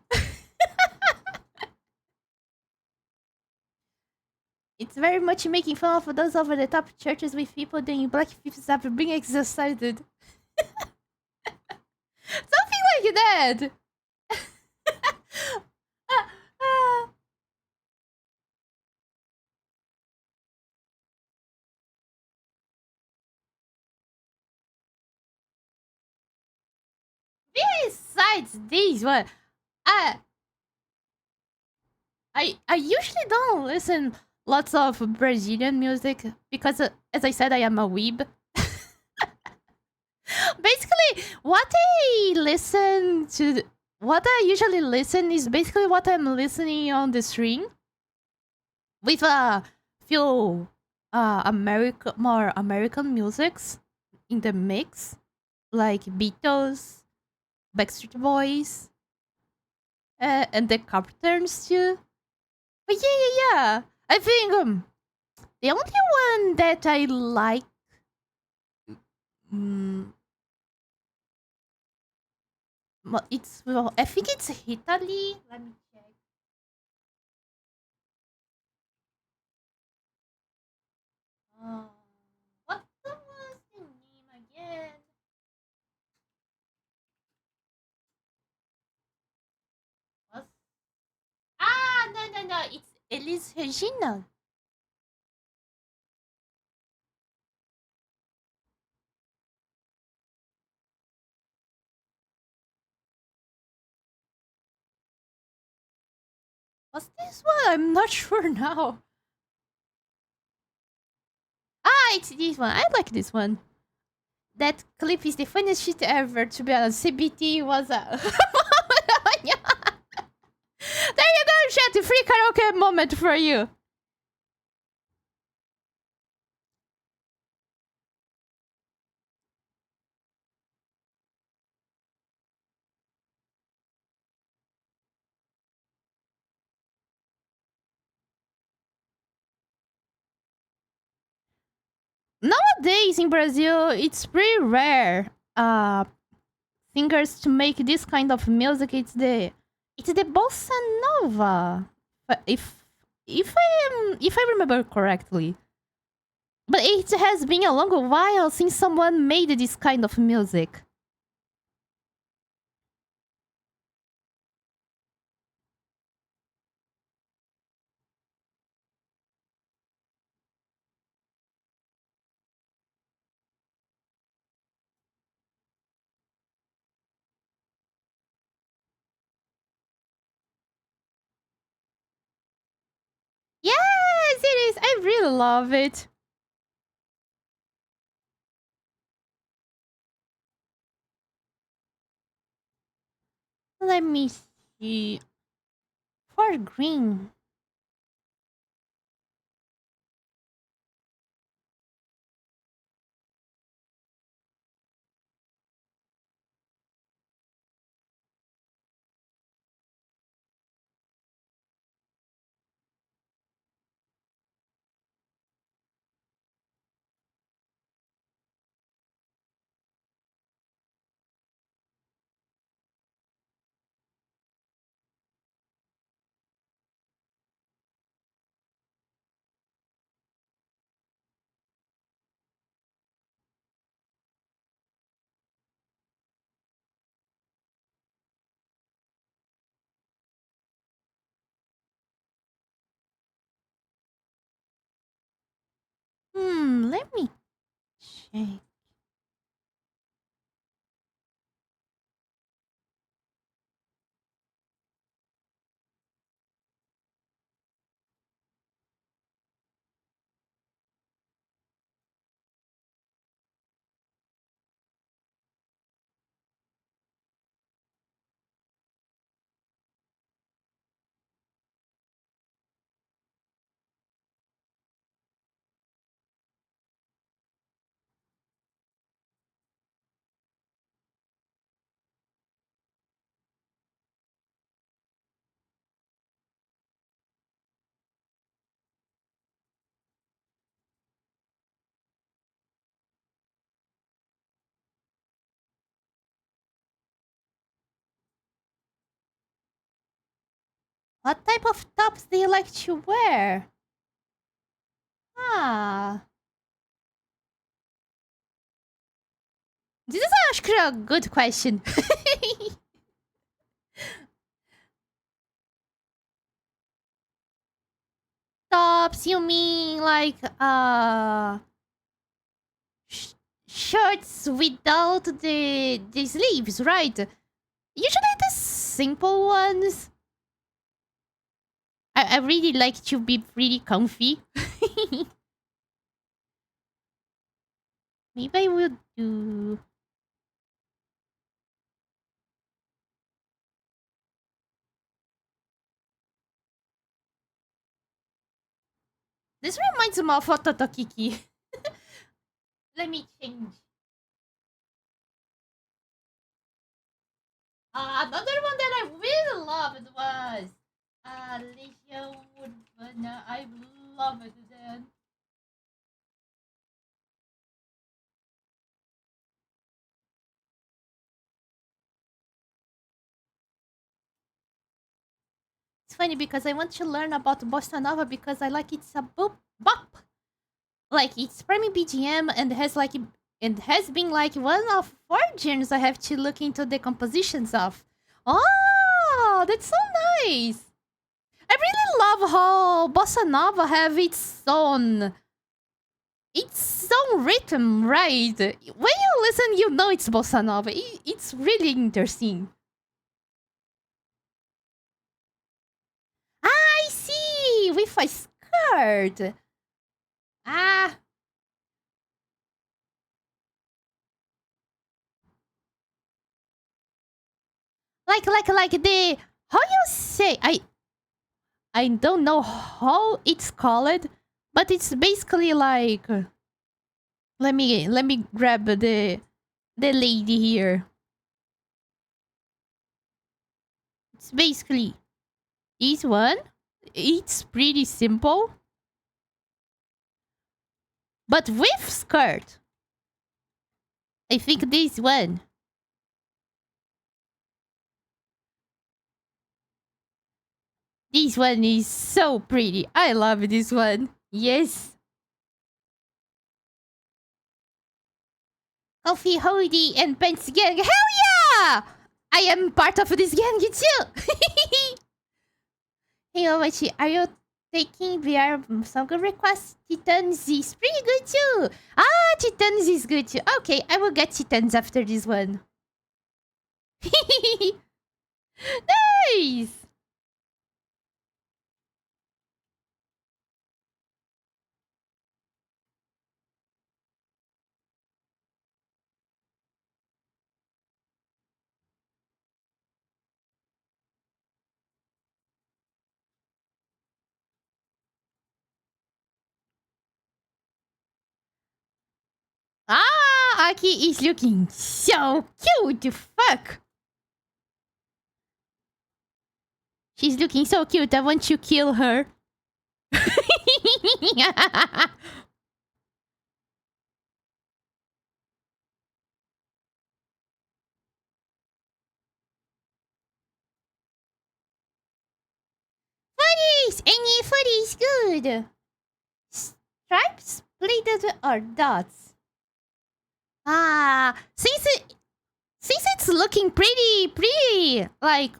It's very much making fun of those over-the-top churches with people doing blackface after being exorcised. Something like that. Besides this one, I usually don't listen lots of Brazilian music because, as I said, I am a weeb. Basically, what I usually listen is basically what I'm listening on the stream, with a few more American musics in the mix, like Beatles, Backstreet Boys, and the Carpenters too. But yeah. I think the only one that I like, I think it's Italy. Let me check. What was the name again? No. It's Elis Regina. What's this one? I'm not sure now. It's this one. I like this one. That clip is the funniest shit ever, to be honest. CBT was a... There you go, chat. Free karaoke moment for you. Nowadays in Brazil, it's pretty rare singers to make this kind of music. It's the It's the bossa nova. If I remember correctly. But it has been a long while since someone made this kind of music. Yes, it is. I really love it. Let me see. For green. Let me check. What type of tops do you like to wear? Ah, this is actually a good question. Tops, you mean like sh- shirts without the sleeves, right? Usually the simple ones. I really like to be pretty comfy. Maybe I will do. This reminds me of Ototokiki. Let me change. Another one that I really loved was Legion Urbana. I loved that. It's funny because I want to learn about bossa nova because I like it's a boop bop. Like it's prime BGM and has been like one of 4 genres I have to look into the compositions of. Oh, that's so nice. I really love how bossa nova have its own rhythm, right? When you listen, you know it's bossa nova. It's really interesting. I see with a skirt. Ah, like the how you say I don't know how it's called, but it's basically like let me grab the lady here. It's basically this one. It's pretty simple, but with skirt. I think this one. This one is so pretty. I love this one. Yes. Coffee, Hody, and Pants Gang. Hell yeah! I am part of this gang too. Hey, Momochi, are you taking VR song requests? Titans is pretty good too. Ah, Titans is good too. Okay, I will get Titans after this one. Nice! Ah, Aki is looking so cute. Fuck. She's looking so cute. I want to kill her. Footies! Any footies good. Stripes, pleated, or dots? Ah, since it's looking pretty like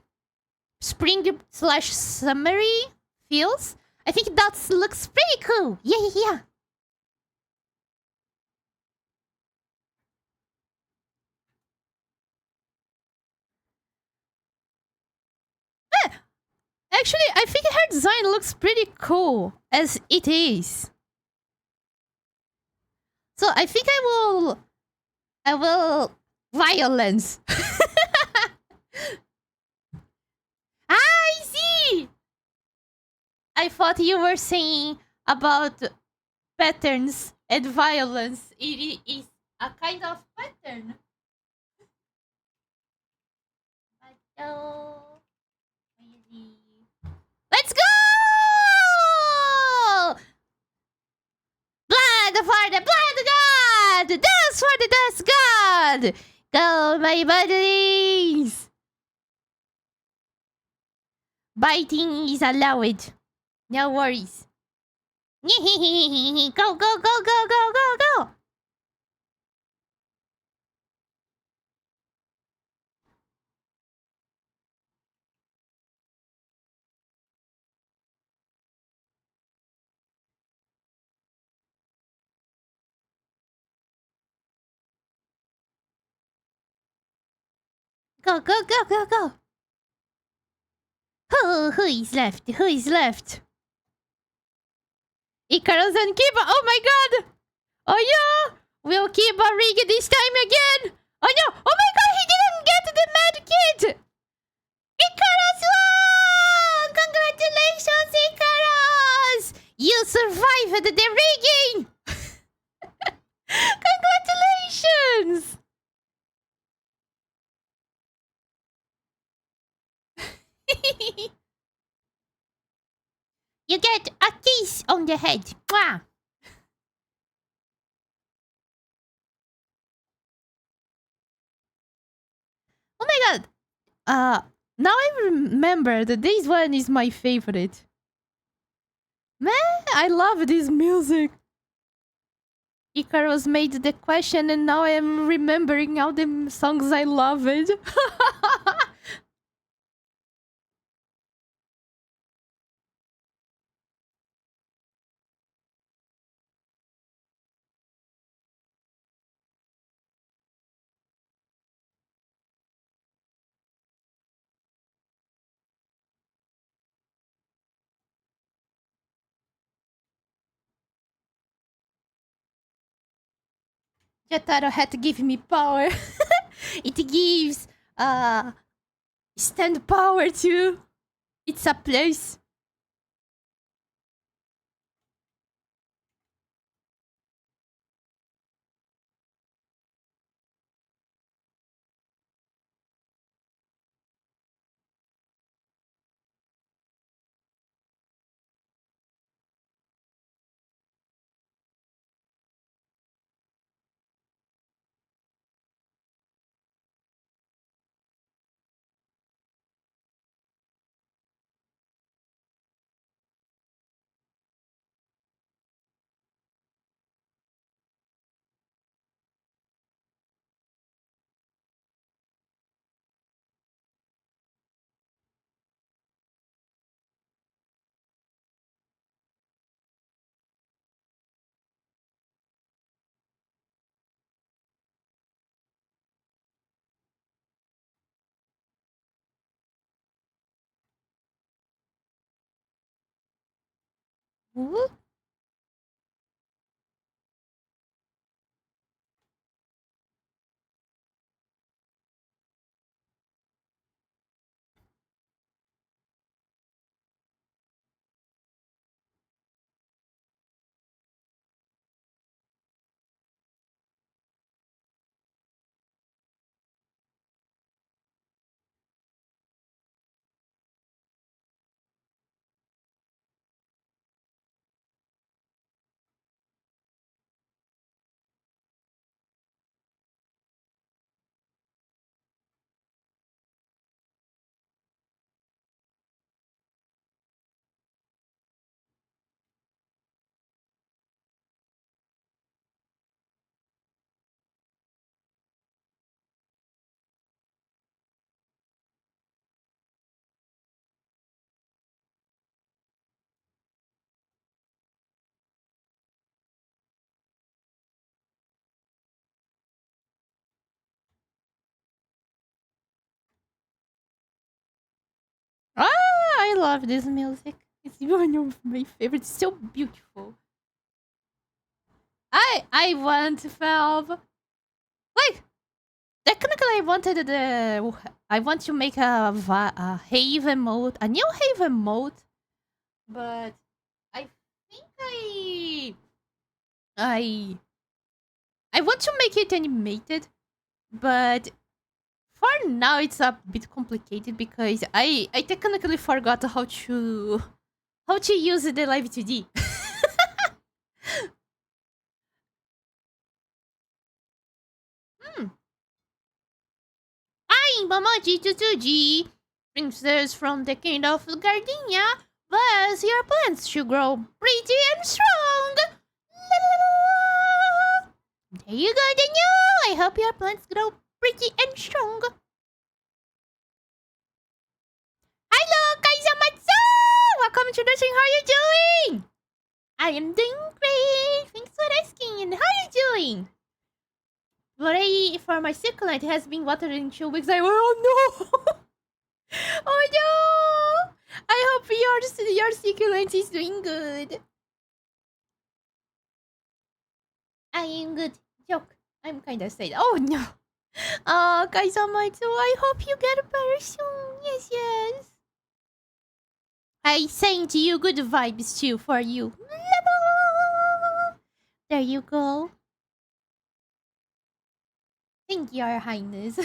spring slash summery feels, I think dots looks pretty cool. Yeah. Actually, I think her design looks pretty cool as it is. So I think I will violence. I see. I thought you were saying about patterns and violence. It is a kind of pattern. Oh, really? Let's go! Blood for the blood god! Dance for the dance god! Go, my buddies! Biting is allowed. No worries. Go, go, go, go, go, go, go! Go, go, go, go, go! Who is left? Who is left? Icarus and Kiba! Oh my god! Oh yeah! Will Kiba rig it this time again? Oh no! Oh my god, he didn't get the med kit! Icarus won! Congratulations, Icarus! You survived the rigging! Congratulations! You get a kiss on the head. Mwah! Oh my god! Now I remember that this one is my favorite. Man, I love this music. Icarus made the question and now I am remembering all the songs I loved. Jotaro had to give me power. It gives stand power too. It's a place. Ooh. Ah, I love this music. It's one of my favorites. So beautiful. I want to valve. Like technically, I want to make a Haven mode, a new Haven mode, but I think I I want to make it animated, but for now it's a bit complicated because I technically forgot how to use the live 2D. Hmm. I'm Momochi Tsutsuji, princess from the kingdom of Gardenia. Bless your plants to grow pretty and strong. La, la, la, la. There you go, Daniel. I hope your plants grow pretty and strong. Hello, Kaisamatsu! Welcome to the thing. How are you doing? I am doing great. Thanks for asking. And how are you doing? For my succulent has been watered in 2 weeks. Oh no! Oh no! I hope your succulent is doing good. I am good. Joke. I'm kinda sad. Oh no! Kaisamatsu, I hope you get better soon. Yes, yes. I send you good vibes too for you. There you go. Thank you, Your Highness.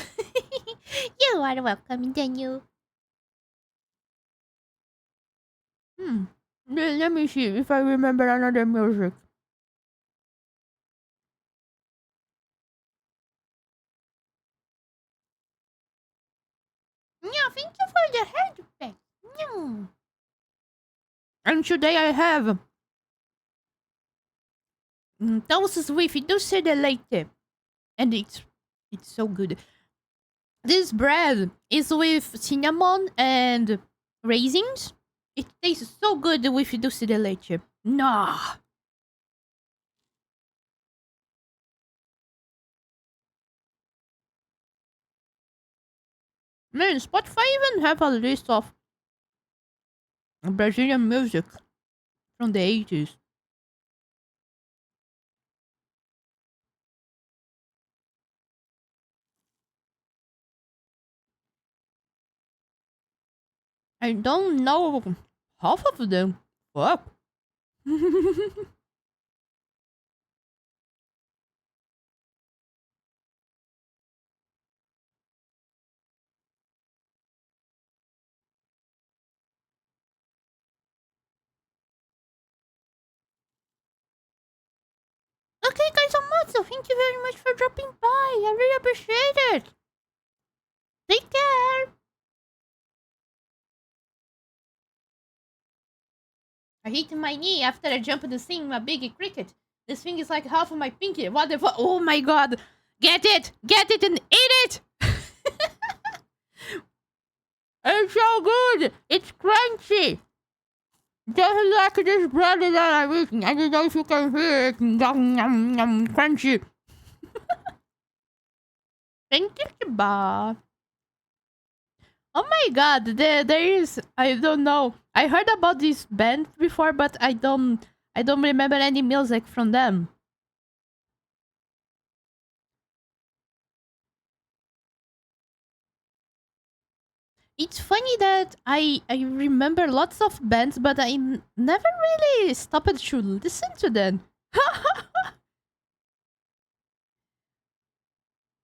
You are welcome, Daniel. Hmm. Let me see if I remember another music. Yeah, thank you for the headband. Yeah. And today I have toast with dulce de leite. And it's so good. This bread is with cinnamon and raisins. It tastes so good with dulce de leite. Nah. Man, Spotify even have a list of Brazilian music from the 80s. I don't know half of them. Fuck. Okay, guys, Amatsu, thank you very much for dropping by. I really appreciate it. Take care. I hit my knee after I jumped the thing, a big cricket. This thing is like half of my pinky. What the fuck? Oh my god. Get it! Get it and eat it! It's so good! It's crunchy! Just like this bread that I'm eating. I don't know if you can hear it. Yum, yum, yum, crunchy. Thank you, Shiba. Oh my god, there is, I don't know. I heard about this band before, but I don't remember any music from them. It's funny that I remember lots of bands, but never really stopped to listen to them.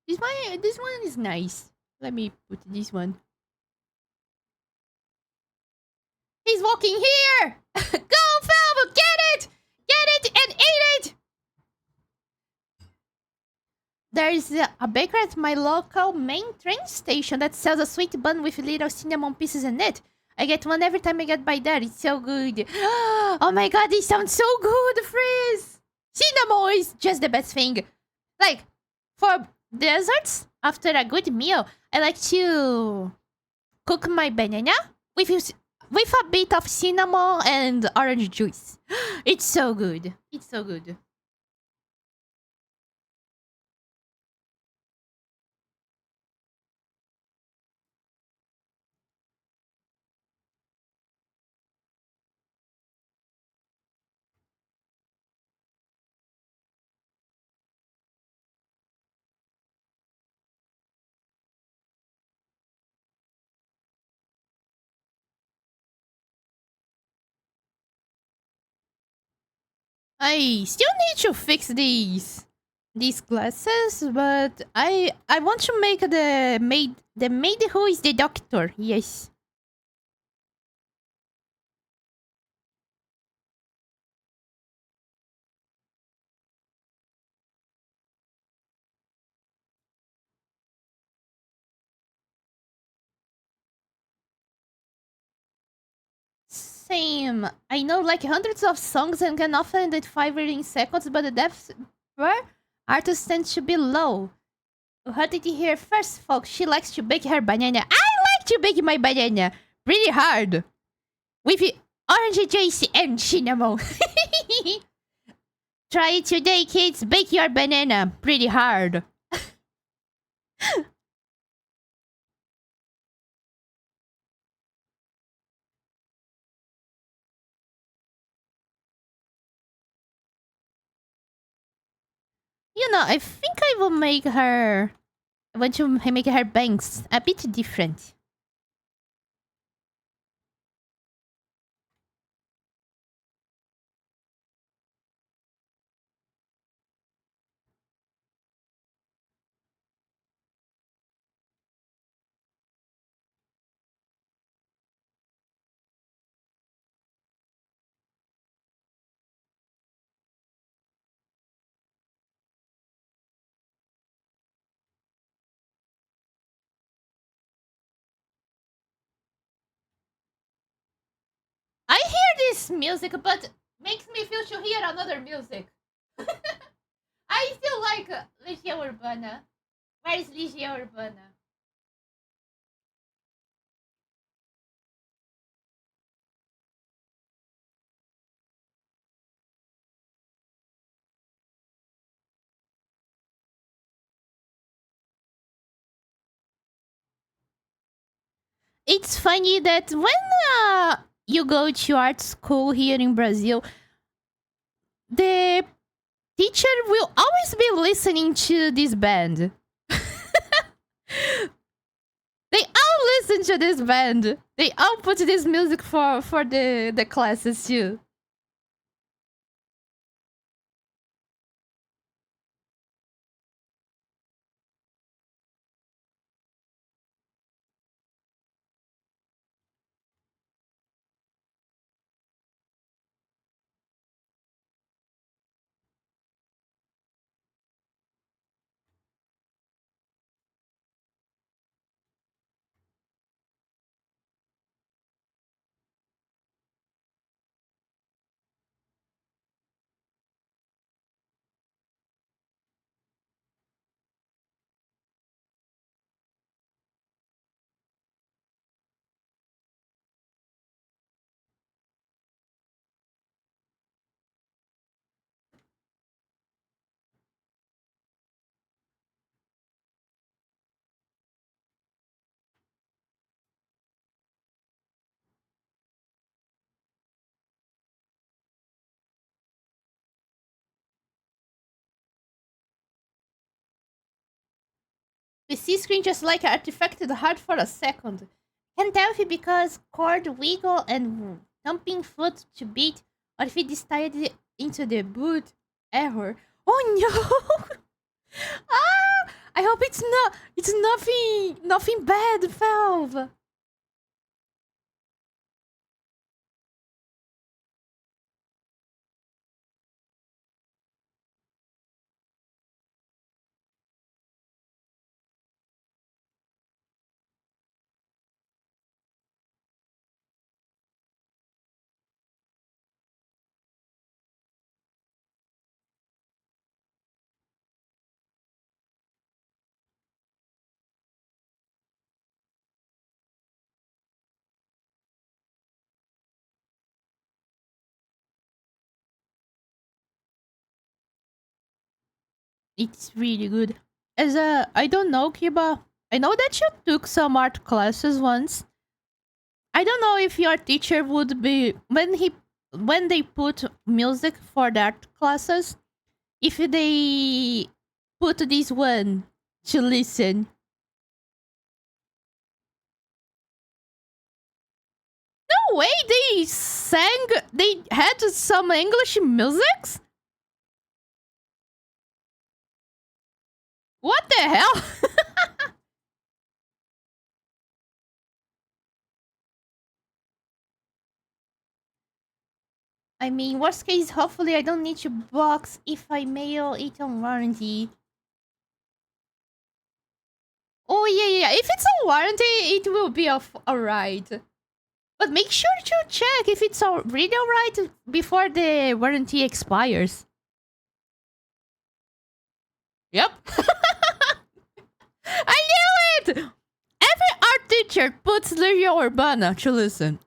This one is nice. Let me put this one. He's walking here. Go, Falvo, get it, and eat it. There's a baker at my local main train station that sells a sweet bun with little cinnamon pieces in it. I get one every time I get by there. It's so good. Oh my god, this sounds so good, Frizz! Cinnamon is just the best thing. Like, for desserts, after a good meal, I like to cook my banana with, with a bit of cinnamon and orange juice. It's so good. It's so good. I still need to fix these glasses, but I want to make the maid who is the doctor. Yes. Same. I know like hundreds of songs and can often identify within seconds, but the depth per artist tends to be low. You heard it here first, folks. She likes to bake her banana. I like to bake my banana pretty hard with orange juice and cinnamon. Try it today, kids. Bake your banana pretty hard. I think I will make her. I want to make her bangs a bit different. I hear this music, but makes me feel to hear another music. I still like Legião Urbana. Where is Legião Urbana? It's funny that when you go to art school here in Brazil, the teacher will always be listening to this band. They all listen to this band. They all put this music for the classes too. PC screen just like artifacted hard for a second. Can't tell if it because cord wiggle and thumping foot to beat, or if it decided into the boot error. Oh no! Ah! I hope it's not. It's nothing bad, Valve. It's really good. As a, I don't know, Kiba. I know that you took some art classes once. I don't know if your teacher would be when they put music for the art classes. If they put this one to listen. No way, they sang. They had some English musics. What the hell? I mean, worst case, hopefully I don't need to box if I mail it on warranty. Oh, yeah. If it's on warranty, it will be alright. But make sure to check if it's really alright before the warranty expires. Yep. I knew it! Every art teacher puts Legion Urbana to listen.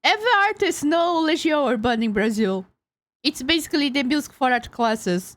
Every artist knows Legion Urbana in Brazil. It's basically the music for art classes.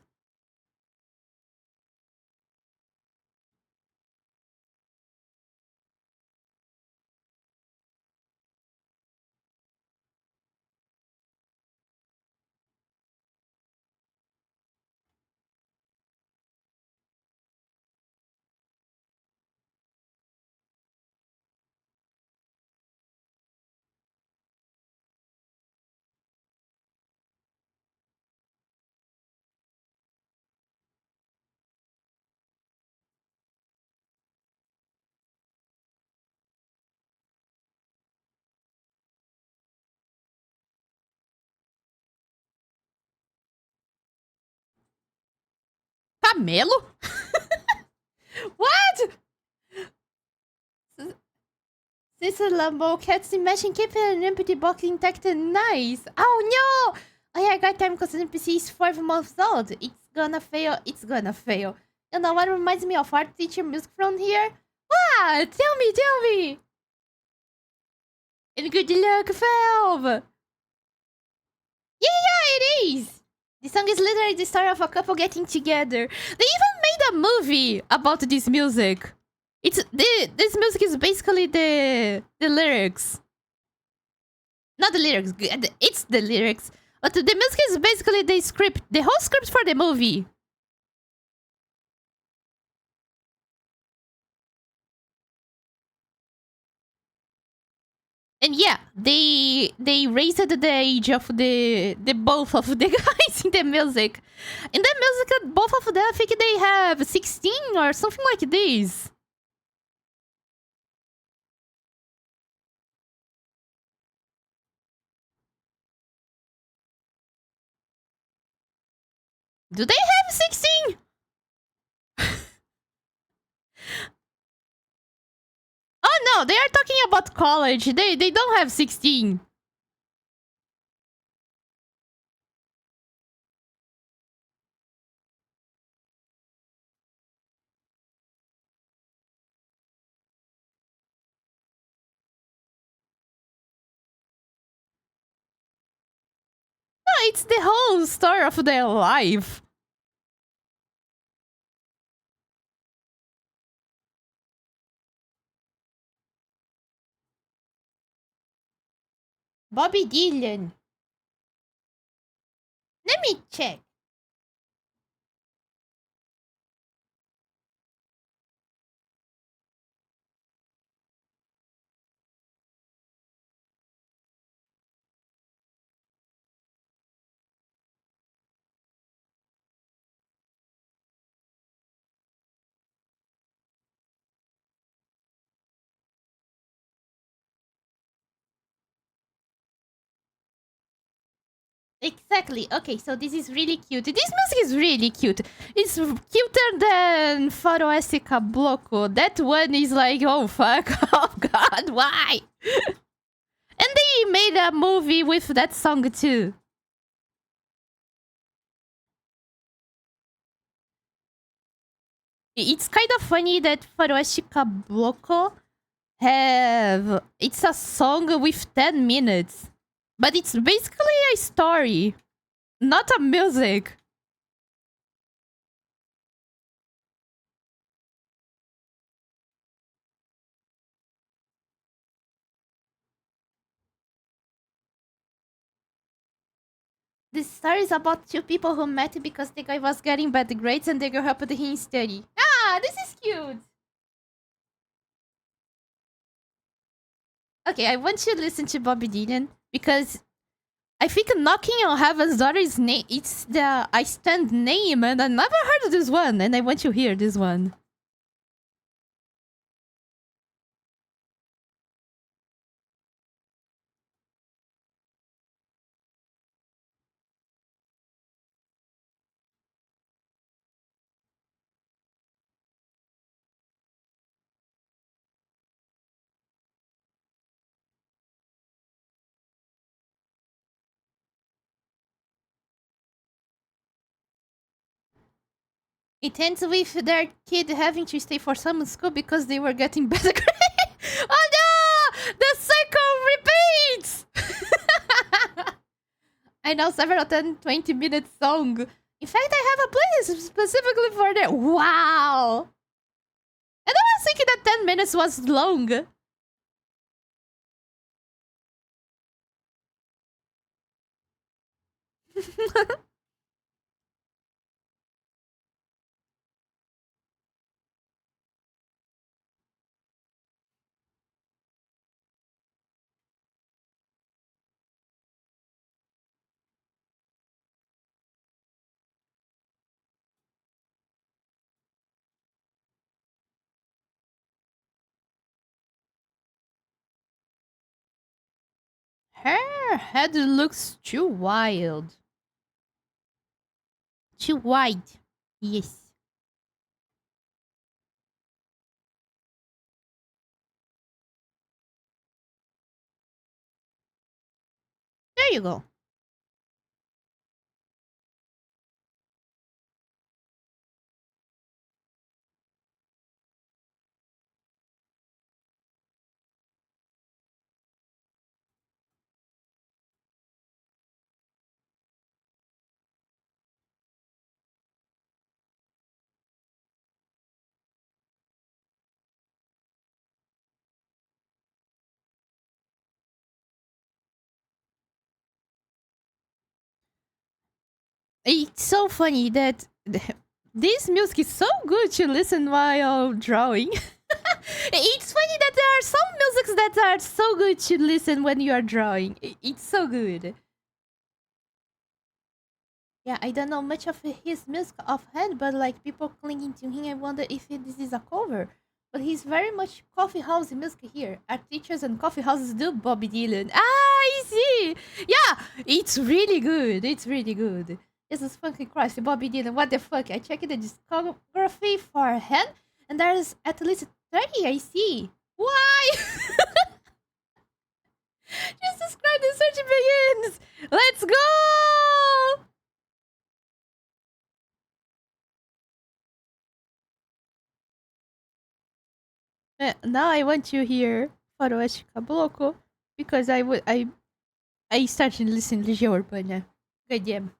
Camelo? What? This is Lambo Cats imagine keeping an empty box intact and nice. Oh no! Oh yeah, I got time because the NPC is 5 months old. It's gonna fail. It's gonna fail. You know what reminds me of art teacher music from here? What? Tell me. And good luck, Valve. Yeah, it is. The song is literally the story of a couple getting together. They even made a movie about this music. This music is basically the lyrics. Not the lyrics. It's the lyrics. But the music is basically the script. The whole script for the movie. And yeah, they raised the age of the both of the guys in the music. In the music, both of them, I think they have 16 or something like this. Do they have 16? Oh no, they are talking about college. They don't have 16. No, it's the whole story of their life. Bobby Dylan. Let me check. Exactly. Okay, so this is really cute. This music is really cute. It's cuter than Faroestica Bloco. That one is like, oh fuck, oh god, why? And they made a movie with that song too. It's kind of funny that Faroestica Bloco have... It's a song with 10 minutes. But it's basically a story, not a music. This story is about two people who met because the guy was getting bad grades and the girl helped him study. Ah, this is cute. Okay, I want you to listen to Bobby Dylan because I think Knocking on Heaven's Door is name. It's the I Stand name, and I never heard of this one, and I want to hear this one. It ends with their kid having to stay for summer school because they were getting better grades. Oh no! The cycle repeats! I know several 10, 20-minute song. In fact, I have a playlist specifically for that. Wow! And I was thinking that 10 minutes was long. Her head looks too wild. Too wide. Yes. There you go. It's so funny that this music is so good to listen while drawing. It's funny that there are some musics that are so good to listen when you are drawing. It's so good. Yeah, I don't know much of his music offhand, but like people clinging to him, I wonder if this is a cover. But he's very much coffee house music here. Art teachers and coffee houses do Bobby Dylan. Ah, I see. Yeah, it's really good. It's really good. Jesus fucking Christ, Bobby Dylan. What the fuck? I checked the discography for him, and there's at least 30. I see. Why? Jesus Christ, the search begins. Let's go. Now I want you here, Faroeste Caboclo, because I started listening to Legião Urbana. God damn.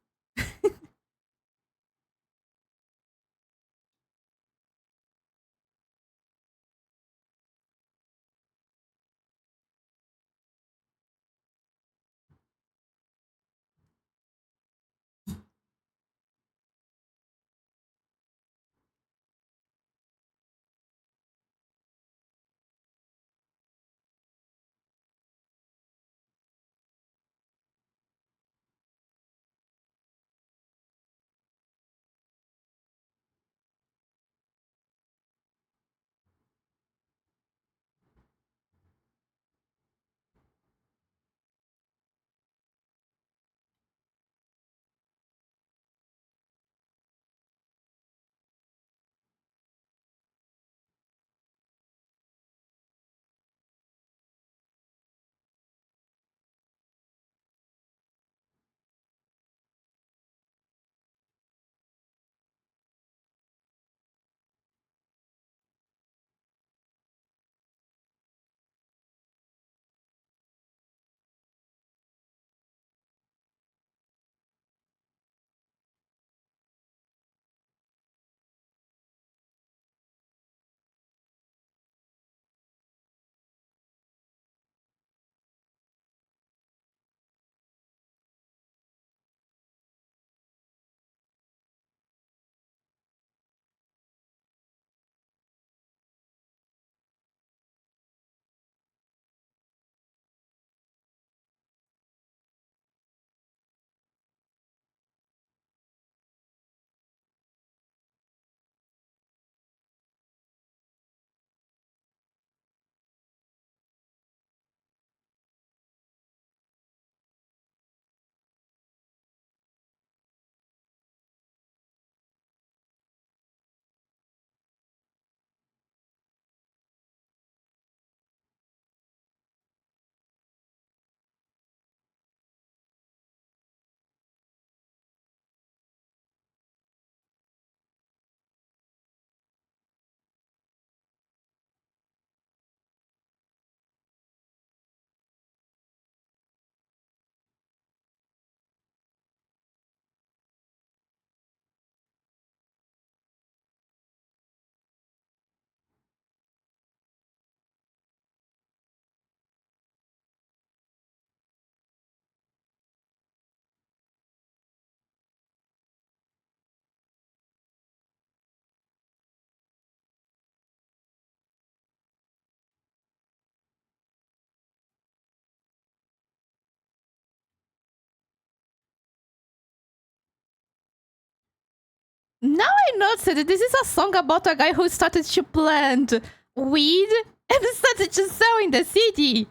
Now I noticed that this is a song about a guy who started to plant weed and started to sell in the city.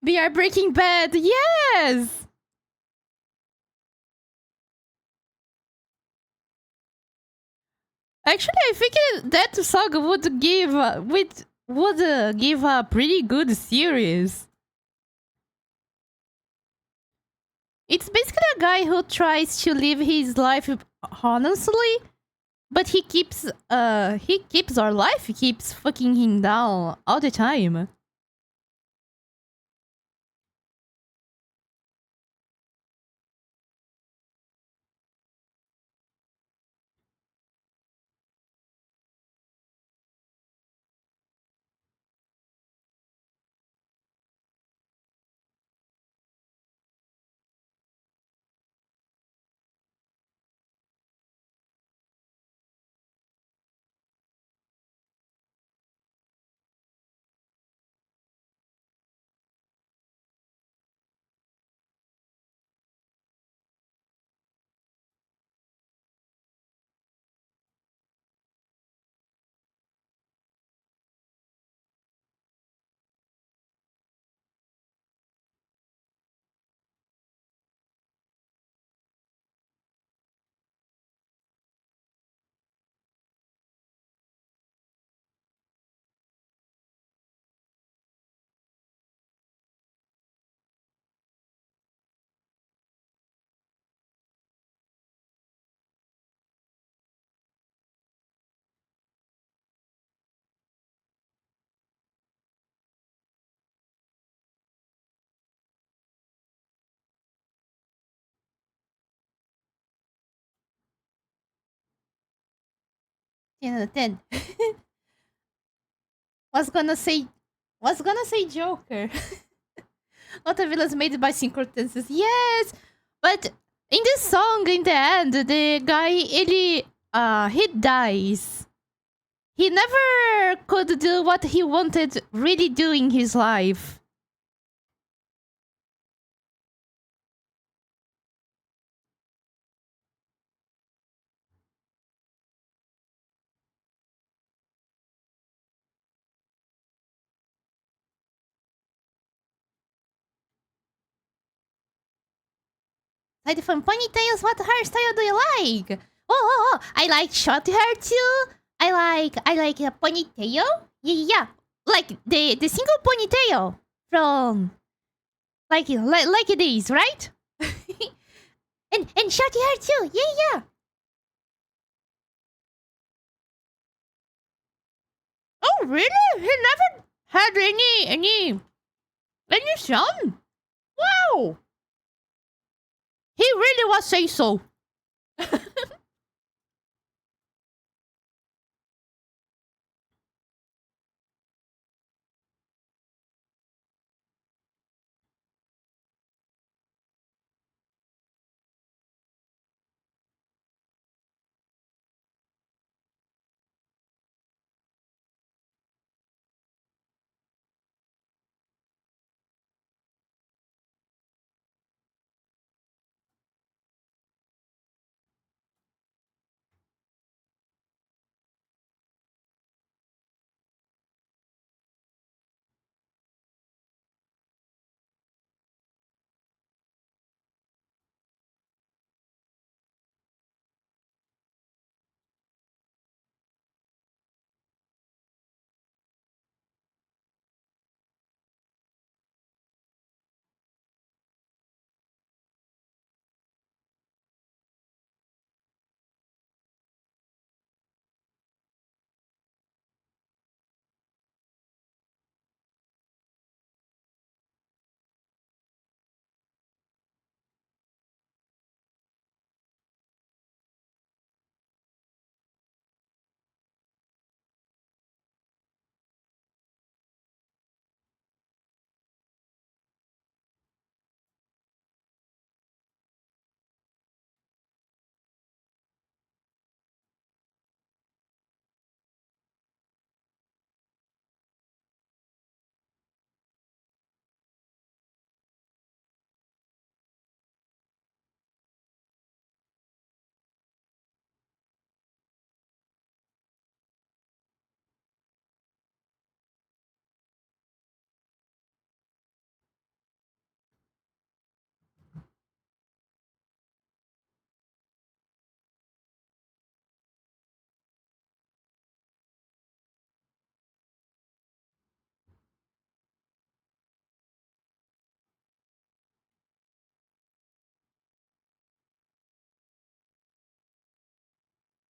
We are Breaking Bad. Yes. Actually, I think that song would give would give a pretty good series. It's basically a guy who tries to live his life honestly, but he keeps our life keeps fucking him down all the time. You know, then was gonna say Joker. Not a villain made by synchronicity. Yes, but in this song, in the end, the guy he dies. He never could do what he wanted really do in his life. Like from ponytails, what hairstyle do you like? Oh, I like short hair too. I like a ponytail. Yeah, yeah, like the single ponytail from like it is, right? and short hair too. Yeah, yeah. Oh, really? He never had any son. Wow. He really was say so.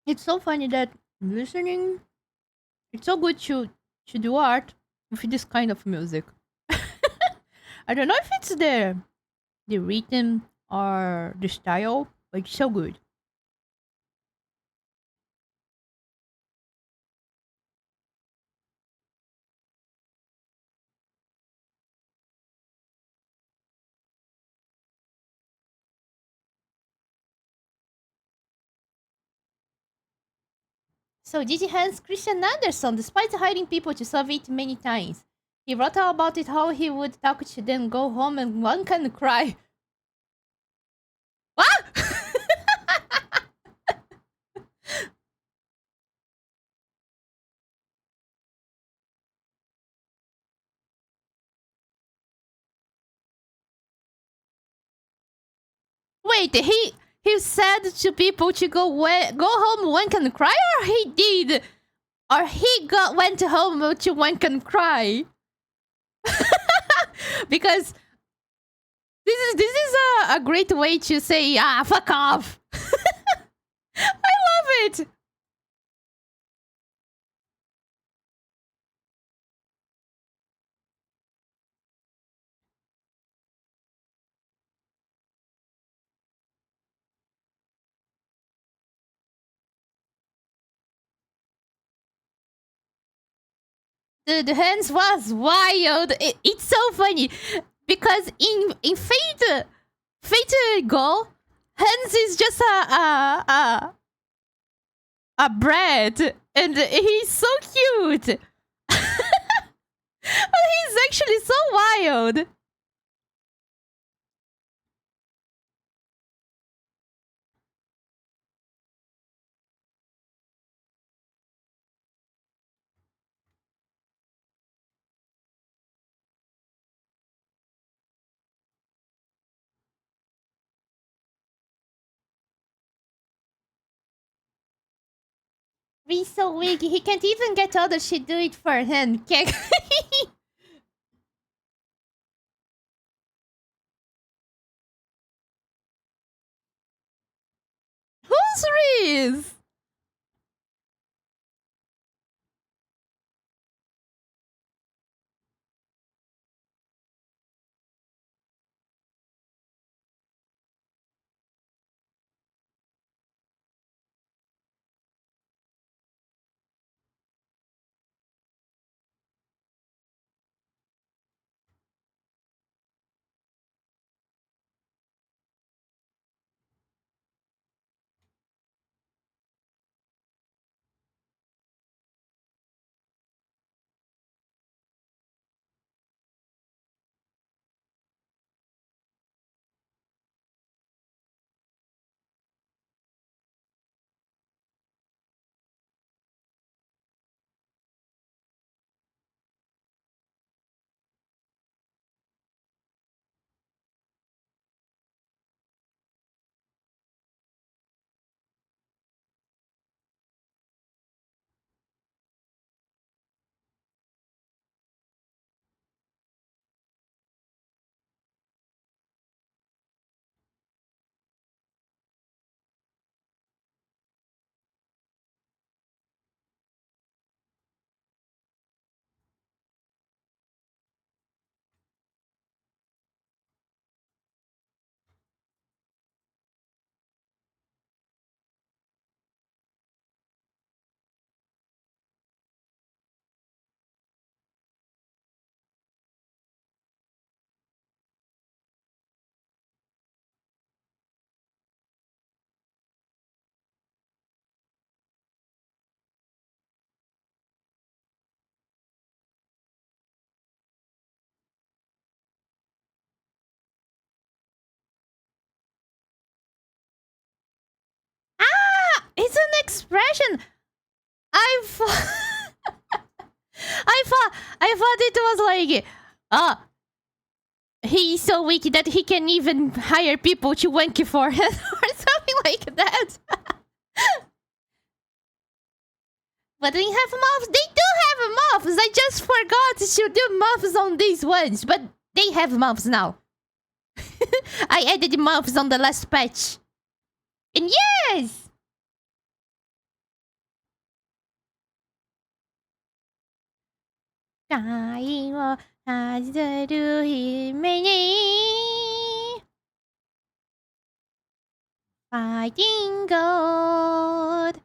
It's so funny that listening. It's so good to do art with this kind of music. I don't know if it's the rhythm or the style, but it's so good. So Gigi Hans Christian Anderson, despite hiding people to solve it many times, he wrote all about it how he would talk to them, go home, and one can cry. What? Wait, he said to people to go home one can cry, or he did, or he went home to one can cry. Because this is a great way to say fuck off. I love it. The hands was wild. It's so funny because in Fate Go, Hans is just a brat, and he's so cute. But he's actually so wild. He's so weak. He can't even get others to do it for him. Who's Reese? It's an expression. I thought I thought it was like, uh he's so weak that he can even hire people to wank for him or something like that. But we have mouths. They do have mouths. I just forgot to do mouths on these ones, but they have mouths now. I added mouths on the last patch. And yes! 愛を恥じる姫に Fighting God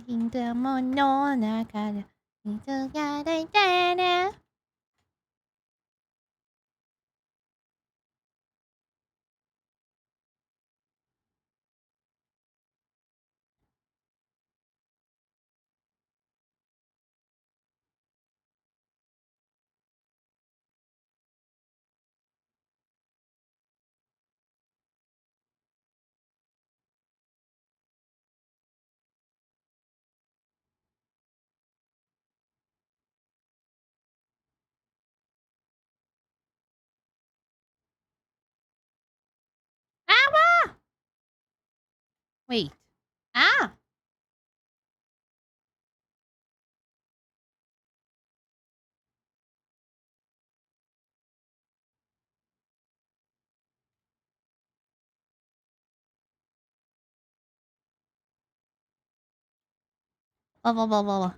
人だもの中で水が出てるAh! Wait. Ah! Blah, blah, blah, blah, blah.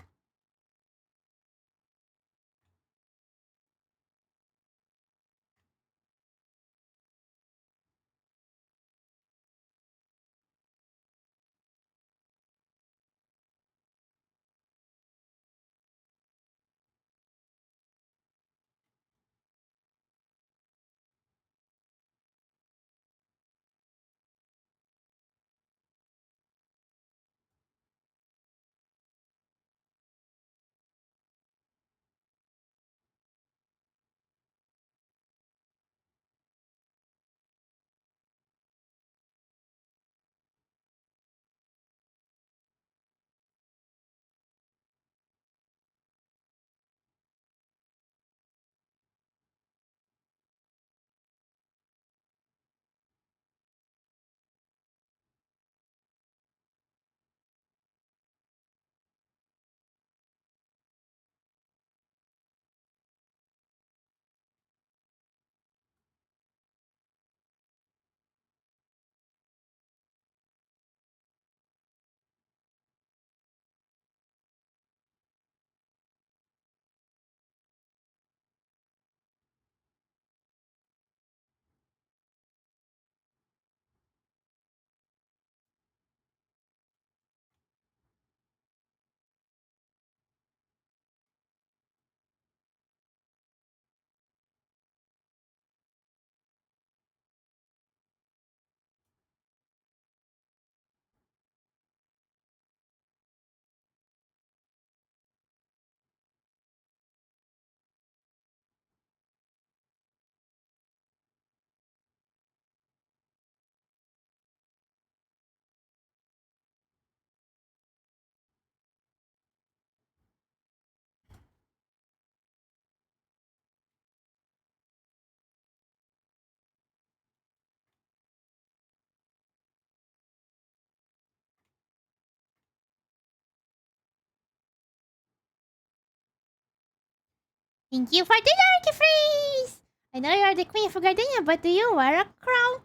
Thank you for the Lordy Freeze! I know you're the queen of Gardenia, but do you wear a crown?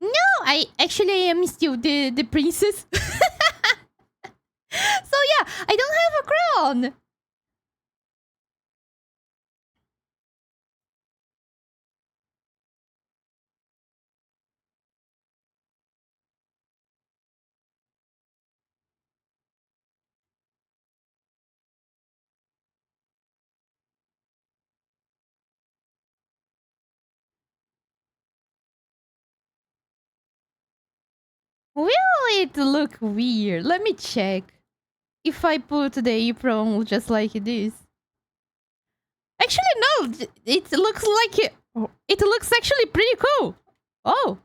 No, I am still the princess. So yeah, I don't have a crown. Will it look weird? Let me check. If I put the apron just like this. Actually, no. It looks like it looks actually pretty cool. Oh,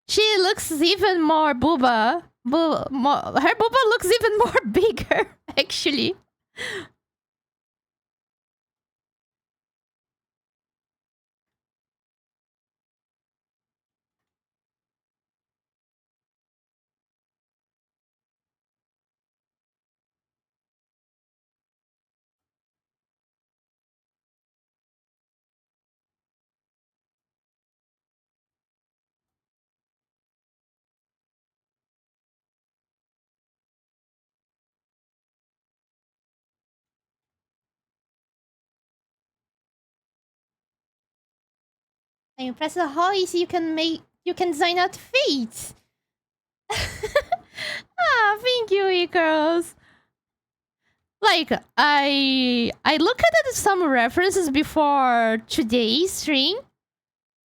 she looks even more booba. Her booba looks even more bigger. Actually, I impressed how easy you can design outfits. Ah, thank you, Icarus. Like I looked at some references before today's stream,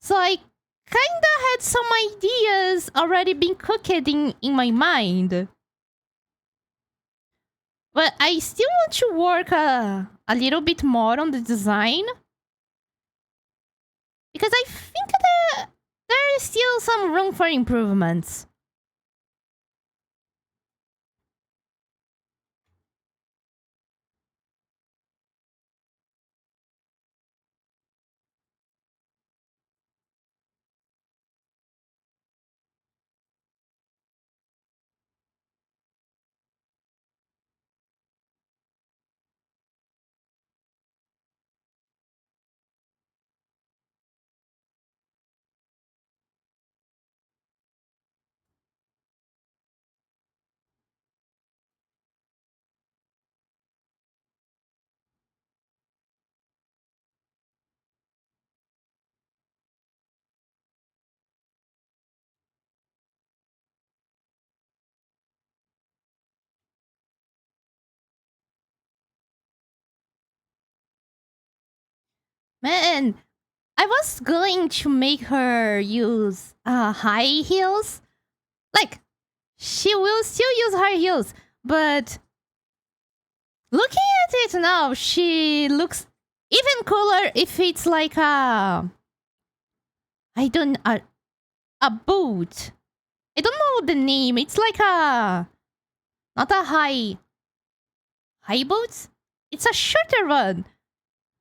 so I kinda had some ideas already been cooked in my mind. But I still want to work a little bit more on the design. Because I think that there is still some room for improvements. Man, I was going to make her use high heels. Like, she will still use high heels, but looking at it now, she looks even cooler if it's like I don't a boot. I don't know the name. It's like a not a high boot. It's a shorter one,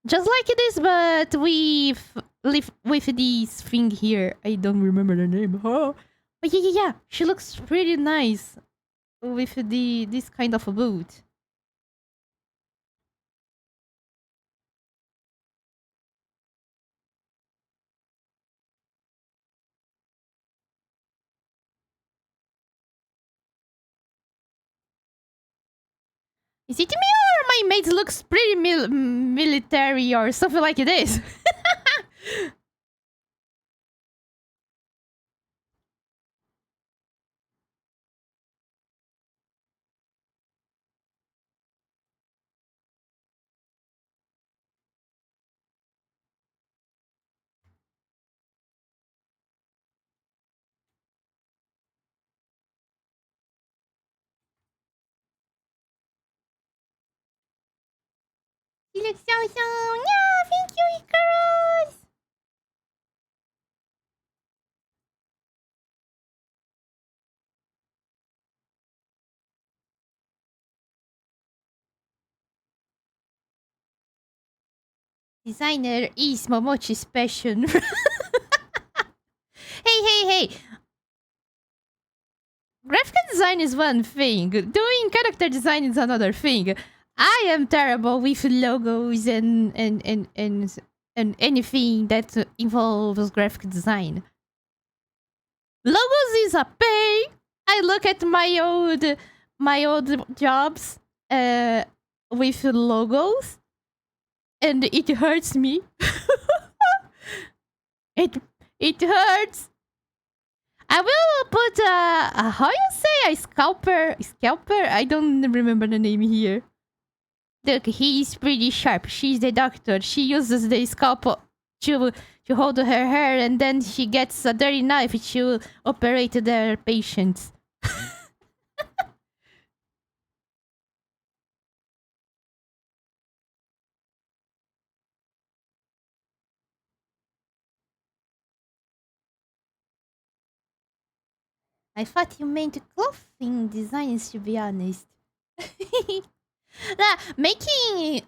just like this, but with this thing here. I don't remember the name. Oh, but yeah. She looks pretty nice with this kind of a boot. Is it me or my mate looks pretty military or something like this? He looks so. Yeah, thank you, Icarus. Designer is Momochi's passion. Hey. Graphic design is one thing. Doing character design is another thing. I am terrible with logos and anything that involves graphic design. Logos is a pain. I look at my old jobs with logos, and it hurts me. it it hurts. I will put a how you say a scalper. I don't remember the name here. Look, he's pretty sharp. She's the doctor. She uses the scalpel to hold her hair, and then she gets a dirty knife to operate their patients. I thought you meant clothing designs, to be honest. Nah, making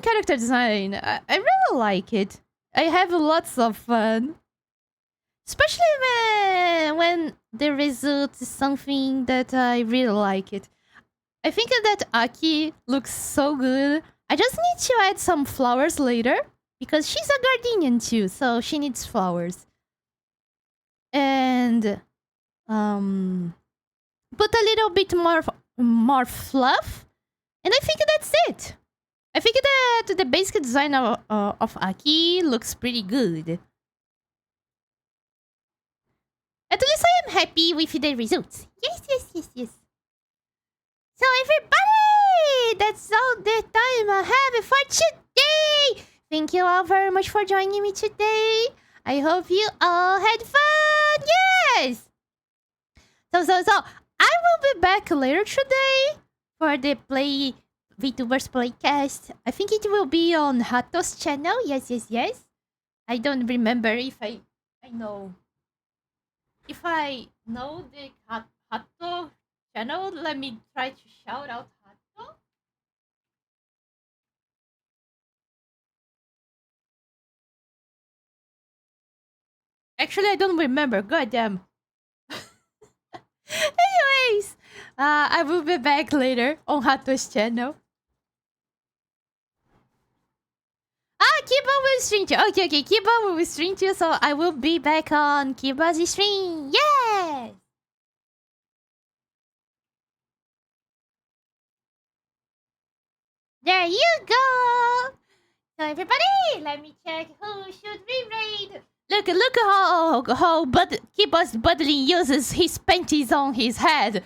character design. I really like it. I have lots of fun, especially when the result is something that I really like it. I think that Aki looks so good. I just need to add some flowers later because she's a guardian too, so she needs flowers. And put a little bit more fluff, and I think that's it. I think that the basic design of Aki looks pretty good. At least I am happy with the results. Yes, yes, yes, yes. So everybody, that's all the time I have for today. Thank you all very much for joining me today. I hope you all had fun. Yes. So I will be back later today for the VTubers Playcast. I think it will be on Hato's channel. Yes, yes, yes. I don't remember if I know. If I know the Hato channel, let me try to shout out Hato. Actually, I don't remember. Goddamn. Anyways, I will be back later on Hato's channel. Kiba will stream too. Okay, Kiba will stream too, so I will be back on Kiba's stream. Yes! There you go! So everybody, let me check who should we raid. Look how Kiba's Budlin uses his panties on his head.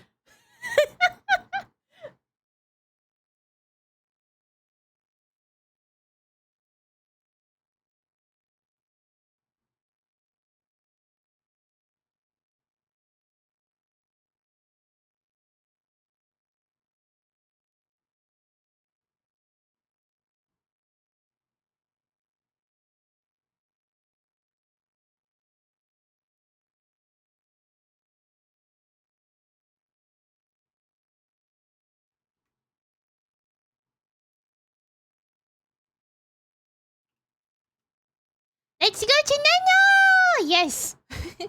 Let's go to Nano! Yes! So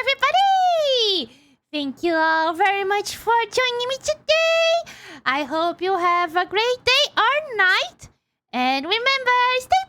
everybody! Thank you all very much for joining me today! I hope you have a great day or night! And remember, stay